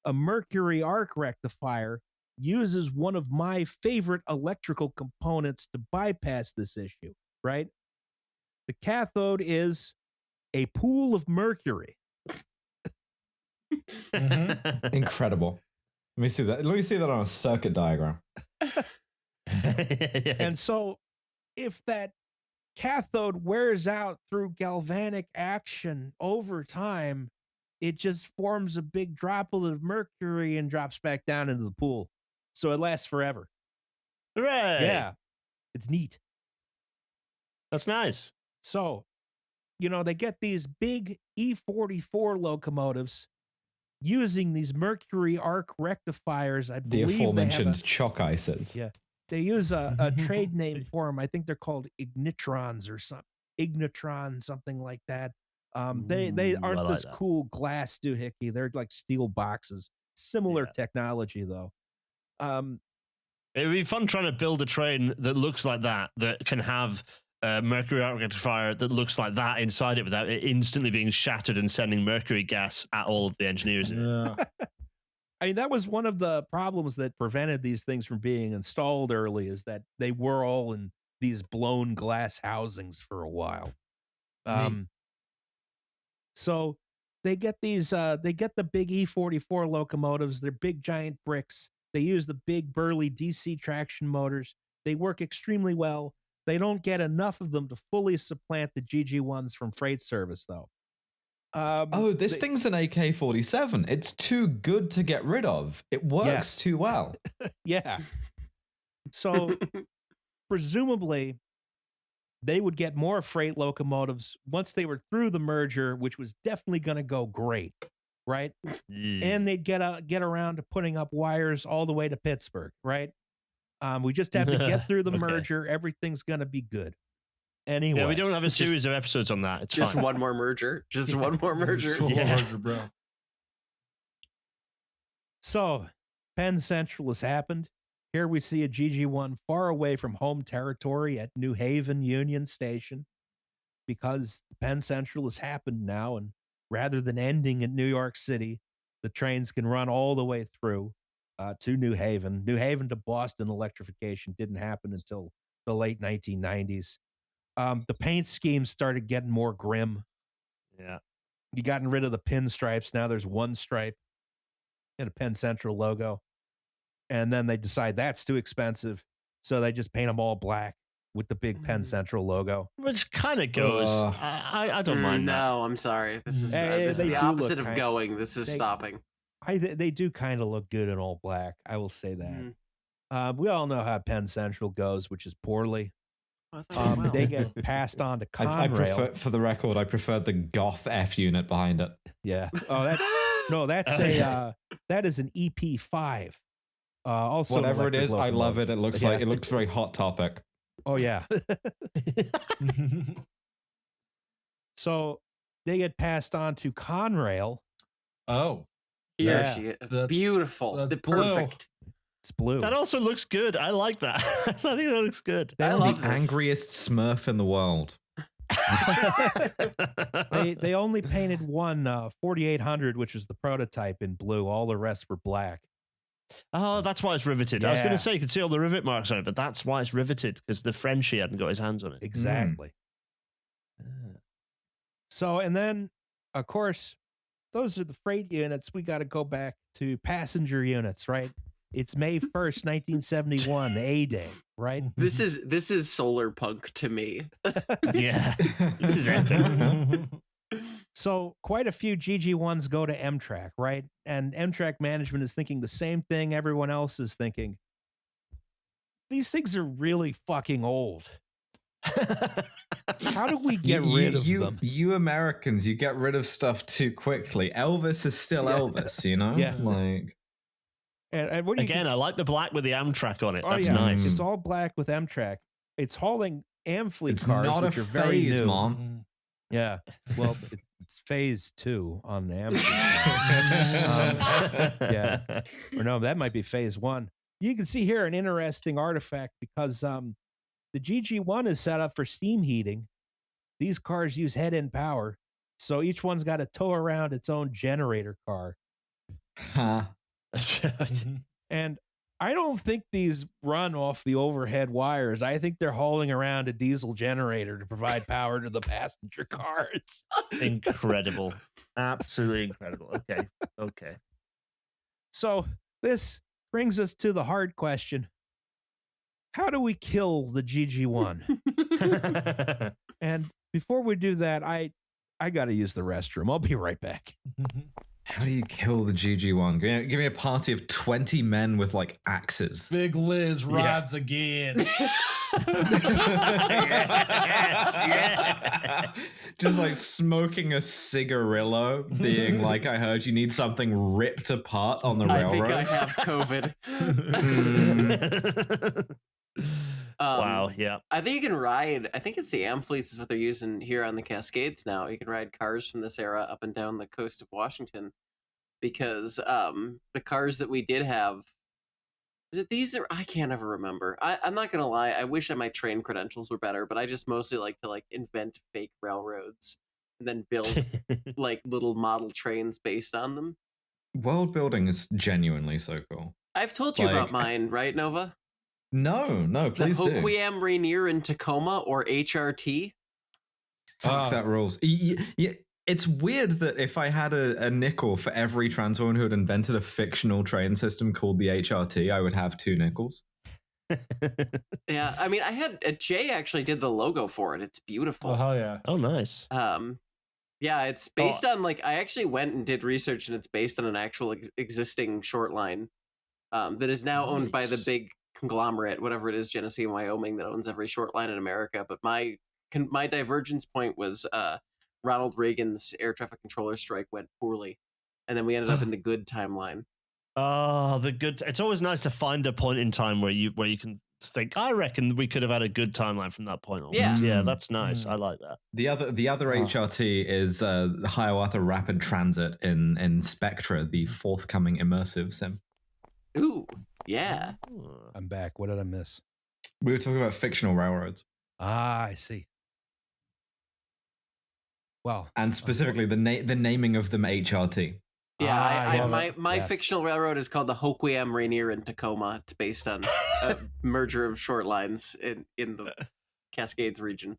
A mercury arc rectifier uses one of my favorite electrical components to bypass this issue, right? The cathode is a pool of mercury. Incredible. Let me see that. Let me see that on a circuit diagram. And so if that cathode wears out through galvanic action over time, it just forms a big droplet of mercury and drops back down into the pool. So it lasts forever. Hooray! Yeah. It's neat. That's nice. So, they get these big E44 locomotives using these mercury arc rectifiers. I believe the aforementioned chock ices. Yeah. They use a trade name for them. I think they're called ignitrons or something. Ignitron, something like that. They aren't this cool glass doohickey. They're like steel boxes. Similar technology, though. It would be fun trying to build a train that looks like that can have a mercury arc rectifier that looks like that inside it without it instantly being shattered and sending mercury gas at all of the engineers. Yeah. I mean, that was one of the problems that prevented these things from being installed early, is that they were all in these blown glass housings for a while. So they get these, they get the big E44 locomotives. They're big giant bricks. They use the big burly DC traction motors. They work extremely well. They don't get enough of them to fully supplant the GG1s from freight service, though. This thing's an AK-47. It's too good to get rid of. It works too well. Yeah. So presumably they would get more freight locomotives once they were through the merger, which was definitely going to go great, right? And they'd get around to putting up wires all the way to Pittsburgh, right? We just have to get through the merger. Everything's going to be good. Anyway, we don't have a series of episodes on that. It's just fine. one more merger. Just one more merger. Merger, bro. So, Penn Central has happened. Here we see a GG1 far away from home territory at New Haven Union Station, because Penn Central has happened now, and rather than ending in New York City, the trains can run all the way through to New Haven. New Haven to Boston electrification didn't happen until the late 1990s. The paint scheme started getting more grim. Yeah. You gotten rid of the pinstripes. Now there's one stripe and a Penn Central logo. And then they decide that's too expensive. So they just paint them all black with the big Penn Central logo. Which kind of goes. I don't mind that. No, I'm sorry. This is the opposite of going. This is stopping. They do kind of look good in all black. I will say that. We all know how Penn Central goes, which is poorly. They get passed on to Conrail. For the record, I prefer the goth F unit behind it. Yeah. Oh, that's that is an EP5. Also, whatever it is, locomotive. I love it. It looks very Hot Topic. Oh yeah. So they get passed on to Conrail. Oh, yeah, beautiful. That's perfect. It's blue. That also looks good. I like that. I think that looks good. I love the angriest Smurf in the world. They only painted one 4800, which is the prototype, in blue. All the rest were black. Oh, that's why it's riveted. I was going to say you could see all the rivet marks on it, but that's why it's riveted, because the Frenchie hadn't got his hands on it. Exactly. So, and then, of course, those are the freight units. We got to go back to passenger units, right? It's May 1st, 1971, A-Day, right? This is solar punk to me. Yeah. This is epic. So quite a few GG1s go to Amtrak, right? And Amtrak management is thinking the same thing everyone else is thinking. These things are really fucking old. How do we get rid of them? You Americans, you get rid of stuff too quickly. Elvis is still Elvis, you know? Yeah. Like... And what do you Again, I like the black with the Amtrak on it. That's yeah. nice. It's all black with Amtrak. It's hauling Amfleet it's cars, not which a are very phase, new. Mom. Yeah. Well, it's phase 2 on the Amfleet. Yeah. Or no, that might be phase 1. You can see here an interesting artifact because the GG1 is set up for steam heating. These cars use head-end power, so each one's got to tow around its own generator car. Huh. And I don't think these run off the overhead wires. I think they're hauling around a diesel generator to provide power to the passenger cars. Incredible. Absolutely incredible. Okay. So this brings us to the hard question. How do we kill the GG1? And before we do that, I got to use the restroom. I'll be right back. How do you kill the GG1? Give me a party of 20 men with like axes. Big Liz rides again. Yes. Just like smoking a cigarillo, being like, I heard you need something ripped apart on the railroad. I think I have COVID. Wow, yeah. I think you can ride, I think it's the Amfleets is what they're using here on the Cascades now. You can ride cars from this era up and down the coast of Washington because the cars that we did have, these are, I can't ever remember. I'm not going to lie, I wish my train credentials were better, but I just mostly like to like invent fake railroads and then build like little model trains based on them. World building is genuinely so cool. I've told you about mine, right, Nova? No, please do. The Hoquiam Rainier in Tacoma, or HRT. Fuck, that rules. Yeah, it's weird that if I had a nickel for every Transwoman who had invented a fictional train system called the HRT, I would have 2 nickels. Yeah, I mean, I had Jay actually did the logo for it. It's beautiful. Oh, hell yeah. Oh, nice. Yeah, it's based on like, I actually went and did research, and it's based on an actual existing short line that is now owned by the big conglomerate, whatever it is, Genesee and Wyoming, that owns every short line in America. But my divergence point was Ronald Reagan's air traffic controller strike went poorly, and then we ended up in the good timeline. Oh, the good. It's always nice to find a point in time where you can think, I reckon we could have had a good timeline from that point on. Yeah, that's nice. I like that. The other HRT is Hiawatha Rapid Transit in Spectra, the forthcoming immersive sim. Ooh, yeah. I'm back. What did I miss? We were talking about fictional railroads. Ah, I see. Well, and specifically the naming of them HRT. Yeah, my fictional railroad is called the Hoquiam Rainier in Tacoma. It's based on a merger of short lines in the Cascades region.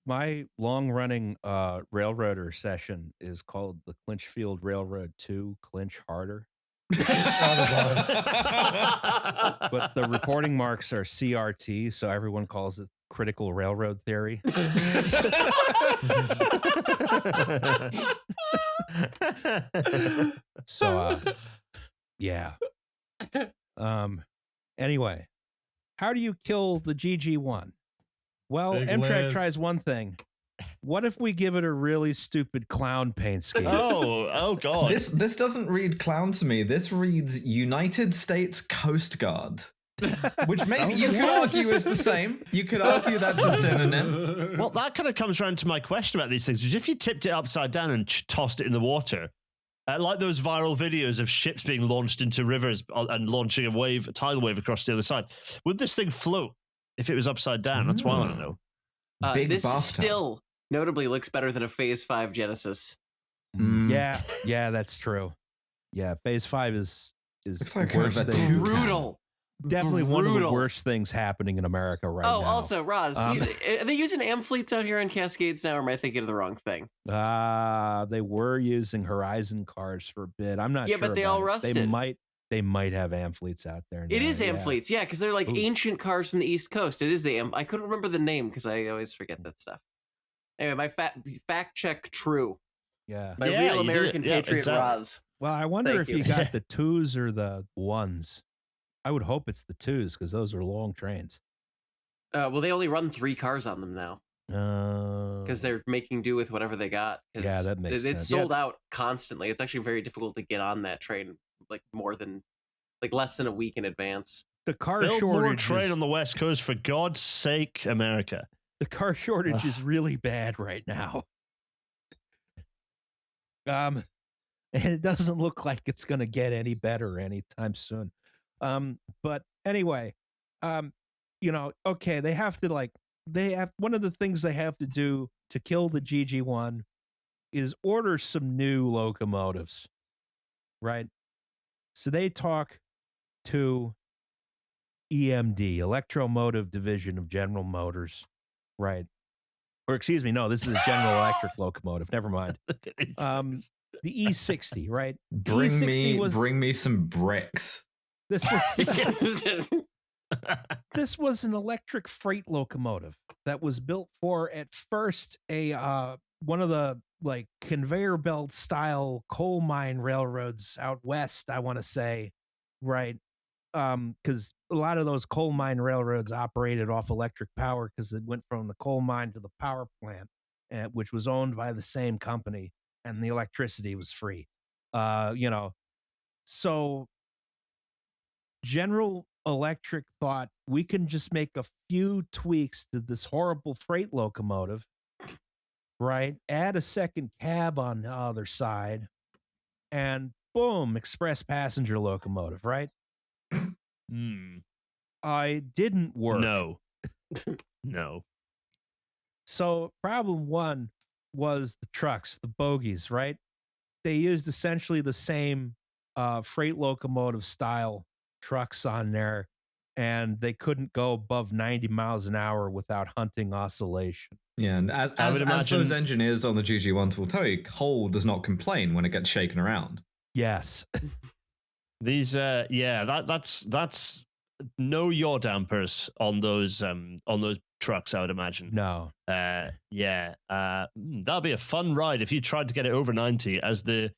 My long-running railroader session is called the Clinchfield Railroad 2 Clinch Harder. But the reporting marks are CRT, so everyone calls it critical railroad theory. So yeah. Anyway, how do you kill the GG1? Well, Amtrak tries one thing. What if we give it a really stupid clown paint scheme? Oh God. This doesn't read clown to me. This reads United States Coast Guard. Which maybe you could argue is the same. You could argue that's a synonym. Well, that kind of comes around to my question about these things, which if you tipped it upside down and tossed it in the water, like those viral videos of ships being launched into rivers and launching a tidal wave across the other side, would this thing float if it was upside down? That's what I want to know. This still notably looks better than a Phase 5 Genesis. Yeah, that's true. Yeah, Phase 5 is like brutal. Definitely one of the worst things happening in America right now. Oh, also, Roz, are they using amphiletes out here on Cascades now, or am I thinking of the wrong thing? They were using Horizon cars for a bit. I'm not sure. Yeah, but they all rusted. They might have amphiletes out there now. It is amphiletes, yeah, because they're like ancient cars from the East Coast. It is I couldn't remember the name because I always forget that stuff. Anyway, my fact check true. Yeah. My real American patriot, exactly. Roz. Well, I wonder if you got the 2s or the 1s. I would hope it's the 2s because those are long trains. Well, they only run 3 cars on them now. Because they're making do with whatever they got. Yeah, that makes sense. It's sold out constantly. It's actually very difficult to get on that train, less than a week in advance. The car Build shortage. More train on the West Coast, for God's sake, America. The car shortage is really bad right now. And it doesn't look like it's going to get any better anytime soon. But anyway, okay, they have one of the things they have to do to kill the GG1 is order some new locomotives, right? So they talk to EMD, Electromotive Division of General Motors, right? Or excuse me, no, this is a General Electric locomotive. Never mind. The E60, right? Bring me some bricks. This was an electric freight locomotive that was built for at first one of the conveyor belt style coal mine railroads out west, I want to say, right? Because a lot of those coal mine railroads operated off electric power because it went from the coal mine to the power plant, which was owned by the same company, and the electricity was free. So General Electric thought we can just make a few tweaks to this horrible freight locomotive, right? Add a second cab on the other side, and boom, express passenger locomotive, right? I didn't work. No. So problem 1 was the trucks, the bogies, right? They used essentially the same freight locomotive style trucks on there, and they couldn't go above 90 miles an hour without hunting oscillation. Yeah, and as those engineers on the GG1s will tell you, coal does not complain when it gets shaken around. Yes. These that's no yaw dampers on those trucks, I would imagine. No. That'll be a fun ride if you tried to get it over 90 as the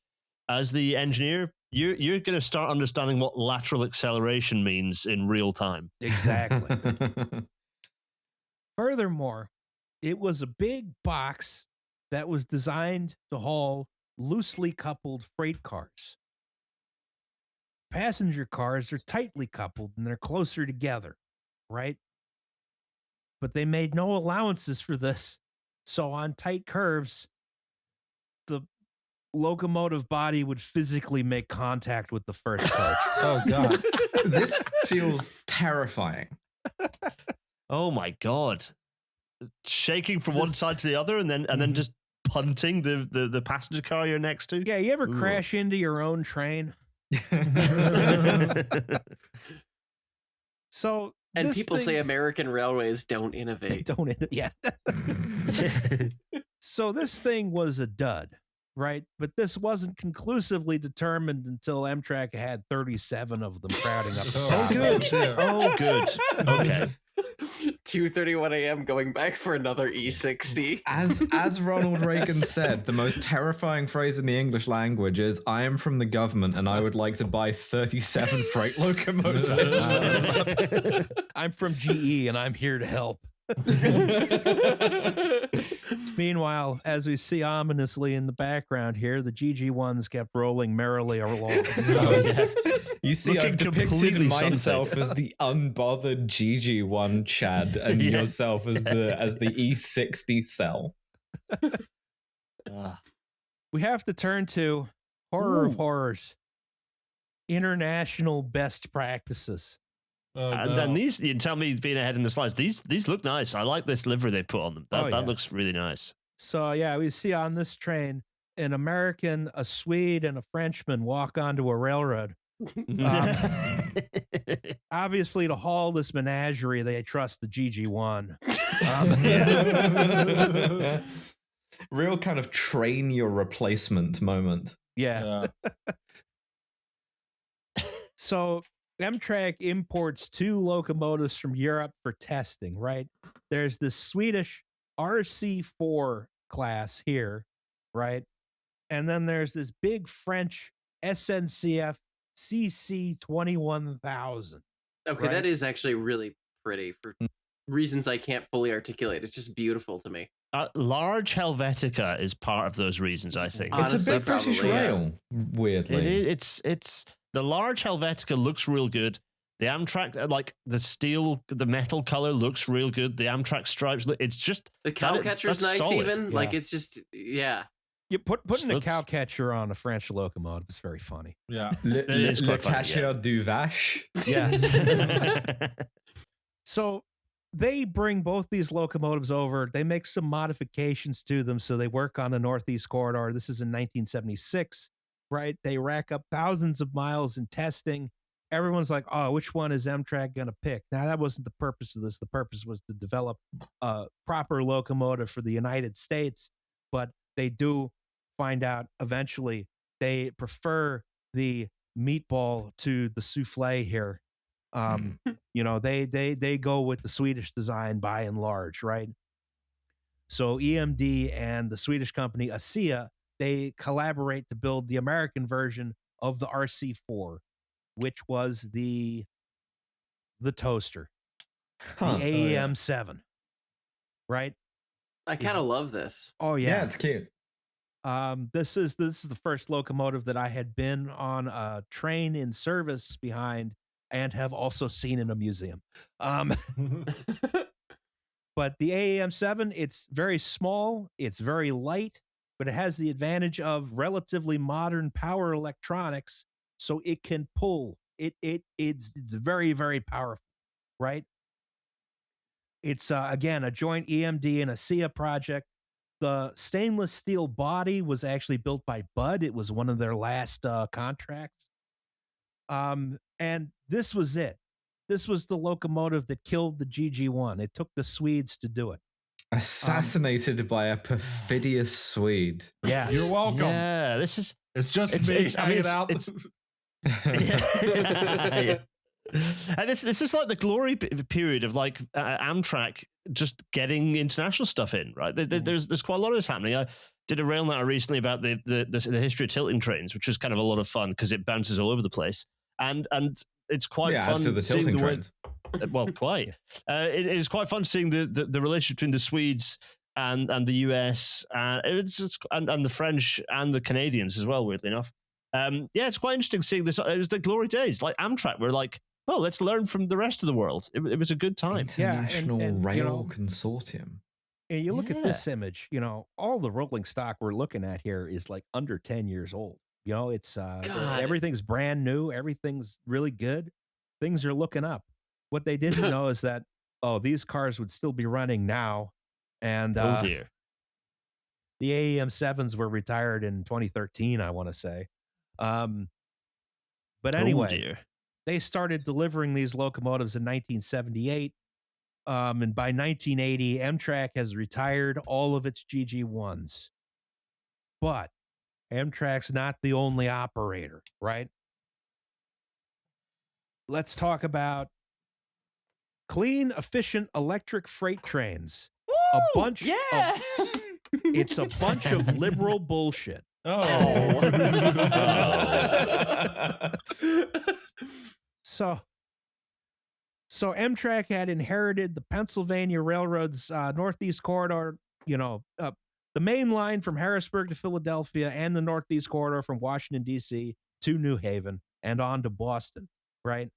engineer. You're going to start understanding what lateral acceleration means in real time. Exactly. Furthermore, it was a big box that was designed to haul loosely coupled freight cars. Passenger cars are tightly coupled and they're closer together, right? But they made no allowances for this. So on tight curves, the locomotive body would physically make contact with the first coach. Oh God. This feels terrifying. Oh my God. Shaking from one side to the other and then just punting the passenger car you're next to. Yeah, you ever crash into your own train? So and people say American railways don't innovate. Yeah. So this thing was a dud, right? But this wasn't conclusively determined until Amtrak had 37 of them crowding up. Oh, good. Okay. 2:31 a.m. going back for another E60. As Ronald Reagan said, the most terrifying phrase in the English language is, "I am from the government and I would like to buy 37 freight locomotives." I'm from GE and I'm here to help. Meanwhile, as we see ominously in the background here, the GG1s kept rolling merrily along. Oh, yeah. You see, Looking I've depicted completely myself as the unbothered GG1 Chad, and yourself as the E60 Cell. We have to turn to horror of horrors, international best practices. And these, you tell me being ahead in the slides, these look nice. I like this livery they put on them. That looks really nice. So yeah, we see on this train an American, a Swede, and a Frenchman walk onto a railroad. Obviously, to haul this menagerie, they trust the GG1. Real kind of train your replacement moment. Yeah. So Amtrak imports 2 locomotives from Europe for testing, right? There's this Swedish RC4 class here, right? And then there's this big French SNCF CC 21,000. Okay, right? That is actually really pretty for reasons I can't fully articulate. It's just beautiful to me. Large Helvetica is part of those reasons, I think. Honestly, it's a big British rail, weirdly. It's the large Helvetica looks real good. The Amtrak, like the steel, the metal color looks real good. The Amtrak stripes, it's just the cowcatcher's nice. Solid. Even like it's just You putting a cowcatcher on a French locomotive is very funny. Yeah, Le Catcher du Vache. Yes. So they bring both these locomotives over. They make some modifications to them so they work on the Northeast Corridor. This is in 1976, right? They rack up thousands of miles in testing. Everyone's like, oh, which one is Amtrak going to pick? Now, that wasn't the purpose of this. The purpose was to develop a proper locomotive for the United States, but they do find out eventually they prefer the meatball to the souffle here. They go with the Swedish design by and large, right? So EMD and the Swedish company ASEA, they collaborate to build the American version of the RC4, which was the toaster, the AEM7, right? I kind of love this. Oh yeah, yeah, it's cute. This is the first locomotive that I had been on a train in service behind and have also seen in a museum. But the AEM7, it's very small, it's very light, but it has the advantage of relatively modern power electronics, so it can pull. It's very, very powerful, right? It's again a joint EMD and ASEA project. The stainless steel body was actually built by Bud. It was one of their last contracts. And this was it. This was the locomotive that killed the GG1. It took the Swedes to do it. Assassinated by a perfidious Swede. Yeah, you're welcome. Yeah, this is. It's just me hanging out. And this is like the glory period of like Amtrak just getting international stuff in, right? There's quite a lot of this happening. I did a rail matter recently about the history of tilting trains, which was kind of a lot of fun because it bounces all over the place, and it's quite fun. As to the tilting trains. Well, quite. It is quite fun seeing the relationship between the Swedes and the US and the French and the Canadians as well. Weirdly enough, it's quite interesting seeing this. It was the glory days. Like Amtrak, we're like, well, let's learn from the rest of the world. It was a good time. International Rail Consortium. And you look at this image, all the rolling stock we're looking at here is like under 10 years old. It's everything's brand new. Everything's really good. Things are looking up. What they didn't know is that, these cars would still be running now. And dear. The AEM7s were retired in 2013, I want to say. But anyway, they started delivering these locomotives in 1978. And by 1980, Amtrak has retired all of its GG1s. But Amtrak's not the only operator, right? Let's talk about clean, efficient electric freight trains. Woo! It's a bunch of liberal bullshit. So Amtrak had inherited the Pennsylvania Railroad's Northeast Corridor, the main line from Harrisburg to Philadelphia and the Northeast Corridor from Washington, D.C. to New Haven and on to Boston, right?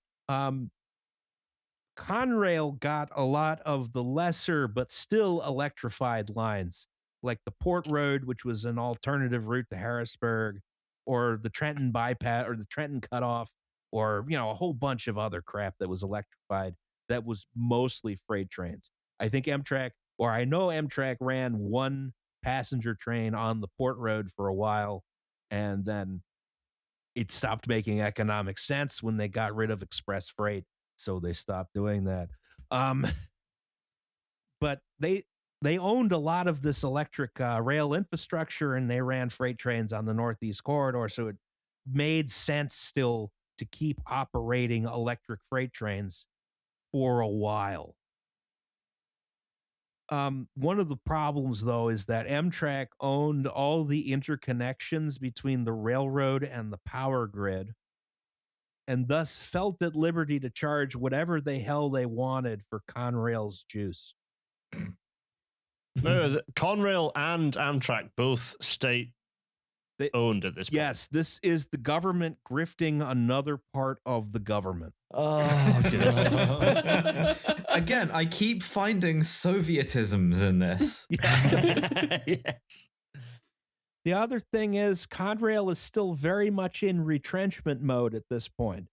Conrail got a lot of the lesser but still electrified lines, like the Port Road, which was an alternative route to Harrisburg, or the Trenton Bypass, or the Trenton Cutoff, or a whole bunch of other crap that was electrified that was mostly freight trains. I know Amtrak ran one passenger train on the Port Road for a while, and then it stopped making economic sense when they got rid of express freight, so they stopped doing that. But they owned a lot of this electric rail infrastructure, and they ran freight trains on the Northeast Corridor, so it made sense still to keep operating electric freight trains for a while. One of the problems, though, is that Amtrak owned all the interconnections between the railroad and the power grid, and thus felt at liberty to charge whatever the hell they wanted for Conrail's juice. No, Conrail and Amtrak both state-owned at this point. Yes, this is the government grifting another part of the government. Oh, good. Again, I keep finding Sovietisms in this. Yes. The other thing is Conrail is still very much in retrenchment mode at this point.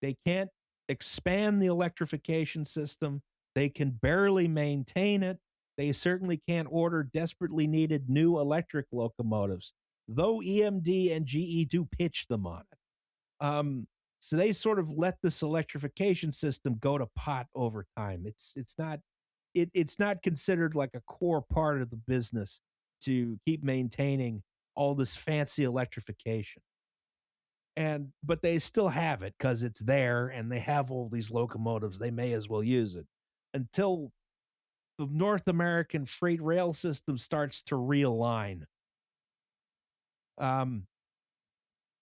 They can't expand the electrification system. They can barely maintain it. They certainly can't order desperately needed new electric locomotives, though EMD and GE do pitch them on it. So they sort of let this electrification system go to pot over time. It's not considered like a core part of the business to keep maintaining all this fancy electrification. But they still have it because it's there, and they have all these locomotives. They may as well use it until the North American freight rail system starts to realign.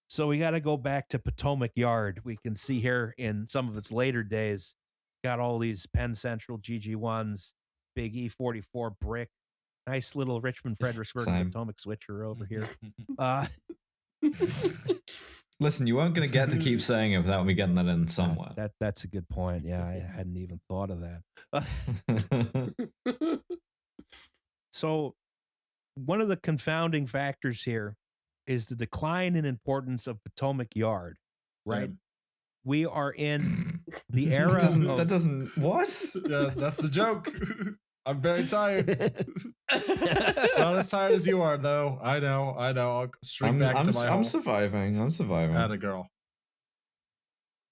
So we got to go back to Potomac Yard. We can see here in some of its later days, got all these Penn Central GG1s, big E44 brick, nice little Richmond Fredericksburg Potomac switcher over here. Listen, you weren't going to get to keep saying it without me getting that in somewhere. That's a good point. Yeah, I hadn't even thought of that. So one of the confounding factors here is the decline in importance of Potomac Yard, right? Same. We are in the era that doesn't what? Yeah, that's the joke. I'm very tired. Not as tired as you are, though. I know. I'll straight back to my home. I'm surviving. Atta girl.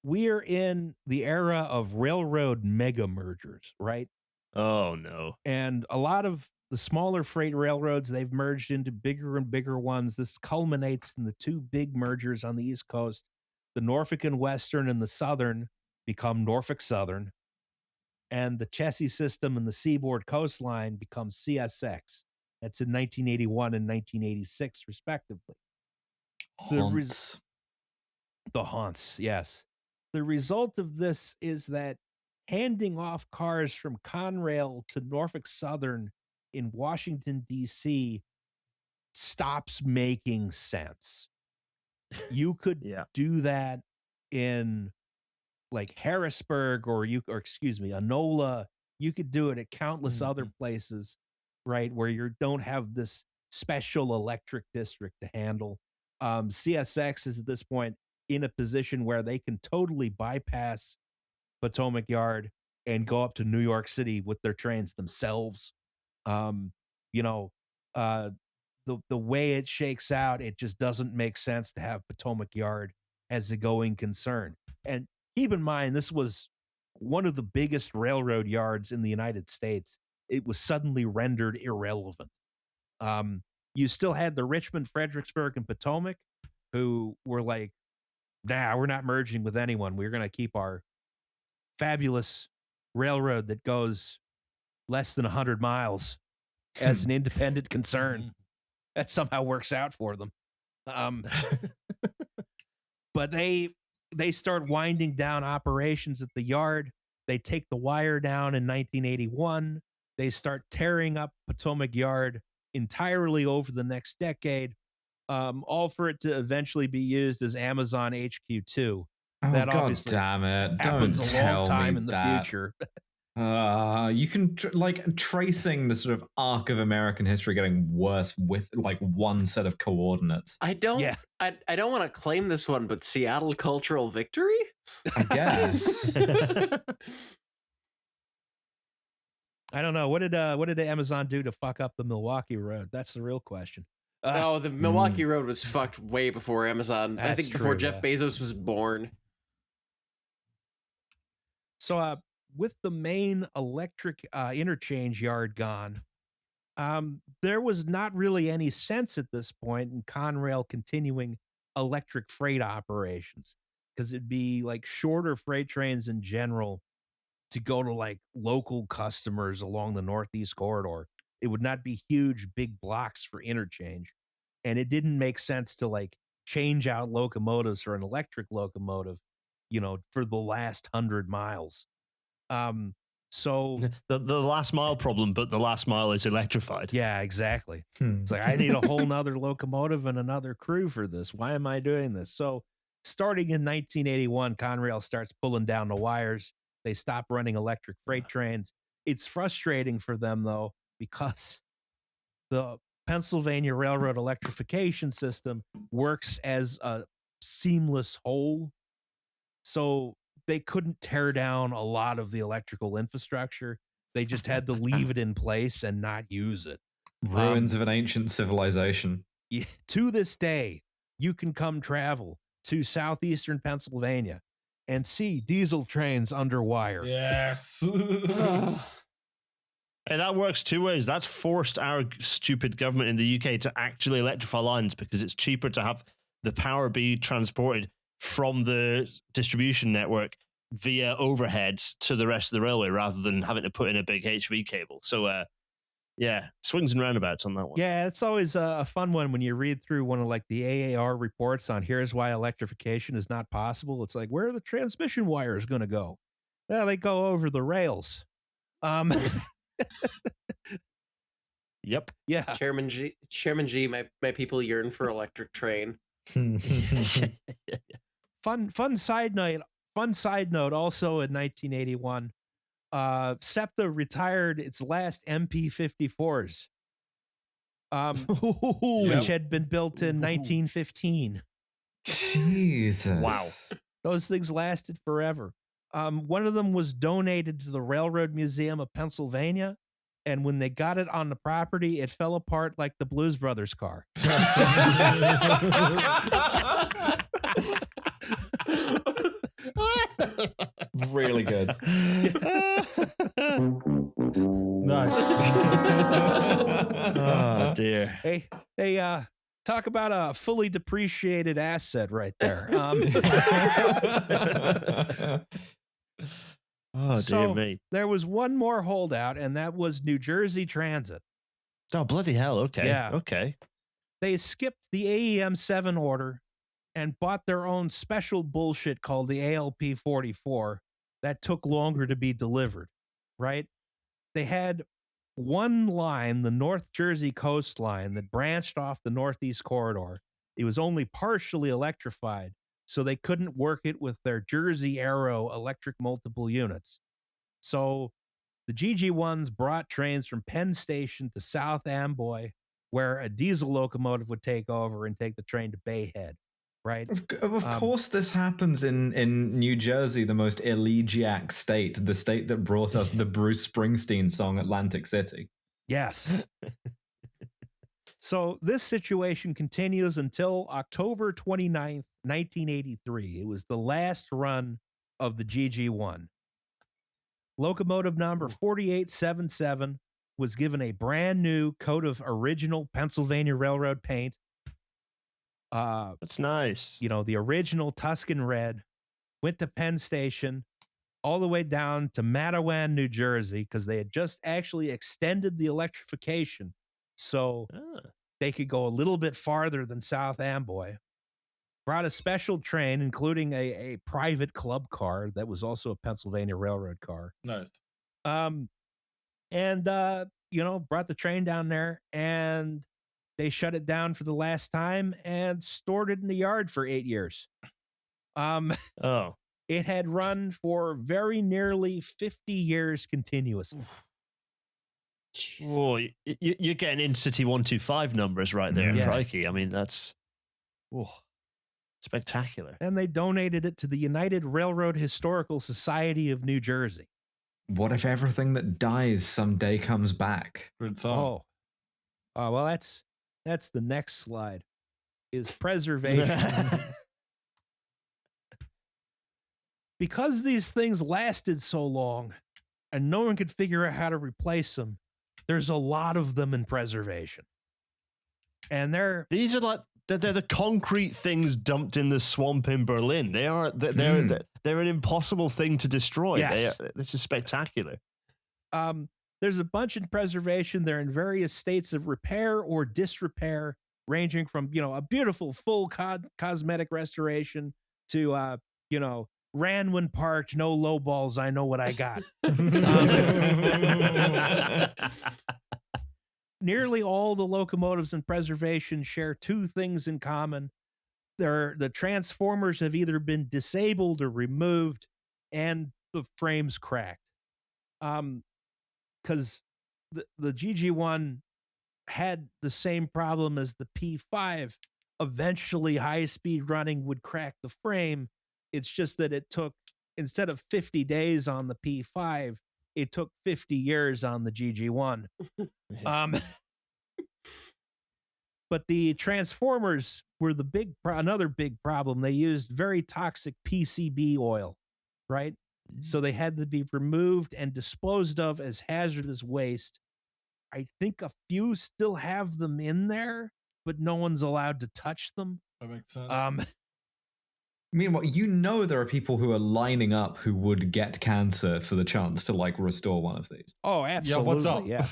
We are in the era of railroad mega mergers, right? Oh, no. And a lot of the smaller freight railroads, they've merged into bigger and bigger ones. This culminates in the two big mergers on the East Coast. The Norfolk and Western and the Southern become Norfolk Southern, and the Chessie system and the Seaboard Coastline become CSX. That's in 1981 and 1986, respectively. The haunts, yes. The result of this is that handing off cars from Conrail to Norfolk Southern in Washington, D.C. stops making sense. You could do that in like Harrisburg or Enola. You could do it at countless other places, right, where you don't have this special electric district to handle. CSX is at this point in a position where they can totally bypass Potomac Yard and go up to New York City with their trains themselves. The way it shakes out, it just doesn't make sense to have Potomac Yard as a going concern. And keep in mind, this was one of the biggest railroad yards in the United States. It was suddenly rendered irrelevant. You still had the Richmond, Fredericksburg, and Potomac, who were like, nah, we're not merging with anyone. We're going to keep our fabulous railroad that goes less than 100 miles as an independent concern. That somehow works out for them. But they start winding down operations at the yard. They take the wire down in 1981. They start tearing up Potomac Yard entirely over the next decade, all for it to eventually be used as Amazon HQ2. Oh, that God damn it. happens Don't a tell long time me in the that. future. You can tracing the sort of arc of American history getting worse with like one set of coordinates. I don't want to claim this one, but Seattle cultural victory? I guess. I don't know. What did Amazon do to fuck up the Milwaukee Road? That's the real question. No, the Milwaukee Road was fucked way before Amazon. I think before Jeff Bezos was born. So, with the main electric interchange yard gone, there was not really any sense at this point in Conrail continuing electric freight operations, because it'd be like shorter freight trains in general to go to like local customers along the Northeast corridor. It would not be huge, big blocks for interchange. And it didn't make sense to like change out locomotives for an electric locomotive, for the last 100 miles. So the last mile problem, but the last mile is electrified. Yeah, exactly. It's like, I need a whole nother locomotive and another crew for this. Why am I doing this? So starting in 1981, Conrail starts pulling down the wires. They stop running electric freight trains. It's frustrating for them, though, because the Pennsylvania Railroad electrification system works as a seamless whole. So they couldn't tear down a lot of the electrical infrastructure. They just had to leave it in place and not use it. Ruins of an ancient civilization. Yeah, to this day, you can come travel to southeastern Pennsylvania and see diesel trains under wire. Yes. And that works two ways. That's forced our stupid government in the UK to actually electrify lines because it's cheaper to have the power be transported from the distribution network via overheads to the rest of the railway rather than having to put in a big HV cable. So, yeah, swings and roundabouts on that one. Yeah, it's always a fun one when you read through one of like the AAR reports on here's why electrification is not possible. It's like, where are the transmission wires going to go? Well, they go over the rails. Yep. Yeah. Chairman G, my people yearn for electric train. Fun side note. Also in 1981, SEPTA retired its last MP54s, which had been built in 1915. Jesus! Wow, those things lasted forever. One of them was donated to the Railroad Museum of Pennsylvania, and when they got it on the property, it fell apart like the Blues Brothers car. Really good. Nice. Oh dear. Hey, talk about a fully depreciated asset right there. Oh dear me. There was one more holdout, and that was New Jersey Transit. Oh bloody hell! Okay. Yeah. Okay. They skipped the AEM 7 order and bought their own special bullshit called the ALP 44 that took longer to be delivered, right? They had one line, the North Jersey coastline, that branched off the Northeast corridor. It was only partially electrified, so they couldn't work it with their Jersey Aero electric multiple units. So the GG1s brought trains from Penn Station to South Amboy, where a diesel locomotive would take over and take the train to Bayhead. Right. Of course, this happens in New Jersey, the most elegiac state, the state that brought us the Bruce Springsteen song Atlantic City. Yes. So this situation continues until October 29th, 1983. It was the last run of the GG1. Locomotive number 4877 was given a brand new coat of original Pennsylvania Railroad paint. That's nice. The original Tuscan red, went to Penn Station all the way down to Matawan, New Jersey, because they had just actually extended the electrification so they could go a little bit farther than South Amboy. brought a special train, including a private club car that was also a Pennsylvania Railroad car. Nice. And brought the train down there, and they shut it down for the last time and stored it in the yard for 8 years. It had run for very nearly 50 years continuously. Oh, you're getting in City 125 numbers right there, crikey. I mean, that's spectacular. And they donated it to the United Railroad Historical Society of New Jersey. What if everything that dies someday comes back? Good song. Well, that's the next slide. Is preservation. Because these things lasted so long, and no one could figure out how to replace them, there's a lot of them in preservation. And they're the concrete things dumped in the swamp in Berlin. They're an impossible thing to destroy. Yes. This is spectacular. There's a bunch in preservation. They're in various states of repair or disrepair, ranging from a beautiful full cosmetic restoration to ran when parked, no low balls. I know what I got. Nearly all the locomotives in preservation share two things in common. The transformers have either been disabled or removed, and the frames cracked. Because the GG1 had the same problem as the P5. Eventually, high-speed running would crack the frame. It's just that it took, instead of 50 days on the P5, it took 50 years on the GG1. But the transformers were another big problem. They used very toxic PCB oil, right? So they had to be removed and disposed of as hazardous waste. I think a few still have them in there, but no one's allowed to touch them. That makes sense. Meanwhile, there are people who are lining up who would get cancer for the chance to restore one of these. Oh, absolutely. Yeah, what's up? Yeah.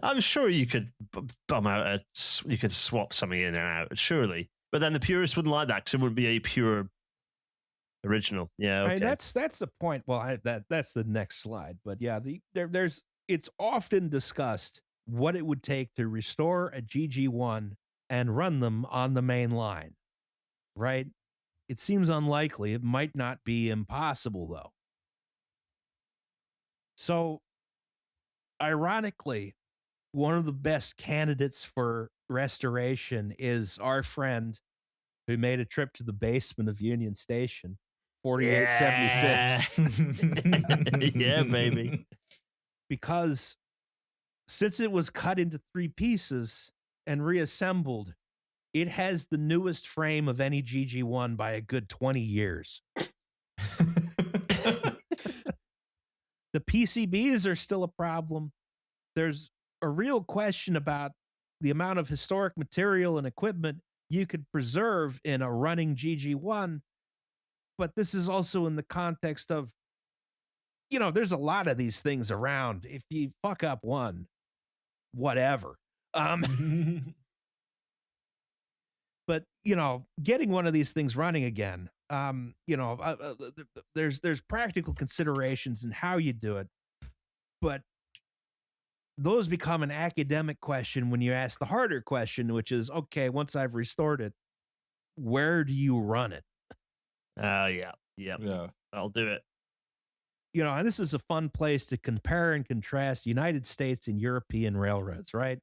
I'm sure you could bum out you could swap something in and out, surely. But then the purists wouldn't like that because it wouldn't be a pure original. Yeah, okay. I mean, that's the point. Well, that's the next slide. But yeah, it's often discussed what it would take to restore a GG1 and run them on the main line, right? It seems unlikely. It might not be impossible, though. So, ironically, one of the best candidates for restoration is our friend who made a trip to the basement of Union Station, 4876. Yeah, baby. Because since it was cut into 3 pieces and reassembled, it has the newest frame of any GG1 by a good 20 years. The PCBs are still a problem. There's a real question about the amount of historic material and equipment you could preserve in a running GG1. But this is also in the context of, there's a lot of these things around. If you fuck up one, whatever. But getting one of these things running again, there's practical considerations in how you do it, but those become an academic question when you ask the harder question, which is, okay, once I've restored it, where do you run it? Yeah, I'll do it. And this is a fun place to compare and contrast United States and European railroads, right?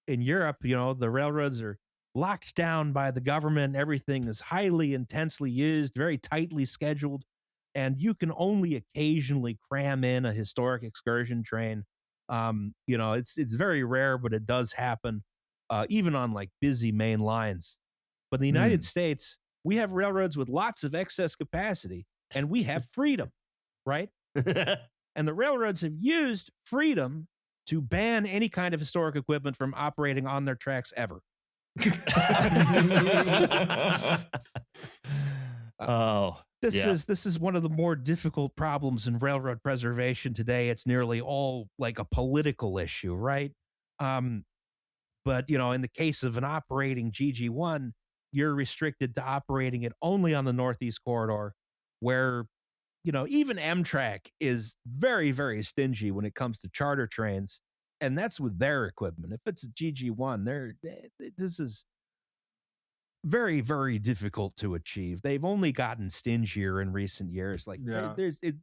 In Europe, the railroads are locked down by the government. Everything is highly intensely used, very tightly scheduled, and you can only occasionally cram in a historic excursion train. It's very rare, but it does happen, even on busy main lines. But in the United States, we have railroads with lots of excess capacity, and we have freedom, right? And the railroads have used freedom to ban any kind of historic equipment from operating on their tracks ever. This is one of the more difficult problems in railroad preservation today. It's nearly all a political issue, right? But, in the case of an operating GG1, you're restricted to operating it only on the Northeast Corridor, where, even Amtrak is very, very stingy when it comes to charter trains. And that's with their equipment. If it's a GG1, this is very, very difficult to achieve. They've only gotten stingier in recent years. Like there's a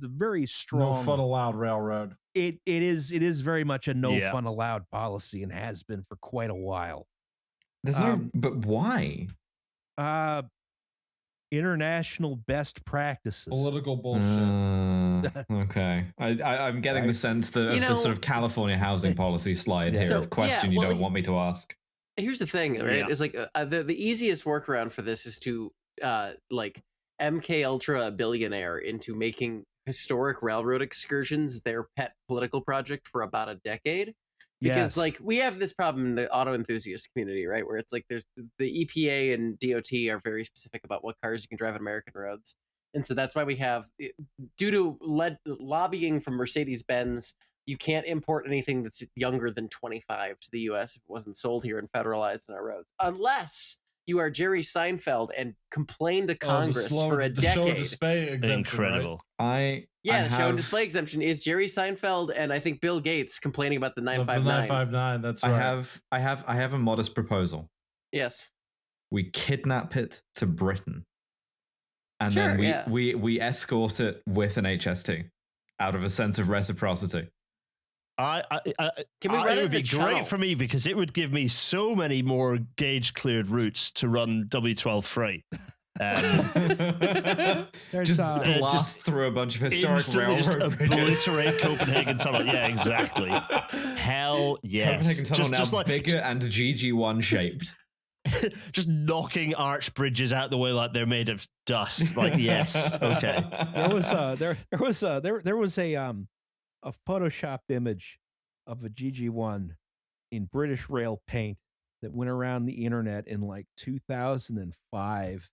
very strong no fun allowed railroad. It is very much a no fun allowed policy and has been for quite a while. There's but why? International best practices. Political bullshit. Okay. I'm getting the sense that of the sort of California housing policy slide here of question you don't want me to ask. Here's the thing, right? Yeah. It's like the easiest workaround for this is to like MK Ultra a billionaire into making historic railroad excursions their pet political project for about a decade. Because like we have this problem in the auto enthusiast community, right? Where it's like there's the EPA and DOT are very specific about what cars you can drive on American roads. And so that's why we have, due to lobbying from Mercedes-Benz, you can't import anything that's younger than 25 to the U.S. if it wasn't sold here and federalized on our roads. Unless you are Jerry Seinfeld and complain to Congress for a decade. Show and display exemption, incredible. Right? The show and display exemption is Jerry Seinfeld and I think Bill Gates complaining about the 959. The 959, that's right. I have a modest proposal. Yes. We kidnap it to Britain. And then we escort it with an HST out of a sense of reciprocity. Can we run it would be great for me because it would give me so many more gauge cleared routes to run W12 freight. Just blast through a bunch of historic railroad bridges. Obliterate Copenhagen Tunnel. Yeah, exactly. Hell yes. Copenhagen Tunnel just like bigger and GG1 shaped. Just knocking arch bridges out the way like they're made of dust. Like yes, okay. There was a photoshopped image of a GG1 in British Rail paint that went around the internet in like 2005.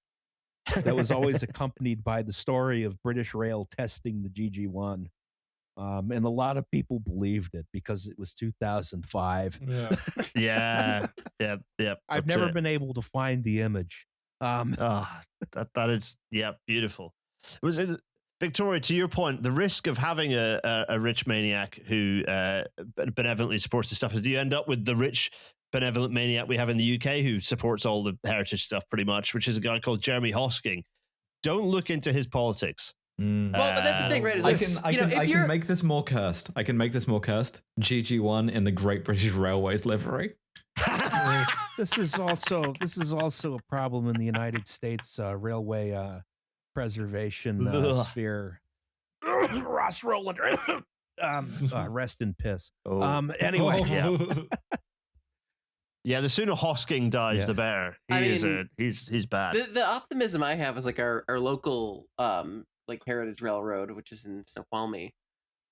That was always accompanied by the story of British Rail testing the GG1. And a lot of people believed it because it was 2005. Yeah. I've never been able to find the image. That is beautiful. It was Victoria, to your point, the risk of having a rich maniac who benevolently supports the stuff is, do you end up with the rich benevolent maniac we have in the UK who supports all the heritage stuff pretty much, which is a guy called Jeremy Hosking. Don't look into his politics. Well, but that's the thing, right? I can make this more cursed. I can make this more cursed. GG1 in the Great British Railways livery. This is also a problem in the United States railway preservation sphere. Ross Rowland. Rest in piss. Anyway, the sooner Hosking dies, the better. He's bad. The optimism I have is like our local like Heritage Railroad, which is in Snoqualmie.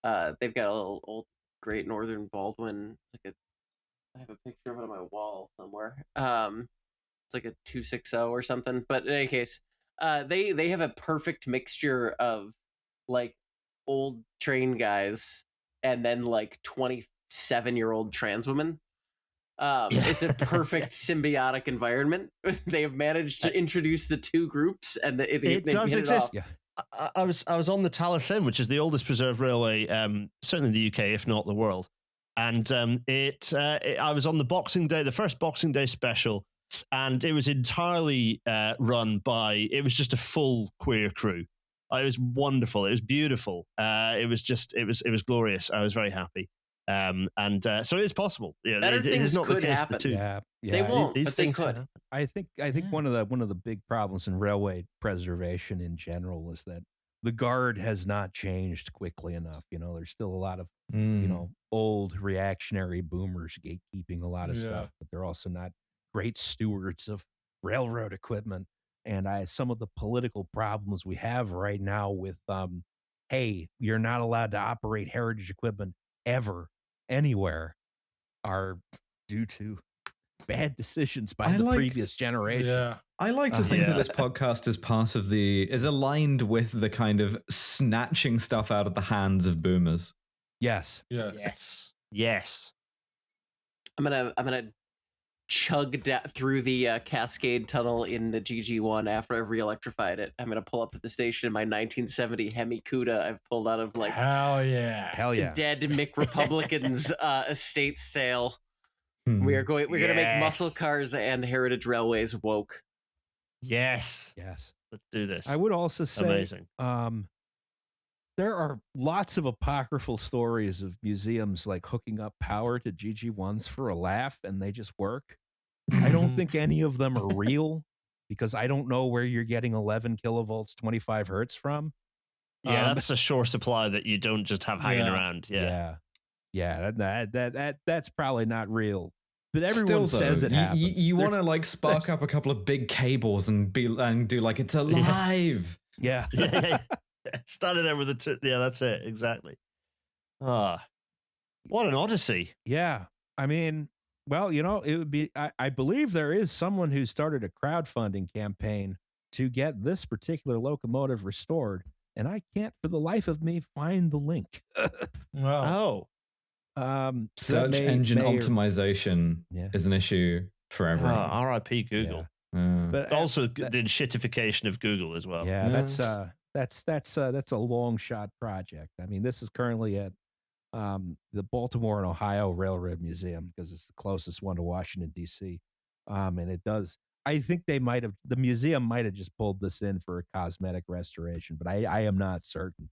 They've got a little old Great Northern Baldwin. I have a picture of it on my wall somewhere. It's like a 260 or something. But in any case, they have a perfect mixture of like old train guys and then like 27-year-old trans women. It's a perfect symbiotic environment. They have managed to introduce the two groups, and it does exist. I was on the Tallaght, which is the oldest preserved railway, certainly in the UK, if not the world. And I was on the Boxing Day, the first Boxing Day special, and it was entirely run by. It was just a full queer crew. It was wonderful. It was beautiful. It was glorious. I was very happy. So it's possible. Better things not could happen. They won't, but they could. I think one of the big problems in railway preservation in general is that the guard has not changed quickly enough. There's still a lot of old reactionary boomers gatekeeping a lot of stuff, but they're also not great stewards of railroad equipment. And some of the political problems we have right now with hey, you're not allowed to operate heritage equipment ever anywhere are due to bad decisions by the previous generation. I like to think that this podcast is aligned with the kind of snatching stuff out of the hands of boomers. Yes. I'm gonna chug through the Cascade Tunnel in the GG1 after I've re-electrified it. I'm going to pull up to the station in my 1970 Hemi Cuda I've pulled out of like hell yeah dead Mick Republicans estate sale. We're going to make muscle cars and heritage railways woke. Yes. Let's do this. I would also say amazing. There are lots of apocryphal stories of museums like hooking up power to GG1s for a laugh, and they just work. I don't think any of them are real because I don't know where you're getting 11 kilovolts, 25 hertz from. Yeah, that's a short supply that you don't just have hanging around. That's probably not real. But everyone says it happens. You want to like spark up a couple of big cables and do like it's alive. Yeah. Started there with that's it exactly. What an odyssey. Yeah, I mean, well, you know, it would be. I believe there is someone who started a crowdfunding campaign to get this particular locomotive restored, and I can't for the life of me find the link. Wow. Search engine optimization is an issue for everyone. R.I.P. Google. But also the shitification of Google as well. Yeah, that's a long shot project. I mean, this is currently at the Baltimore and Ohio Railroad Museum because it's the closest one to Washington D.C. And it does. I think the museum might have just pulled this in for a cosmetic restoration, but I am not certain.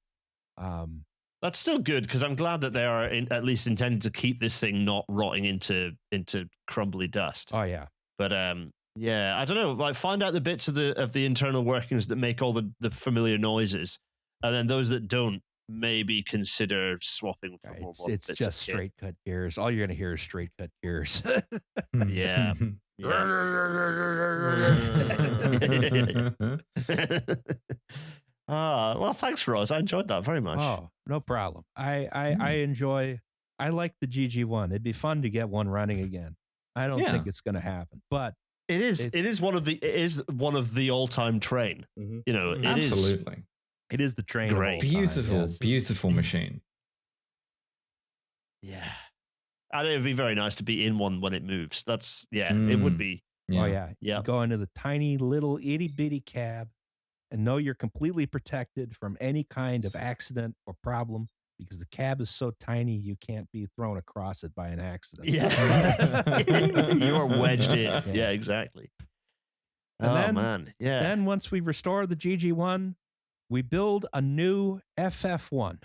That's still good because I'm glad that they are at least intended to keep this thing not rotting into crumbly dust. Oh yeah, but yeah, I don't know. Like, find out the bits of the internal workings that make all the familiar noises, and then those that don't, maybe consider swapping for more. It's just straight cut gears. All you're gonna hear is straight cut gears. Yeah. Well, thanks, Roz. I enjoyed that very much. Oh, no problem. I like the GG1. It'd be fun to get one running again. I don't think it's going to happen, but it is one of the all-time train. Mm-hmm. You know, absolutely. It is the train. Great. Beautiful machine. Yeah. And it would be very nice to be in one when it moves. It would be. Yeah. Oh yeah. You go into the tiny little itty bitty cab and know you're completely protected from any kind of accident or problem because the cab is so tiny you can't be thrown across it by an accident. Yeah. You are wedged in. Yeah, exactly. And then once we restore the GG1, we build a new FF1.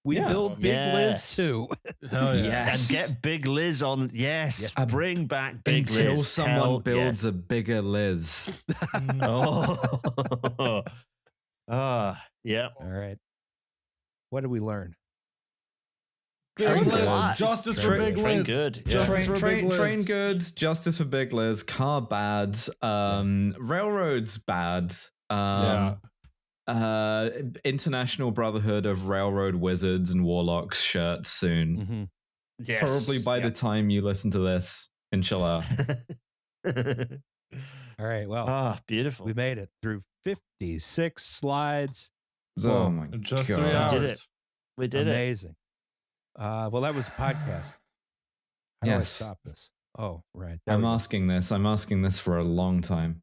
We build Big Liz too. And get Big Liz on. Yes. Bring back Big Liz. Until someone builds a bigger Liz. Yeah. All right. What did we learn? Train Liz. Justice for Big Liz. Train good. Train good. Justice for Big Liz. Car bad. Railroads bad. International Brotherhood of Railroad Wizards and Warlocks shirt soon. Mm-hmm. Yes. Probably by the time you listen to this, inshallah. All right. Well, beautiful. We made it through 56 slides. Oh my God. Just 3 hours. We did it. Amazing. Well, that was a podcast. How do I stop this? Oh, right. I'm asking this for a long time.